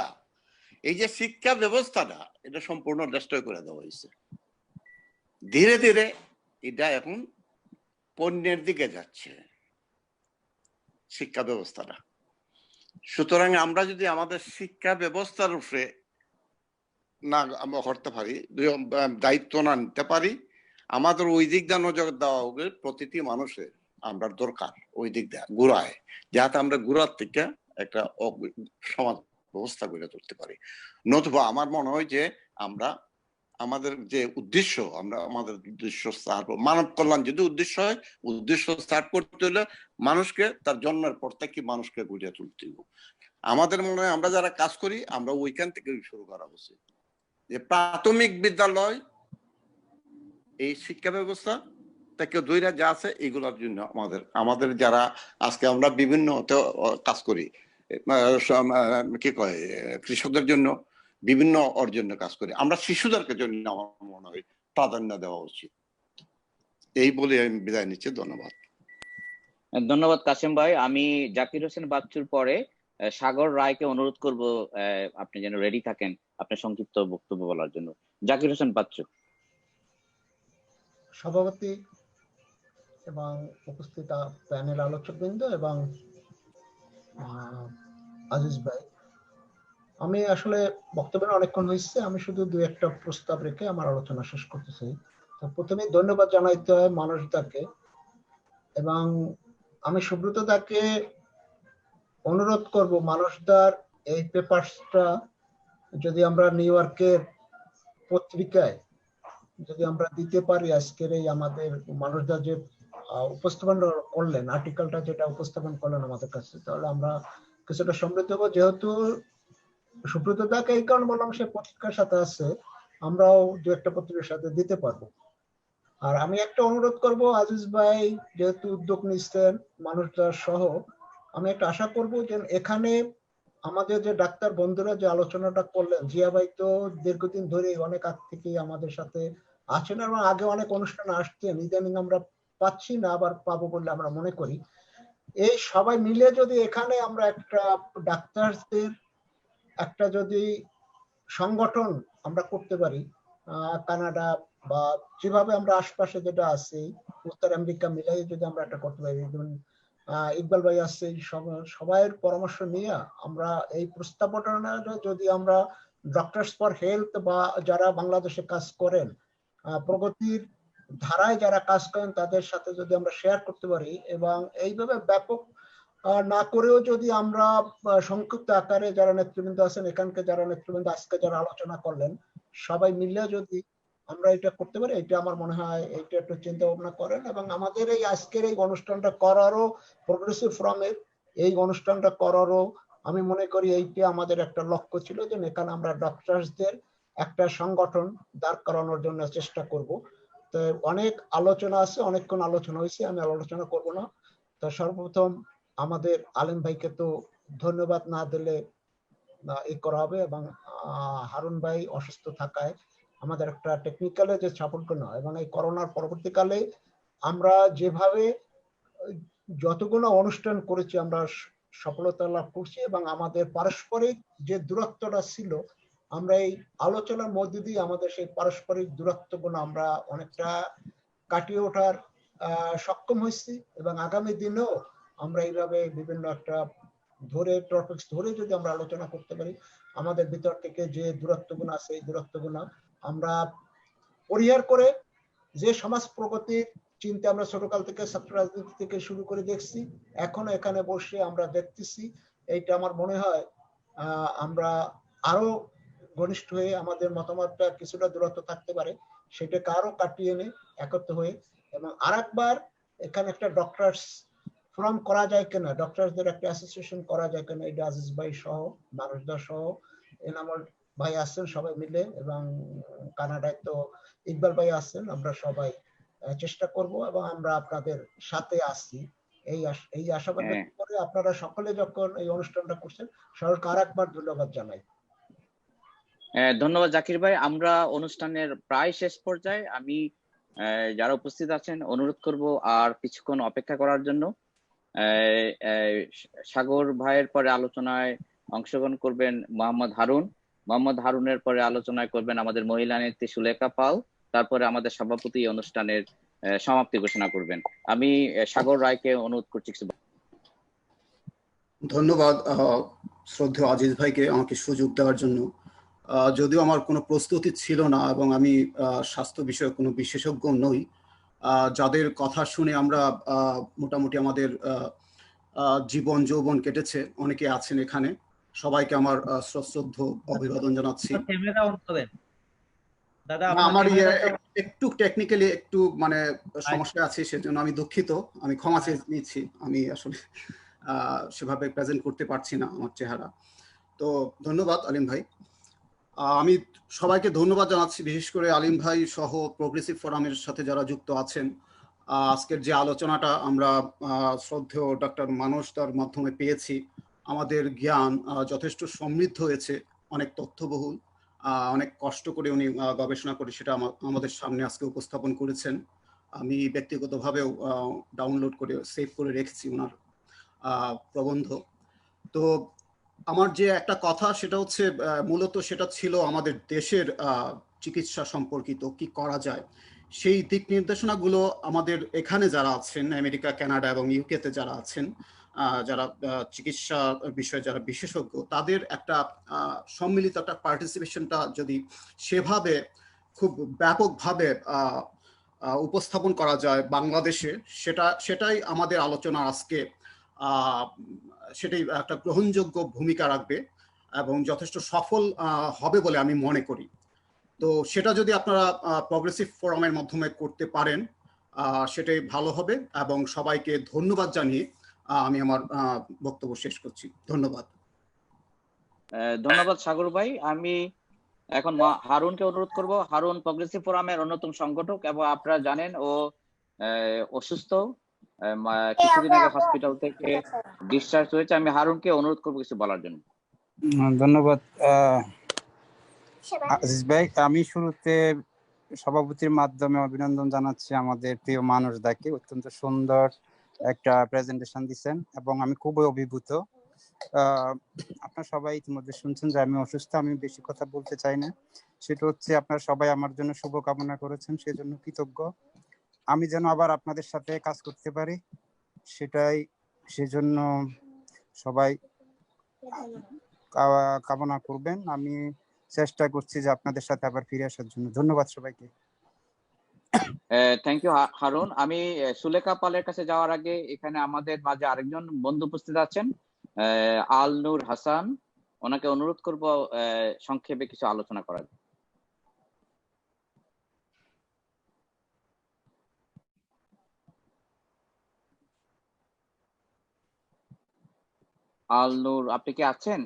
এই যে শিক্ষা ব্যবস্থাটা, এটা সম্পূর্ণ ডিস্ট্রয় করে দেওয়া হয়েছে। ধীরে ধীরে এটা এখন পণ্যের দিকে যাচ্ছে শিক্ষা ব্যবস্থাটা। সুতরাং আমরা যদি আমাদের শিক্ষা ব্যবস্থার উপরে না আমরা করতে পারি, দায়িত্ব না নিতে পারি, আমাদের ওই দিক দিয়ে নজর দেওয়া হবে। প্রতিটি মানুষের আমরা দরকার ওই দিক দিয়ে ঘুরায়, যাতে আমরা ঘুরার থেকে একটা সমাজ ব্যবস্থা গড়ে তুলতে পারি। নতুবা আমার মনে হয় যে আমরা আমাদের যে উদ্দেশ্য, আমাদের উদ্দেশ্য মানব কল্যাণ যদি উদ্দেশ্য হয়, উদ্দেশ্য স্টার্ট করতে হলে মানুষকে তার জন্মের পর থেকে মানুষকে গড়িয়ে তুলতে হবে। আমাদের মনে হয় আমরা যারা কাজ করি, আমরা ওইখান থেকে শুরু করা উচিত, যে প্রাথমিক বিদ্যালয় এই শিক্ষা ব্যবস্থা থেকে দৈরা যা আছে এগুলোর জন্য আমাদের যারা আজকে আমরা বিভিন্ন কাজ করি, কি কয়, কৃষকদের জন্য বিভিন্ন জন্য কাজ করি, আমরা শিশুদেরকে জন্য আমার মনে হয় প্রাধান্য দেওয়া উচিত। এই বলে আমি বিদায় নিচ্ছি। ধন্যবাদ। ধন্যবাদ কাসেম ভাই। আমি জাকির হোসেন বাচ্চুর পরে সাগর রায়কে অনুরোধ করব আপনি যেন রেডি থাকেন আপনার সংক্ষিপ্ত বক্তব্য বলার জন্য। জাকির হোসেন বাচ্চু। সভাপতি এবং উপস্থিত প্যানেল আলোচকবৃন্দ এবং আজিজ ভাই, আমি আসলে বক্তব্যের অনেকক্ষণ হয়েছে, আমি শুধু দুই একটা প্রস্তাব রেখে আমার আলোচনা শেষ করতে চাই। প্রথমে ধন্যবাদ জানাইতে হয় মানুষ দাকে, এবং আমি সুব্রত দাকে অনুরোধ করব মানুষদার এই পেপারসটা যদি আমরা নিউ ইয়র্কের পত্রিকায় যদি আমরা দিতে পারি, আজকের এই আমাদের মানুষদা যে উপস্থাপন করলেন, আর্টিকেলটা যেটা উপস্থাপন করলেন আমাদের কাছে, তাহলে আমরা কিছুটা সমৃদ্ধ হবো। যেহেতু সুব্রত দাকে এই কারণে বললাম, সে পত্রিকার সাথে আছে, আমরাও দু একটা পত্রিকার সাথে দিতে পারবো। আর আমি একটা অনুরোধ করব, আজিজ ভাই যেহেতু উদ্যোগ নিচ্ছেন মানুষদা সহ, আমি একটা আশা করব যে এখানে আমাদের যে ডাক্তার বন্ধুরা যে আলোচনাটা করলেন, জিয়া ভাই তো দীর্ঘদিন ধরে অনেক আগ থেকেই আমাদের সাথে আছেন এবং আগে অনেক অনুষ্ঠানে আসতেন, ইদানিং আমরা পাচ্ছি না, আবার পাবো বলে আমরা মনে করি। এই সবাই মিলে যদি এখানে আমরা একটা ডাক্তারদের একটা যদি সংগঠন আমরা করতে পারি, কানাডা বা যেভাবে আমরা আশপাশে যেটা আছে উত্তর আমেরিকা মিলাই যদি আমরা একটা করতে পারি, যেমন ইকবাল ভাই আছে, সবাইয়ের পরামর্শ নিয়ে আমরা এই প্রস্তাবনা যদি আমরা ডক্টরস ফর হেলথ বা যারা বাংলাদেশে কাজ করেন, প্রগতির ধারায় যারা কাজ করেন, তাদের সাথে যদি আমরা শেয়ার করতে পারি, এবং এইভাবে ব্যাপক না করেও যদি আমরা সংক্ষিপ্ত আকারে যারা নেতৃবৃন্দ আছেন, এখানকে যারা নেতৃবৃন্দ আজকে যারা আলোচনা করলেন, সবাই মিলে যদি আমরা এটা করতে পারি, এটা আমার মনে হয় এটা একটু চিন্তা ভাবনা করেন। এবং আমাদের এই আজকের এই অনুষ্ঠানটা করারও, প্রোগ্রেসিভ ফোরামের এই অনুষ্ঠানটা করারও আমি মনে করি এইটা আমাদের একটা লক্ষ্য ছিল, যে এখানে আমরা ডক্টরসদের একটা সংগঠন দাঁড় করানোর জন্য চেষ্টা করব। তো অনেক আলোচনা আছে, অনেকক্ষণ আলোচনা হয়েছে, আমি আলোচনা করব না। তো সর্বপ্রথম আমাদের আলিম ভাইকে তো ধন্যবাদ না দিলে ই করা হবে, এবং হারুন ভাই অসুস্থ থাকায় আমাদের একটা টেকনিক্যালে যে সাপোর্ট না, এবং এই করোনার পরবর্তীকালে আমরা যেভাবে যতগুলো অনুষ্ঠান করেছি আমরা সফলতা লাভ করছি, এবং আমাদের পারস্পরিক যে দূরত্বটা ছিল, আমরা এই আলোচনার মধ্যে দিয়ে আমাদের সেই পারস্পরিক দূরত্বগুলো আমরা অনেকটা কাটিয়ে ওঠার সক্ষম হয়েছি। এবং আগামী দিনেও আমরা এইভাবে বিভিন্ন একটা টপিকস ধরে যদি আমরা আলোচনা করতে পারি, আমাদের ভিতর থেকে যে দূরত্বগুলো আছে এই দূরত্বগুলো আমরা পরিহার করে যে সমাজ প্রগতির চিন্তা আমরা ছোটকাল থেকে ছাত্র রাজনীতি থেকে শুরু করে দেখছি, এখনো এখানে বসে আমরা দেখতেছি, এইটা আমার মনে হয় আমরা আরো ঘনিষ্ঠ হয়ে আমাদের মতামতটা কিছুটা দূরত্ব থাকতে পারে, সেটাকে আরো কাটিয়ে এনে একত্র হয়ে, এবং আরেকবার এখানে একটা ডক্টরস ফোরাম করা যায় কিনা, ডক্টরসদের একটা অ্যাসোসিয়েশন করা যায় কিনা, এটা আজিজ ভাই সহ মানুষদা সহ এনামল ভাই আসছেন সবাই মিলে, এবং কানাডায় তো ইকবাল ভাই আসছেন। আমরা সবাই চেষ্টা করব এবং আমরা আপনাদের সাথে আছি এই আশাবাদ ব্যক্ত করে আপনারা সকলে যখন এই অনুষ্ঠানটা করছেন সবাইকে আরেকবার ধন্যবাদ জানাই। ধন্যবাদ জাকির ভাই। আমরা অনুষ্ঠানের প্রায় শেষ পর্যায়ে। আমি যারা উপস্থিত আছেন অনুরোধ করব আর কিছুক্ষণ অপেক্ষা করার জন্য। সাগর ভাইয়ের পরে আলোচনায় অংশগ্রহণ করবেন মোহাম্মদ হারুন। মোহাম্মদ হারুনের পরে আলোচনায় করবেন আমাদের মহিলা নেত্রী সুলেখা পাল। তারপরে আমাদের সভাপতি অনুষ্ঠানের সমাপ্তি ঘোষণা করবেন। আমি সাগর রায়কে অনুরোধ করছি কিছু। ধন্যবাদ শ্রদ্ধেয় আজিজ ভাইকে আমাকে সুযোগ দেওয়ার জন্য। যদিও আমার কোনো প্রস্তুতি ছিল না এবং আমি স্বাস্থ্য বিষয়ে কোনো বিশেষজ্ঞ নই, যাদের কথা শুনে আমরা মোটামুটি আমাদের জীবন যৌবন কেটেছে, অনেকে আছেন এখানে, সবাইকে আমার সশ্রদ্ধ অভিবাদন জানাচ্ছি। আমার একটু টেকনিক্যালি একটু মানে সমস্যা আছে, সেজন্য আমি দুঃখিত, আমি ক্ষমা চেয়ে নিচ্ছি। আমি আসলে সেভাবে প্রেজেন্ট করতে পারছি না আমার চেহারা। তো ধন্যবাদ আলিম ভাই। আমি সবাইকে ধন্যবাদ জানাচ্ছি, বিশেষ করে আলিম ভাই সহ প্রোগ্রেসিভ ফোরামের সাথে যারা যুক্ত আছেন। আজকের যে আলোচনাটা আমরা শ্রদ্ধেয় ডক্টর মানস তার মাধ্যমে পেয়েছি, আমাদের জ্ঞান যথেষ্ট সমৃদ্ধ হয়েছে, অনেক তথ্যবহুল, অনেক কষ্ট করে উনি গবেষণা করে সেটা আমাদের সামনে আজকে উপস্থাপন করেছেন। আমি ব্যক্তিগতভাবেও ডাউনলোড করে সেভ করে রেখেছি ওনার প্রবন্ধ। তো আমার যে একটা কথা সেটা হচ্ছে মূলত সেটা ছিল আমাদের দেশের চিকিৎসা সম্পর্কিত কি করা যায়, সেই দিক নির্দেশনাগুলো আমাদের এখানে যারা আছেন আমেরিকা, কানাডা এবং ইউকেতে যারা আছেন, যারা চিকিৎসা বিষয়ে যারা বিশেষজ্ঞ, তাদের একটা সম্মিলিত একটা পার্টিসিপেশনটা যদি সেভাবে খুব ব্যাপকভাবে উপস্থাপন করা যায় বাংলাদেশে, সেটাই আমাদের আলোচনা আজকে সেটাই একটা গ্রহণযোগ্য ভূমিকা রাখবে এবং যথেষ্ট সফল হবে বলে আমি মনে করি। তো সেটা যদি আপনারা প্রগ্রেসিভ ফোরামের মাধ্যমে করতে পারেন সেটাই ভালো হবে, এবং সবাইকে ধন্যবাদ জানিয়ে আমি আমার বক্তব্য শেষ করছি। ধন্যবাদ। ধন্যবাদ সাগর ভাই। আমি এখন হারুনকে অনুরোধ করব। হারুন প্রগ্রেসিভ ফোরামের অন্যতম সংগঠক এবং আপনারা জানেন ও অসুস্থ, কিছুদিন আগে হসপিটাল থেকে ডিসচার্জ হয়েছে। আমি হারুনকে অনুরোধ করবো কিছু বলার জন্য। ধন্যবাদ আজিজ ভাই। আমি শুরুতে সভাপতির মাধ্যমে অভিনন্দন জানাচ্ছি আমাদের প্রিয় মানুষ দাকে, অত্যন্ত সুন্দর একটা প্রেজেন্টেশন দিচ্ছেন এবং আমি খুবই অভিভূত। আপনারা সবাই ইতিমধ্যে শুনছেন যে আমি অসুস্থ, আমি বেশি কথা বলতে চাই না। সেটা হচ্ছে আপনারা সবাই আমার জন্য শুভকামনা করেছেন, সেজন্য কৃতজ্ঞ। আমি যেন আবার আপনাদের সাথে কাজ করতে পারি সেজন্য সবাই কামনা করবেন। আমি চেষ্টা করছি যে আপনাদের সাথে আবার ফিরে আসার জন্য। ধন্যবাদ সবাইকে। Thank you Harun. আমি সুলেখা পালের কাছে যাওয়ার আগে এখানে আমাদের মাঝে আরেকজন বন্ধু উপস্থিত আছেন, আল নূর হাসান। ওনাকে অনুরোধ করব সংক্ষেপে কিছু আলোচনা করার। আল নূর, আপনি কি আছেন?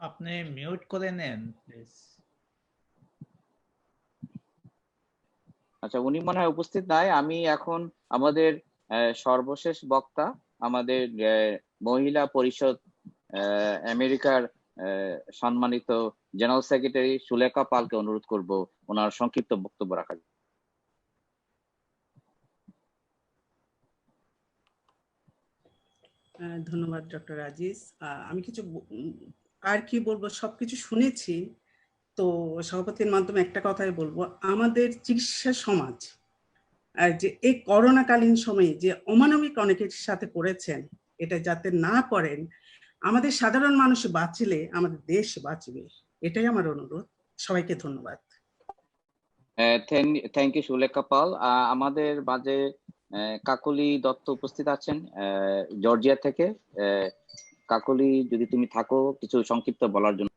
আপনি মিউট করে নেন প্লিজ। আচ্ছা, উনি মনে হয় উপস্থিত নাই। আমি এখন আমাদের সর্বশেষ বক্তা, আমাদের মহিলা পরিষদ আমেরিকার সম্মানিত জেনারেল সেক্রেটারি সুলেখা পালকে অনুরোধ করব ওনার সংক্ষিপ্ত বক্তব্য রাখার। ধন্যবাদ ডক্টর আজিজ। আমি কিছু আর কি বলবো, সবকিছু শুনেছি। তো সভাপতির মাধ্যমে একটা কথাই বলবো, আমাদের চিকিৎসা সমাজ যে এই করোনাকালীন সময়ে যে অমানবিক অনেকের সাথে করেছেন, এটা যাতে না করেন। আমাদের সাধারণ মানুষ বাঁচলে আমাদের দেশ বাঁচবে, এটাই আমার অনুরোধ। সবাইকে ধন্যবাদ। থ্যাংক ইউ সুলেখা পাল। আমাদের মাঝে কাকলি দত্ত উপস্থিত আছেন জর্জিয়া থেকে। কাকলি, যদি তুমি থাকো কিছু সংক্ষিপ্ত বলার জন্য।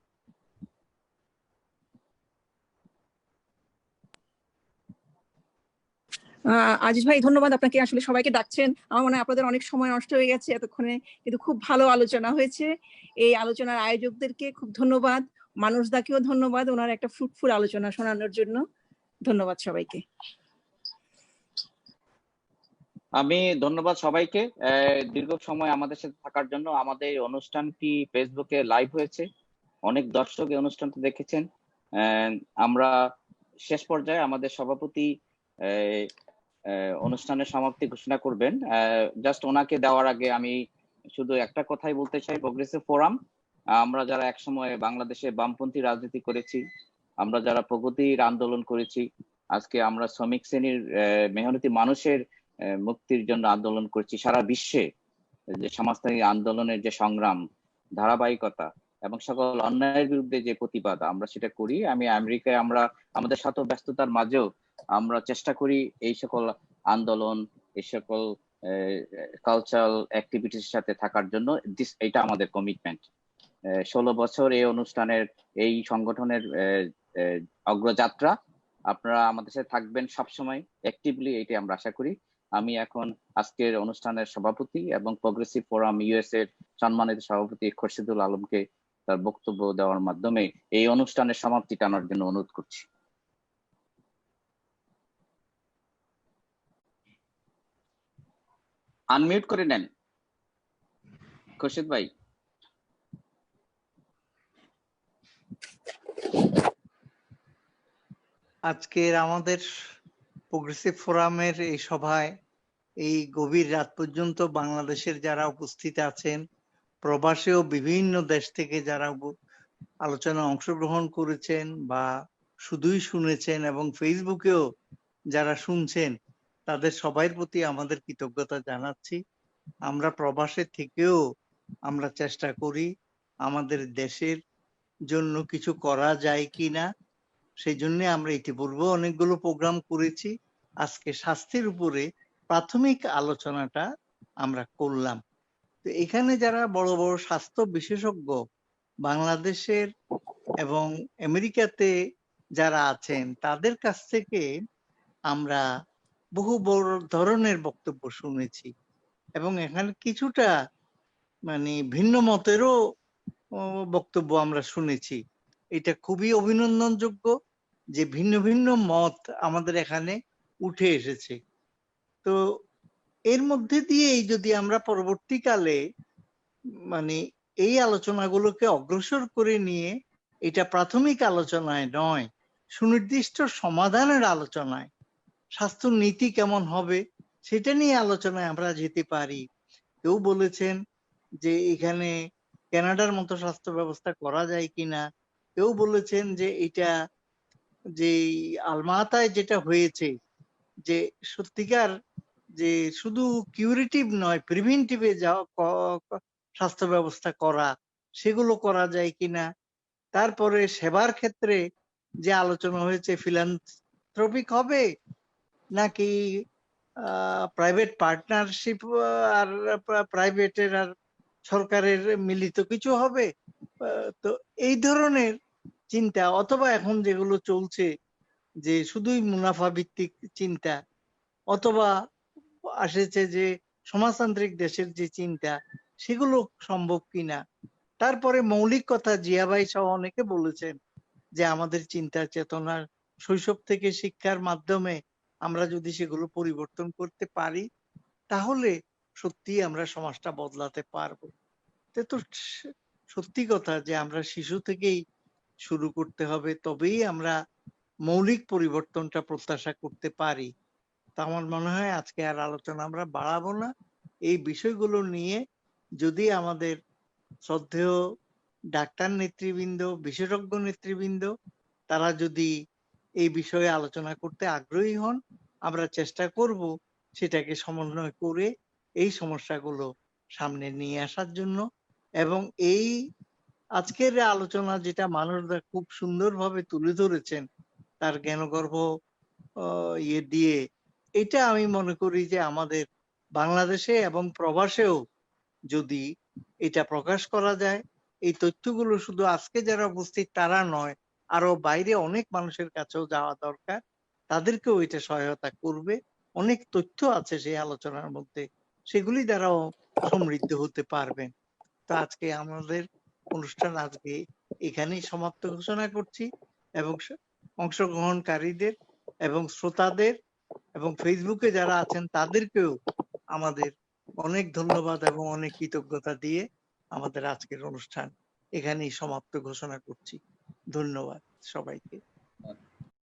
আজিজ ভাই ধন্যবাদ আপনাকে, আসলে সবাইকে ডাকছেন, আমার মনে হয় আপনাদের অনেক সময় নষ্ট হয়ে গেছে এতক্ষণে, কিন্তু খুব ভালো আলোচনা হয়েছে। এই আলোচনার আয়োজকদেরকে খুব ধন্যবাদ, মানুষ দাকেও ধন্যবাদ ওনার একটা ফ্রুটফুল আলোচনা শোনানোর জন্য। ধন্যবাদ সবাইকে। আমি ধন্যবাদ সবাইকে দীর্ঘ সময় আমাদের সাথে থাকার জন্য। আমাদের এই অনুষ্ঠানটি ফেসবুকে লাইভ হয়েছে, অনেক দর্শক এই অনুষ্ঠানটি দেখেছেন। আমরা শেষ পর্যায়ে আমাদের সভাপতি অনুষ্ঠানের সমাপ্তি ঘোষণা করবেন। জাস্ট ওনাকে দেওয়ার আগে আমি শুধু একটা কথাই বলতে চাই, প্রগ্রেসিভ ফোরাম, আমরা যারা একসময় বাংলাদেশে বামপন্থী রাজনীতি করেছি, আমরা যারা প্রগতির আন্দোলন করেছি, আজকে আমরা শ্রমিক শ্রেণীর মেহনতি মানুষের মুক্তির জন্য আন্দোলন করছি, সারা বিশ্বে যে সমাজতান্ত্রিক আন্দোলনের যে সংগ্রাম, ধারাবাহিকতা এবং সকল অন্যায়ের বিরুদ্ধে যে প্রতিবাদ, আমরা সেটা করি। আমি আমেরিকায় আমরা আমাদের শত ব্যস্ততার মাঝেও আমরা চেষ্টা করি এই সকল আন্দোলন, এই সকল কালচারাল অ্যাক্টিভিটির সাথে থাকার জন্য। এটা আমাদের কমিটমেন্ট। 16 বছর এই অনুষ্ঠানের, এই সংগঠনের অগ্রযাত্রা। আপনারা আমাদের সাথে থাকবেন সবসময় অ্যাক্টিভলি, এটাই আমরা আশা করি। আমি এখন আজকের অনুষ্ঠানের সভাপতি এবং প্রগ্রেসিভ ফোরাম ইউএস এর সম্মানিত সভাপতি খোরশেদুল আলমকে তার বক্তব্য দেওয়ার মাধ্যমে এই অনুষ্ঠানের সমাপ্তি টানার জন্য অনুরোধ করছি। আনমিউট করে নেন খোরশেদ ভাই। আজকের আমাদের প্রগ্রেসিভ ফোরামের এই সভায় এই গভীর রাত পর্যন্ত বাংলাদেশের যারা উপস্থিত আছেন, প্রবাসেও বিভিন্ন দেশ থেকে যারা আলোচনায় অংশগ্রহণ করেছেন বা শুধুই শুনেছেন এবং ফেসবুকেও যারা শুনছেন, তাদের সবার প্রতি আমাদের কৃতজ্ঞতা জানাচ্ছি। আমরা প্রবাসে থেকেও আমরা চেষ্টা করি আমাদের দেশের জন্য কিছু করা যায় কিনা, সেই জন্য আমরা ইতিপূর্বে অনেকগুলো প্রোগ্রাম করেছি। আজকে স্বাস্থ্যের উপরে প্রাথমিক আলোচনাটা আমরা করলাম। তো এখানে যারা বড় বড় স্বাস্থ্য বিশেষজ্ঞ বাংলাদেশের এবং আমেরিকাতে যারা আছেন, তাদের কাছ থেকে আমরা বহু বড় ধরনের বক্তব্য শুনেছি এবং এখানে কিছুটা মানে ভিন্ন মতেরও বক্তব্য আমরা শুনেছি। এটা খুবই অভিনন্দনযোগ্য যে ভিন্ন ভিন্ন মত আমাদের এখানে উঠে এসেছে। তো এর মধ্যে দিয়েই যদি আমরা পরবর্তীকালে মানে এই আলোচনাগুলোকে অগ্রসর করে নিয়ে, এটা প্রাথমিক আলোচনায় নয়, সুনির্দিষ্ট সমাধানের আলোচনায়, স্বাস্থ্য নীতি কেমন হবে সেটা নিয়ে আলোচনায় আমরা যেতে পারি। কেউ বলেছেন যে এখানে কানাডার মতো স্বাস্থ্য ব্যবস্থা করা যায় কিনা, কেউ বলেছেন যে এটা যে আলমাতায় যেটা হয়েছে যে সত্যিকার যে শুধু কিউরেটিভ নয়, প্রিভেন্টিভে স্বাস্থ্য ব্যবস্থা করা, সেগুলো করা যায় কিনা। তারপরে সেবার ক্ষেত্রে যে আলোচনা হয়েছে, ফিলান্থ্রপিক হবে নাকি প্রাইভেট পার্টনারশিপ আর প্রাইভেটের আর সরকারের মিলিত কিছু হবে। তো এই ধরনের চিন্তা, অথবা এখন যেগুলো চলছে যে শুধুই মুনাফা ভিত্তিক চিন্তা, অথবা আসেছে যে সমাজতান্ত্রিক দেশের যে চিন্তা, সেগুলো সম্ভব কিনা। তারপরে মৌলিক কথা জিয়া ভাই সহ অনেকে বলেছেন যে আমাদের চিন্তা চেতনার শৈশব থেকে শিক্ষার মাধ্যমে আমরা যদি সেগুলো পরিবর্তন করতে পারি, তাহলে সত্যি আমরা সমাজটা বদলাতে পারবো। তো সত্যি কথা যে আমরা শিশু থেকেই শুরু করতে হবে, তবেই আমরা মৌলিক পরিবর্তনটা প্রত্যাশা করতে পারি। তো আমার মনে হয় আজকে আর আলোচনা আমরা বাড়াবো না। এই বিষয়গুলো নিয়ে যদি আমাদের শ্রদ্ধেয় ডাক্তার নেতৃবৃন্দ, বিশেষজ্ঞ নেতৃবৃন্দ, তারা যদি এই বিষয়ে আলোচনা করতে আগ্রহী হন, আমরা চেষ্টা করব সেটাকে সমন্বয় করে এই সমস্যাগুলো সামনে নিয়ে আসার জন্য। এবং এই আজকের আলোচনা যেটা মানুষরা খুব সুন্দরভাবে তুলে ধরেছেন তার জ্ঞানগর্ভ ইয়ে দিয়ে, এটা আমি মনে করি যে আমাদের বাংলাদেশে এবং প্রবাসেও যদি এটা প্রকাশ করা যায়, এই তথ্যগুলো শুধু আজকে যারা উপস্থিত তারা নয়, আরো বাইরে অনেক মানুষের কাছেও যাওয়া দরকার, তাদেরকেও এটা সহায়তা করবে। অনেক তথ্য আছে সেই আলোচনার মধ্যে, সেগুলি দ্বারাও সমৃদ্ধ হতে পারবেন। তো আজকে আমাদের অনুষ্ঠান আজকে এখানেই সমাপ্ত ঘোষণা করছি, এবং অংশগ্রহণকারীদের এবং শ্রোতাদের এবং ফেসবুকে যারা আছেন তাদেরকেও আমাদের অনেক ধন্যবাদ এবং অনেক কৃতজ্ঞতা দিয়ে আমাদের আজকের অনুষ্ঠান এখানেই সমাপ্ত ঘোষণা করছি। ধন্যবাদ সবাইকে।